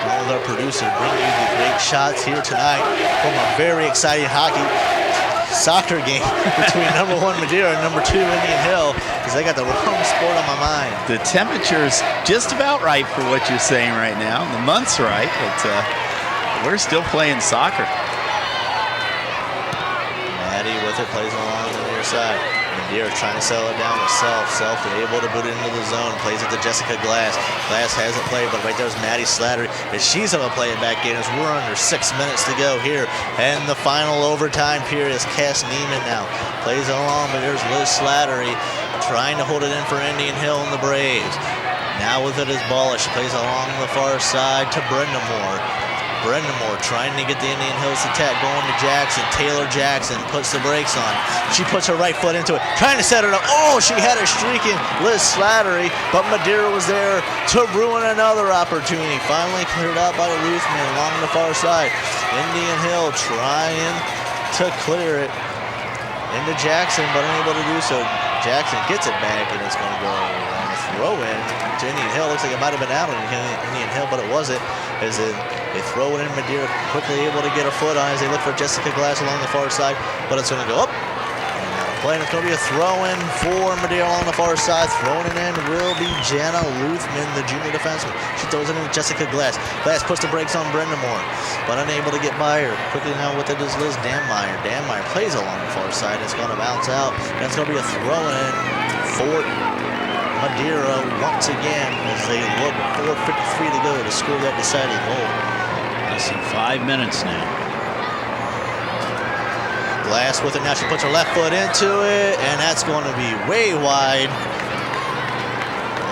Along with our producer, bringing you the great shots here tonight from a very exciting soccer game between number 1 Madeira and number 2 Indian Hill, because they got the wrong sport on my mind. The temperature's just about right for what you're saying right now. The month's right, but we're still playing soccer. Maddie with it, plays along on the near side. Madeira trying to settle it down with Self. Self able to boot it into the zone. Plays it to Jessica Glass. Glass has it played, but right there is Maddie Slattery. And she's going to play it back in as we're under 6 minutes to go here. And the final overtime period is Cass Neiman now. Plays it along, but there's Liz Slattery trying to hold it in for Indian Hill and the Braves. Now with it is Ballish. She plays along the far side to Brenda Moore. Brenda Moore trying to get the Indian Hills attack going to Jackson. Taylor Jackson puts the brakes on. She puts her right foot into it, trying to set it up. She had a streaking Liz Slattery, but Madeira was there to ruin another opportunity. Finally cleared out by Ruthman along the far side. Indian Hill trying to clear it into Jackson, but unable to do so. Jackson gets it back, and it's going to go on a throw in to Indian Hill. Looks like it might have been out on Indian Hill, but it wasn't. As they throw it in, Madeira quickly able to get her foot on as they look for Jessica Glass along the far side, but it's going to go up. Playing, it's going to be a throw-in for Madeira along the far side. Throwing it in will be Jana Luthman, the junior defenseman. She throws it in to Jessica Glass. Glass puts the brakes on Brenda Moore, but unable to get by her. Quickly now with it is Liz Danmeyer. Danmeyer plays along the far side. It's going to bounce out. That's going to be a throw-in for Madeira once again as they look 4:53 to go to score that deciding goal. Less than 5 minutes now. Glass with it now. She puts her left foot into it, and that's going to be way wide.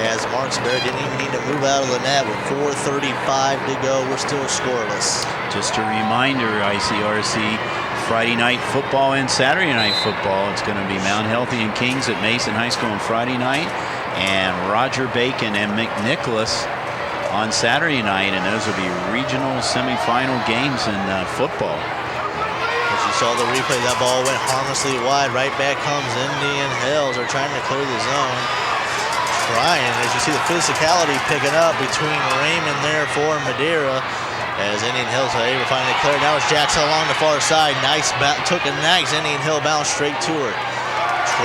As Marksberry didn't even need to move out of the net with 4:35 to go. We're still scoreless. Just a reminder, ICRC, Friday night football and Saturday night football. It's going to be Mount Healthy and Kings at Mason High School on Friday night, and Roger Bacon and McNicholas on Saturday night, and those will be regional semifinal games in football. As you saw the replay, that ball went harmlessly wide. Right back comes Indian Hills. They're trying to clear the zone. Trying, as you see the physicality picking up between Raymond there for Madeira. As Indian Hills are able to finally clear. Now it's Jackson along the far side. Nice, took a nice Indian Hill bounce straight to her.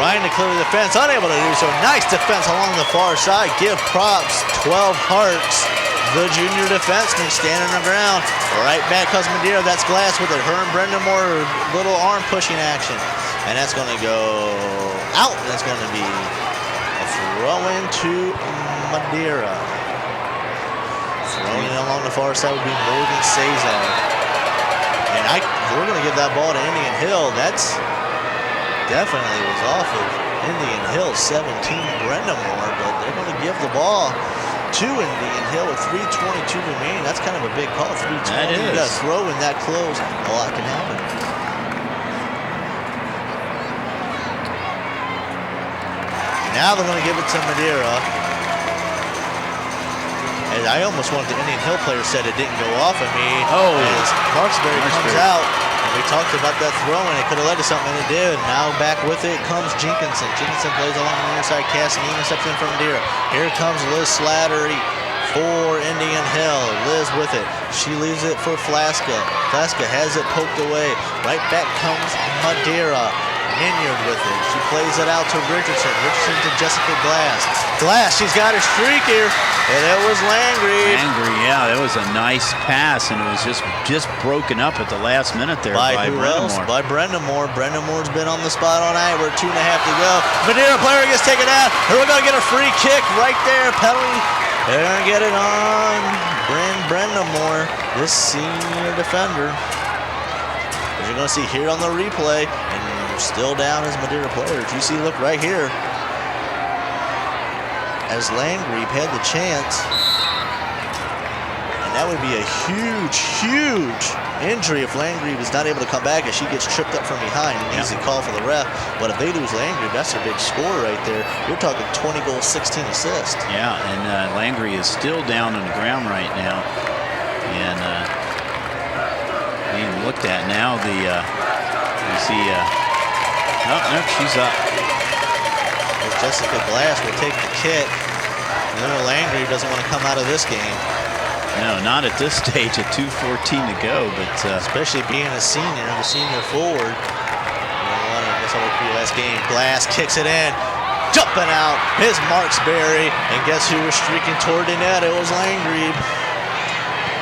Trying to clear the defense, unable to do so. Nice defense along the far side. Give props, 12 hearts. The junior defenseman standing on the ground. Right back comes Madeira. That's Glass with it. Her and Brenda Moore, little arm pushing action. And that's going to go out. That's going to be a throw in to Madeira. Throwing it along the far side would be Morgan Cesar. And we're going to give that ball to Indian Hill. That's definitely was off of Indian Hill 17, Brenda Moore. But they're going to give the ball to Indian Hill with 3:22 remaining. That's kind of a big call. 3:20. That is. You got to throw in that close. A lot can happen. Now they're going to give it to Madeira. And I almost wanted the Indian Hill player said it didn't go off of me. Oh, as Marksberry comes out. And we talked about that throw, and it could have led to something, and it did. Now back with it comes Jenkinson. Jenkinson plays along the near side. Cassidy intercepts in from Madeira. Here comes Liz Slattery for Indian Hill. Liz with it. She leaves it for Flaska. Flaska has it poked away. Right back comes Madeira. Minyard with it. She plays it out to Richardson. Richardson to Jessica Glass. Glass, she's got a streak here. And it was Landry. Landry, yeah, that was a nice pass, and it was just broken up at the last minute there by Brenda Moore. By Brenda Moore. Brenda Moore's been on the spot all night. We're 2.5 to go. Madeira player gets taken out. And we're going to get a free kick right there. Penalty. They're going to get it on Brenda Moore, this senior defender. As you're going to see here on the replay, and we're still down as Madeira players. You see, look right here. As Landry had the chance, and that would be a huge, huge injury if Landry was not able to come back as she gets tripped up from behind. An easy call for the ref, but if they lose Landry, that's a big score right there. You're talking 20 goals, 16 assists. Yeah, and Landry is still down on the ground right now, and being looked at now. You see, no, she's up. Jessica Glass will take the kick. Little Landry doesn't want to come out of this game. No, not at this stage at 2:14 to go, but especially being a senior, the senior forward. I guess I'll look for your last game. Glass kicks it in, jumping out. His Marksberry, and guess who was streaking toward the net? It was Landry.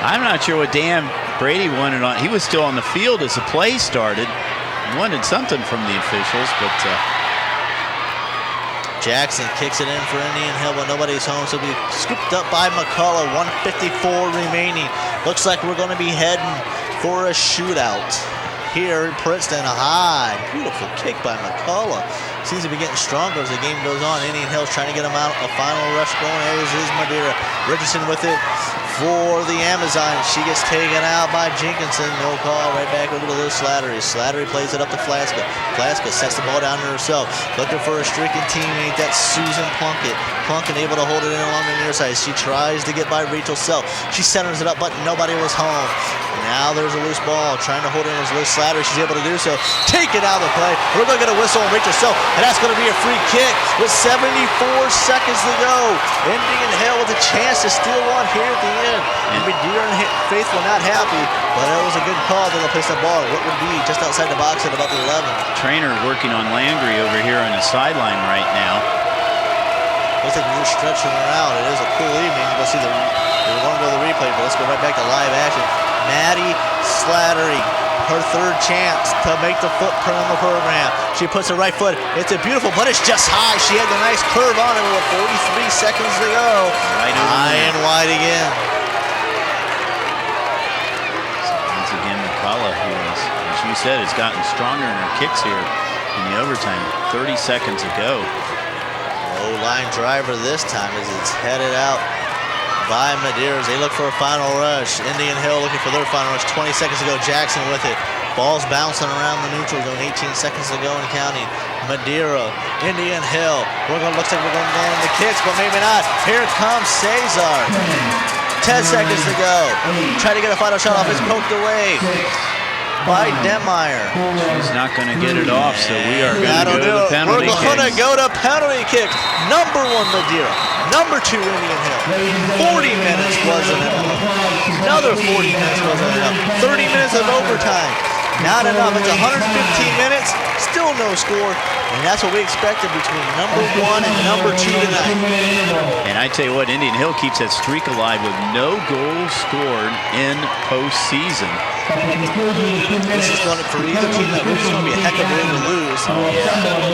I'm not sure what Dan Brady wanted on. He was still on the field as the play started. He wanted something from the officials, but. Jackson kicks it in for Indian Hill, but nobody's home, so be scooped up by McCullough. 1:54 remaining. Looks like we're going to be heading for a shootout here in Princeton. High, beautiful kick by McCullough. Seems to be getting stronger as the game goes on. Indian Hill's trying to get him out. A final rush going. As is Madeira. Richardson with it for the Amazon. She gets taken out by Jenkinson. No call. Right back over to Liz Slattery. Slattery plays it up to Flaska. Flaska sets the ball down to herself. Looking for a streaking teammate. That's Susan Plunkett. Plunkett able to hold it in along the near side. She tries to get by Rachel Self. She centers it up, but nobody was home. Now there's a loose ball. Trying to hold it in as Liz Slattery. She's able to do so. Take it out of the play. We're going to get a whistle. And Rachel Self and that's going to be a free kick with 74 seconds to go. Indian Hill with a chance to steal one here at the end. And Madeira and Faithful not happy, but it was a good call. They're going to place the ball what would be just outside the box at about the 11. Trainer working on Landry over here on the sideline right now. Looks like we're just stretching her out. It is a cool evening. We'll see we're going to go to the replay, but let's go right back to live action. Maddie Slattery, her third chance to make the footprint on the program. She puts her right foot. It's a beautiful, but it's just high. She had the nice curve on it with 43 seconds to go. Right high and wide again. So once again, McCullough, who is, as you said, has gotten stronger in her kicks here in the overtime. 30 seconds ago. Low line driver this time as it's headed out by Madeira. They look for a final rush. Indian Hill looking for their final rush. 20 seconds to go. Jackson with it. Ball's bouncing around the neutral zone. 18 seconds to go and counting. Madeira, Indian Hill. Looks like we're going to go in the kicks, but maybe not. Here comes Cesar. 10 seconds to go. Try to get a final shot off. It's poked away by Detmeyer. She's not going to get it off, so we are going to go to the penalty kick. We're going to go to penalty kick. Number 1, Madeira. Number 2, Indian Hill. 40 minutes wasn't enough. Another 40 minutes wasn't enough. 30 minutes of overtime. Not enough. It's 115 minutes. Still no score. And that's what we expected between number 1 and number 2 tonight. And I tell you what, Indian Hill keeps that streak alive with no goals scored in postseason. This is going to, for either team that loses, going to be a heck of a way to lose.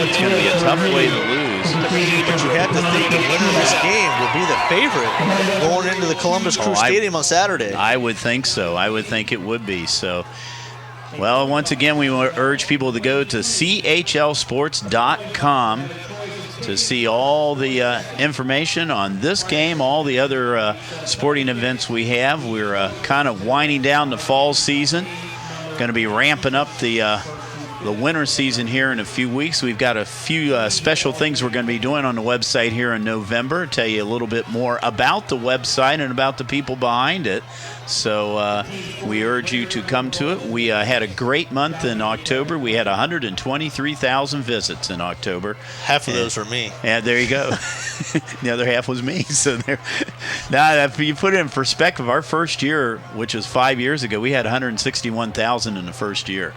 It's going to be a tough way to lose. But you have to think the winner of this game will be the favorite going into the Columbus Crew Stadium on Saturday. I would think so. I would think it would be. So, well, once again, we urge people to go to chlsports.com to see all the information on this game, all the other sporting events we have. We're kind of winding down the fall season. Going to be ramping up the winter season here in a few weeks. We've got a few special things we're going to be doing on the website here in November. Tell you a little bit more about the website and about the people behind it. So we urge you to come to it. We had a great month in October. We had 123,000 visits in October. Half of those were me. Yeah, there you go. The other half was me. So there. Now, if you put it in perspective, our first year, which was 5 years ago, we had 161,000 in the first year.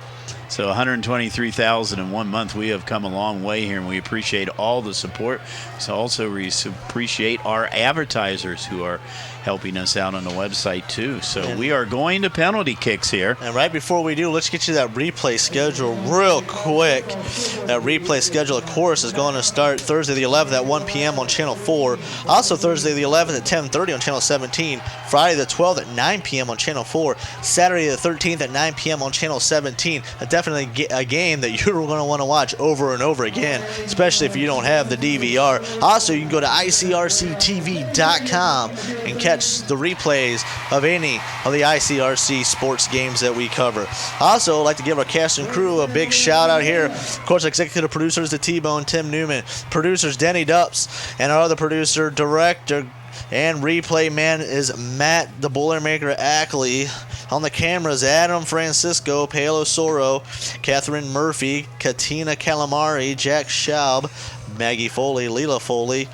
So 123,000 in 1 month. We have come a long way here, and we appreciate all the support. So also we appreciate our advertisers who are helping us out on the website too. So we are going to penalty kicks here. And right before we do, let's get you that replay schedule real quick. That replay schedule, of course, is going to start Thursday the 11th at 1 p.m. on Channel 4. Also Thursday the 11th at 10:30 on Channel 17. Friday the 12th at 9 p.m. on Channel 4. Saturday the 13th at 9 p.m. on Channel 17. Definitely a game that you're going to want to watch over and over again, especially if you don't have the DVR. Also, you can go to icrctv.com and catch the replays of any of the ICRC sports games that we cover. Also, I'd like to give our cast and crew a big shout out here. Of course, executive producers, the T-Bone, Tim Newman, producers Denny Dupps, and our other producer, director, and replay man is Matt the Boilermaker Ackley. On the cameras, Adam Francisco, Paolo Soro, Catherine Murphy, Katina Calamari, Jack Schaub, Maggie Foley, Leela Foley,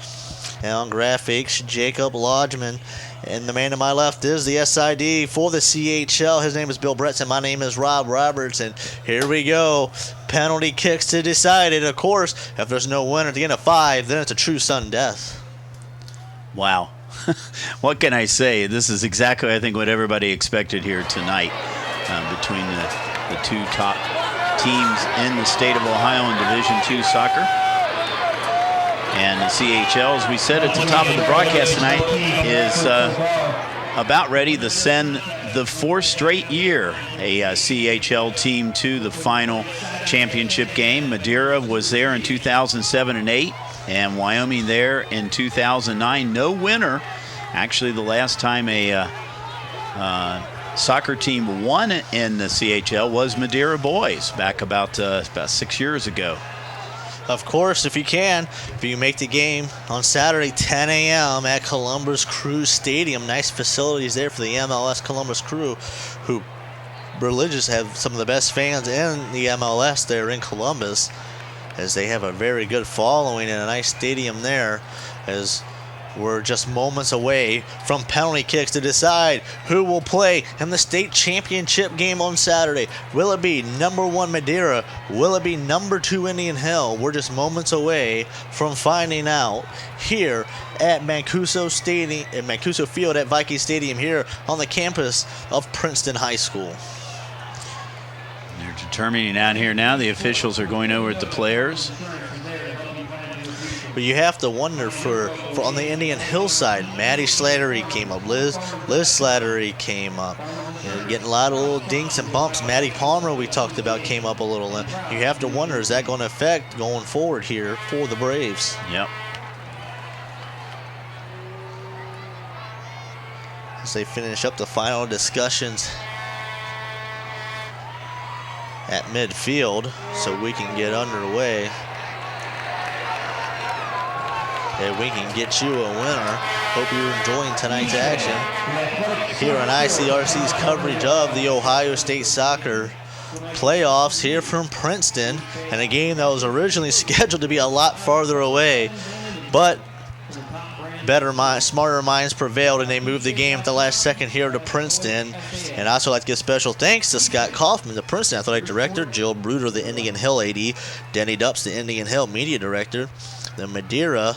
and on graphics, Jacob Lodgman. And the man to my left is the SID for the CHL. His name is Bill Bretson. My name is Rob Roberts. And here we go. Penalty kicks to decide it. Of course, if there's no winner at the end of 5, then it's a true sudden death. Wow. What can I say? This is exactly, I think, what everybody expected here tonight between the two top teams in the state of Ohio in Division II soccer. And the CHL, as we said at the top of the broadcast tonight, is about ready to send the 4th straight year a CHL team to the final championship game. Madeira was there in 2007 and 8. And Wyoming there in 2009. No winner. Actually, the last time a soccer team won in the CHL was Madeira Boys back about 6 years ago. Of course, if you make the game on Saturday, 10 a.m. at Columbus Crew Stadium. Nice facilities there for the MLS Columbus Crew, who religious have some of the best fans in the MLS there in Columbus. as they have a very good following and a nice stadium there, as we're just moments away from penalty kicks to decide who will play in the state championship game on Saturday. Will it be number 1 Madeira? Will it be number 2 Indian Hill? We're just moments away from finding out here at Mancuso Stadium, at Mancuso Field at Viking Stadium here on the campus of Princeton High School. They're determining out here now. The officials are going over at the players. But you have to wonder for on the Indian Hill side, Maddie Slattery came up, Liz Slattery came up. You know, getting a lot of little dinks and bumps. Maddie Palmer, we talked about, came up a little. You have to wonder, is that going to affect going forward here for the Braves? Yep. As they finish up the final discussions at midfield so we can get underway. And we can get you a winner. Hope you're enjoying tonight's action here on ICRC's coverage of the Ohio State Soccer playoffs here from Princeton, and a game that was originally scheduled to be a lot farther away, but smarter minds prevailed, and they moved the game at the last second here to Princeton. And I also like to give special thanks to Scott Kaufman, the Princeton Athletic Director, Jill Bruder, the Indian Hill AD, Denny Dupps, the Indian Hill Media Director, the Madeira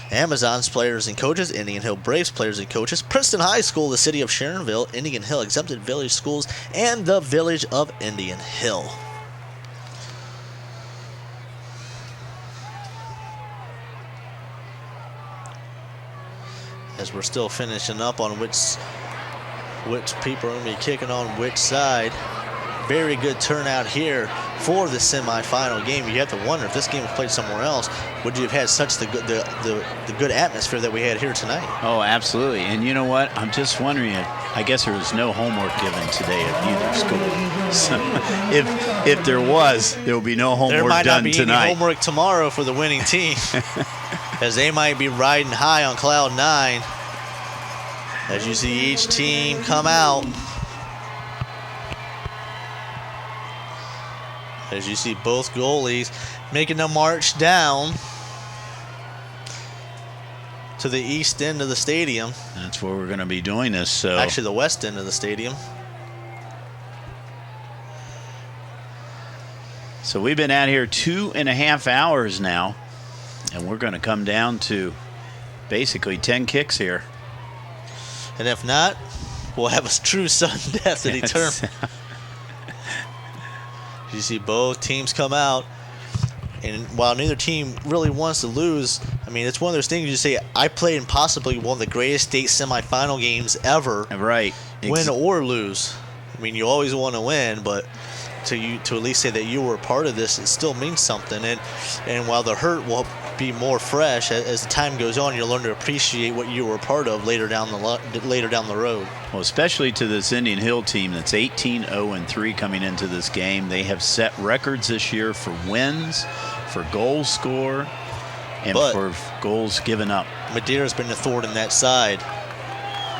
Amazons players and coaches, Indian Hill Braves players and coaches, Princeton High School, the city of Sharonville, Indian Hill Exempted Village Schools, and the village of Indian Hill. As we're still finishing up on which people are going to be kicking on which side. Very good turnout here for the semifinal game. You have to wonder if this game was played somewhere else, would you have had such the good atmosphere that we had here tonight? Oh, absolutely. And you know what? I'm just wondering, I guess there was no homework given today at either school. So if there was, there will be no homework done tonight. There might not be any homework tomorrow for the winning team, as they might be riding high on cloud 9. As you see each team come out. As you see both goalies making a march down to the east end of the stadium. That's where we're going to be doing this. So actually, the west end of the stadium. So we've been out here 2.5 hours now, and we're going to come down to basically 10 kicks here. And if not, we'll have a true sudden death at eternal. You see both teams come out, and while neither team really wants to lose, I mean, it's one of those things you say, I played in possibly one of the greatest state semifinal games ever. Right. Win or lose. I mean, you always want to win, but to at least say that you were a part of this, it still means something. And while the hurt will be more fresh as the time goes on, you'll learn to appreciate what you were a part of later down the road. Well, especially to this Indian Hill team that's 18-0-3 coming into this game. They have set records this year for wins, for goals scored, and for goals given up. Madeira's been the thorn in that side.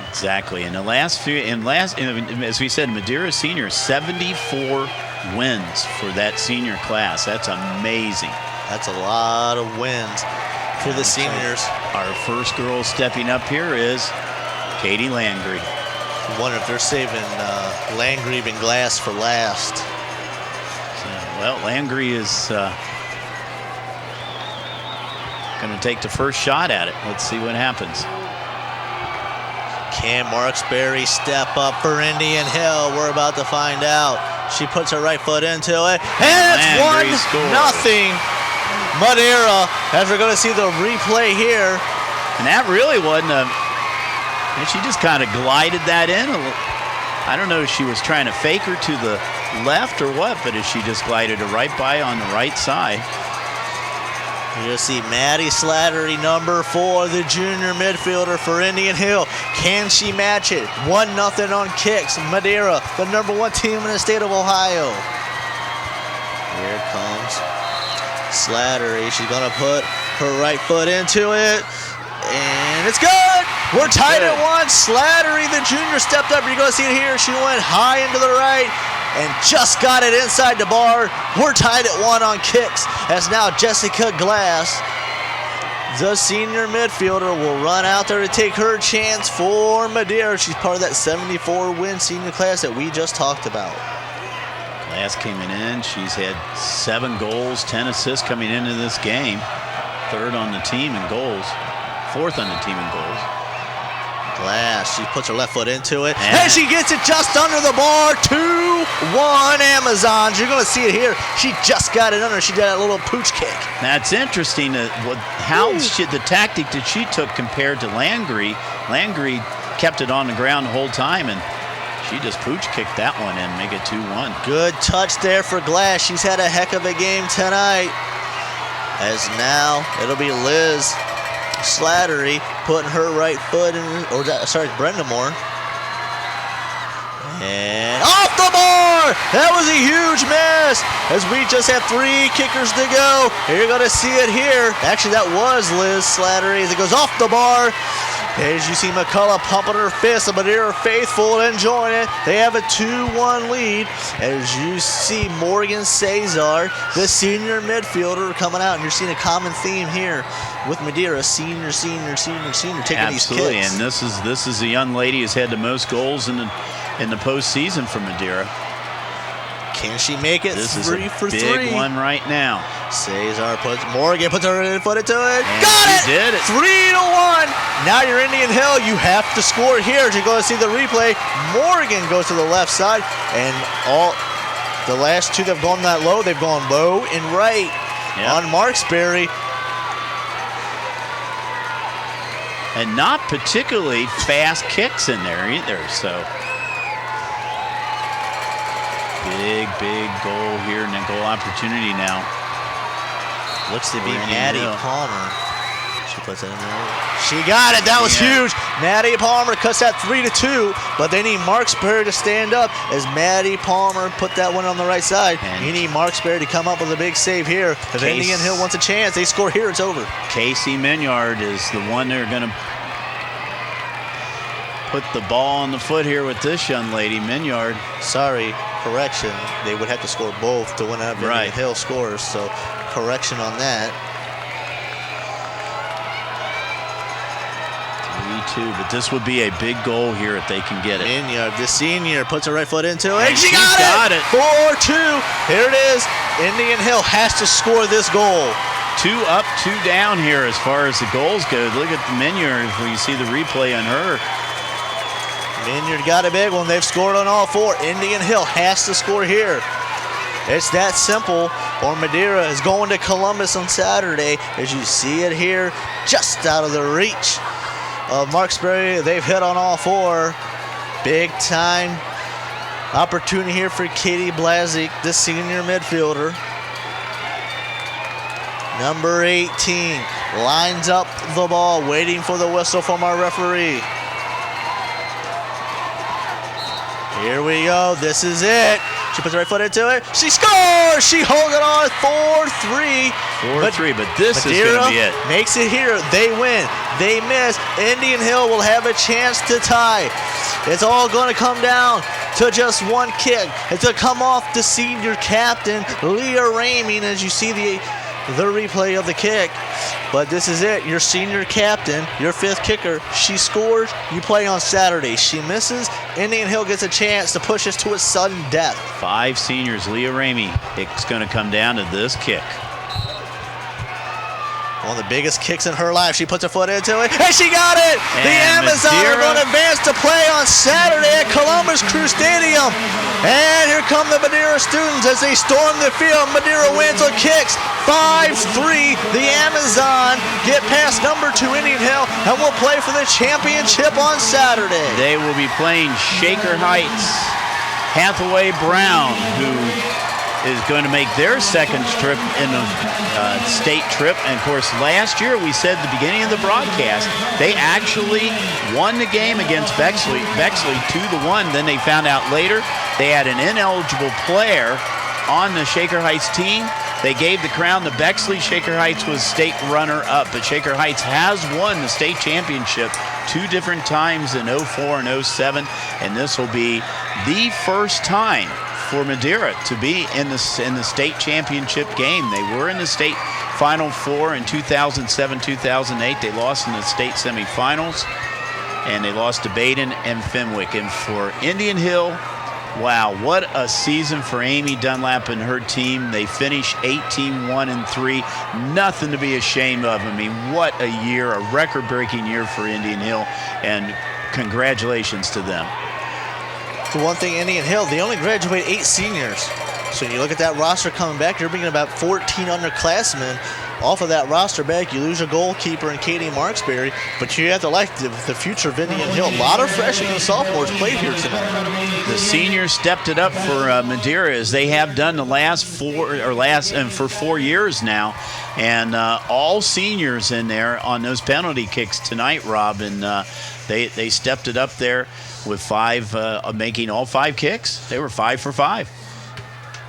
Exactly. In the last few, as we said, Madeira senior 74 wins for that senior class. That's amazing. That's a lot of wins for the seniors. Our first girl stepping up here is Katie Landry. I wonder if they're saving Landry and Glass for last. Well, Landry is going to take the first shot at it. Let's see what happens. Can Marksberry step up for Indian Hill? We're about to find out. She puts her right foot into it, and it's 1-0. Madeira, as we're going to see the replay here. And that really wasn't she just kind of glided that in. I don't know if she was trying to fake her to the left or what, but if she just glided her right by on the right side. You'll see Maddie Slattery, number 4, the junior midfielder for Indian Hill. Can she match it? 1-0 on kicks. Madeira, the number 1 team in the state of Ohio. Here comes Slattery. She's going to put her right foot into it. And it's good. We're tied at 1. Slattery, the junior, stepped up. You're going to see it here. She went high into the right. and just got it inside the bar. We're tied at 1 on kicks as now Jessica Glass, the senior midfielder, will run out there to take her chance for Madeira. She's part of that 74-win senior class that we just talked about. Glass coming in. She's had 7 goals, 10 assists coming into this game. 3rd on the team in goals. 4th on the team in goals. Glass, she puts her left foot into it, and she gets it just under the bar. 2-1 Amazons. You're going to see it here. She just got it under. She did that little pooch kick. That's interesting. The tactic that she took compared to Landry. Landry kept it on the ground the whole time, and she just pooch kicked that one and make it 2-1. Good touch there for Glass. She's had a heck of a game tonight. As now it'll be Liz Slattery putting her right foot in, Brenda Moore. And off the bar! That was a huge miss as we just have 3 kickers to go. You're going to see it here. Actually, that was Liz Slattery as it goes off the bar. As you see McCullough pumping her fist, the Madeira faithful enjoying it. They have a 2-1 lead. As you see Morgan Cesar, the senior midfielder, coming out, and you're seeing a common theme here with Madeira, senior, taking Absolutely. these kicks. And this is a young lady who's had the most goals in the postseason for Madeira. Can she make it? This is 3 for 3. Big one right now. Morgan puts her foot into it. And got it! she did it. 3-1. Now you're Indian Hill. You have to score here to go see the replay. Morgan goes to the left side, and all the last 2 that have gone that low, they've gone low and right on Marksberry. And not particularly fast kicks in there either, so. Big goal here and a goal opportunity now. Looks to be Maddie Palmer. She puts it in there. She got it. That was huge. Maddie Palmer cuts that 3-2, but they need Marksberry to stand up as Maddie Palmer put that one on the right side. And you need Marksberry to come up with a big save here. If Indian Hill wants a chance, they score here, it's over. Casey Minyard is the one they're going to put the ball on the foot here with this young lady, Minyard. Sorry, correction. They would have to score both to win out. Indian Hill scores, so correction on that. 3-2, but this would be a big goal here if they can get it. Minyard, the senior, puts her right foot into it. And she got it. 4-2. Here it is. Indian Hill has to score this goal. 2 up, 2 down here as far as the goals go. Look at the Minyard when you see the replay on her. Minyard got a big one. They've scored on all 4. Indian Hill has to score here. It's that simple. Or Madeira is going to Columbus on Saturday. As you see it here, just out of the reach of Marksberry. They've hit on all 4. Big time opportunity here for Katie Blazik, the senior midfielder. Number 18 lines up the ball, waiting for the whistle from our referee. Here we go. This is it. She puts her right foot into it. She scores! She holds it on 4-3. 4-3, but this is going to be it. Makes it here. They win. They miss. Indian Hill will have a chance to tie. It's all going to come down to just one kick. It's to come off the senior captain, Leah Ramey, as you see the replay of the kick. But this is it. Your senior captain, your 5th kicker, she scores. You play on Saturday. She misses. Indian Hill gets a chance to push us to a sudden death. 5 seniors. Leah Ramey. It's going to come down to this kick. One of the biggest kicks in her life. She puts her foot into it, and she got it! And the Amazon are going to advance to play on Saturday at Columbus Crew Stadium. And here come the Madeira students as they storm the field. Madeira wins on kicks. 5-3. The Amazon get past number 2 Indian Hill and will play for the championship on Saturday. They will be playing Shaker Heights. Hathaway Brown, who is going to make their 2nd trip in a state trip. And of course, last year we said at the beginning of the broadcast, they actually won the game against Bexley 2-1. Then they found out later they had an ineligible player on the Shaker Heights team. They gave the crown to Bexley. Shaker Heights was state runner-up, but Shaker Heights has won the state championship 2 different times in 04 and 07, and this will be the first time for Madeira to be in the state championship game. They were in the state Final Four in 2007, 2008. They lost in the state semifinals, and they lost to Baden and Fenwick. And for Indian Hill, wow, what a season for Amy Dunlap and her team. They finished 18-1-3. Nothing to be ashamed of. I mean, what a year, a record-breaking year for Indian Hill, and congratulations to them. The one thing, Indian Hill, they only graduate 8 seniors. So when you look at that roster coming back, you're bringing about 14 underclassmen off of that roster back. You lose your goalkeeper and Katie Marksberry, but you have to like the future of Indian Hill. A lot of freshmen and sophomores played here tonight. The seniors stepped it up for Madeira, as they have done the last 4 years now, and all seniors in there on those penalty kicks tonight, Rob, and they stepped it up there with 5, making all 5 kicks. They were 5 for 5.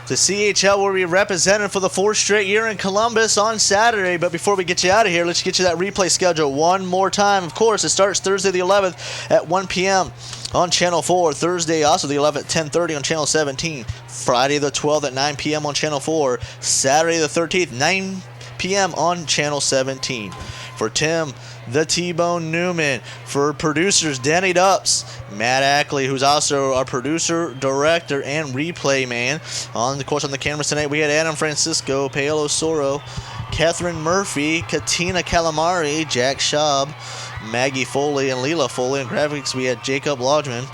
The CHL will be represented for the 4th straight year in Columbus on Saturday. But before we get you out of here, let's get you that replay schedule one more time. Of course, it starts Thursday the 11th at 1 p.m. on Channel 4. Thursday, also the 11th at 10:30 on Channel 17. Friday the 12th at 9 p.m. on Channel 4. Saturday the 13th, 9 p.m. on Channel 17. For Tim the T-Bone Newman, for producers Danny Dupps, Matt Ackley, who's also our producer, director, and replay man. On the course on the cameras tonight, we had Adam Francisco, Paolo Soro, Catherine Murphy, Katina Calamari, Jack Schaub, Maggie Foley, and Leela Foley. And graphics, we had Jacob Lodgman.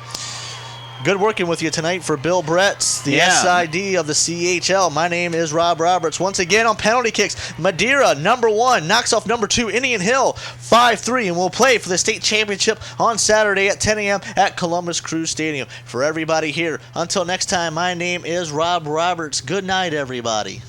Good working with you tonight for Bill Bretz, the SID of the CHL. My name is Rob Roberts. Once again on penalty kicks, Madeira, number 1, knocks off number 2, Indian Hill, 5-3, and we'll play for the state championship on Saturday at 10 a.m. at Columbus Crew Stadium. For everybody here, until next time, my name is Rob Roberts. Good night, everybody.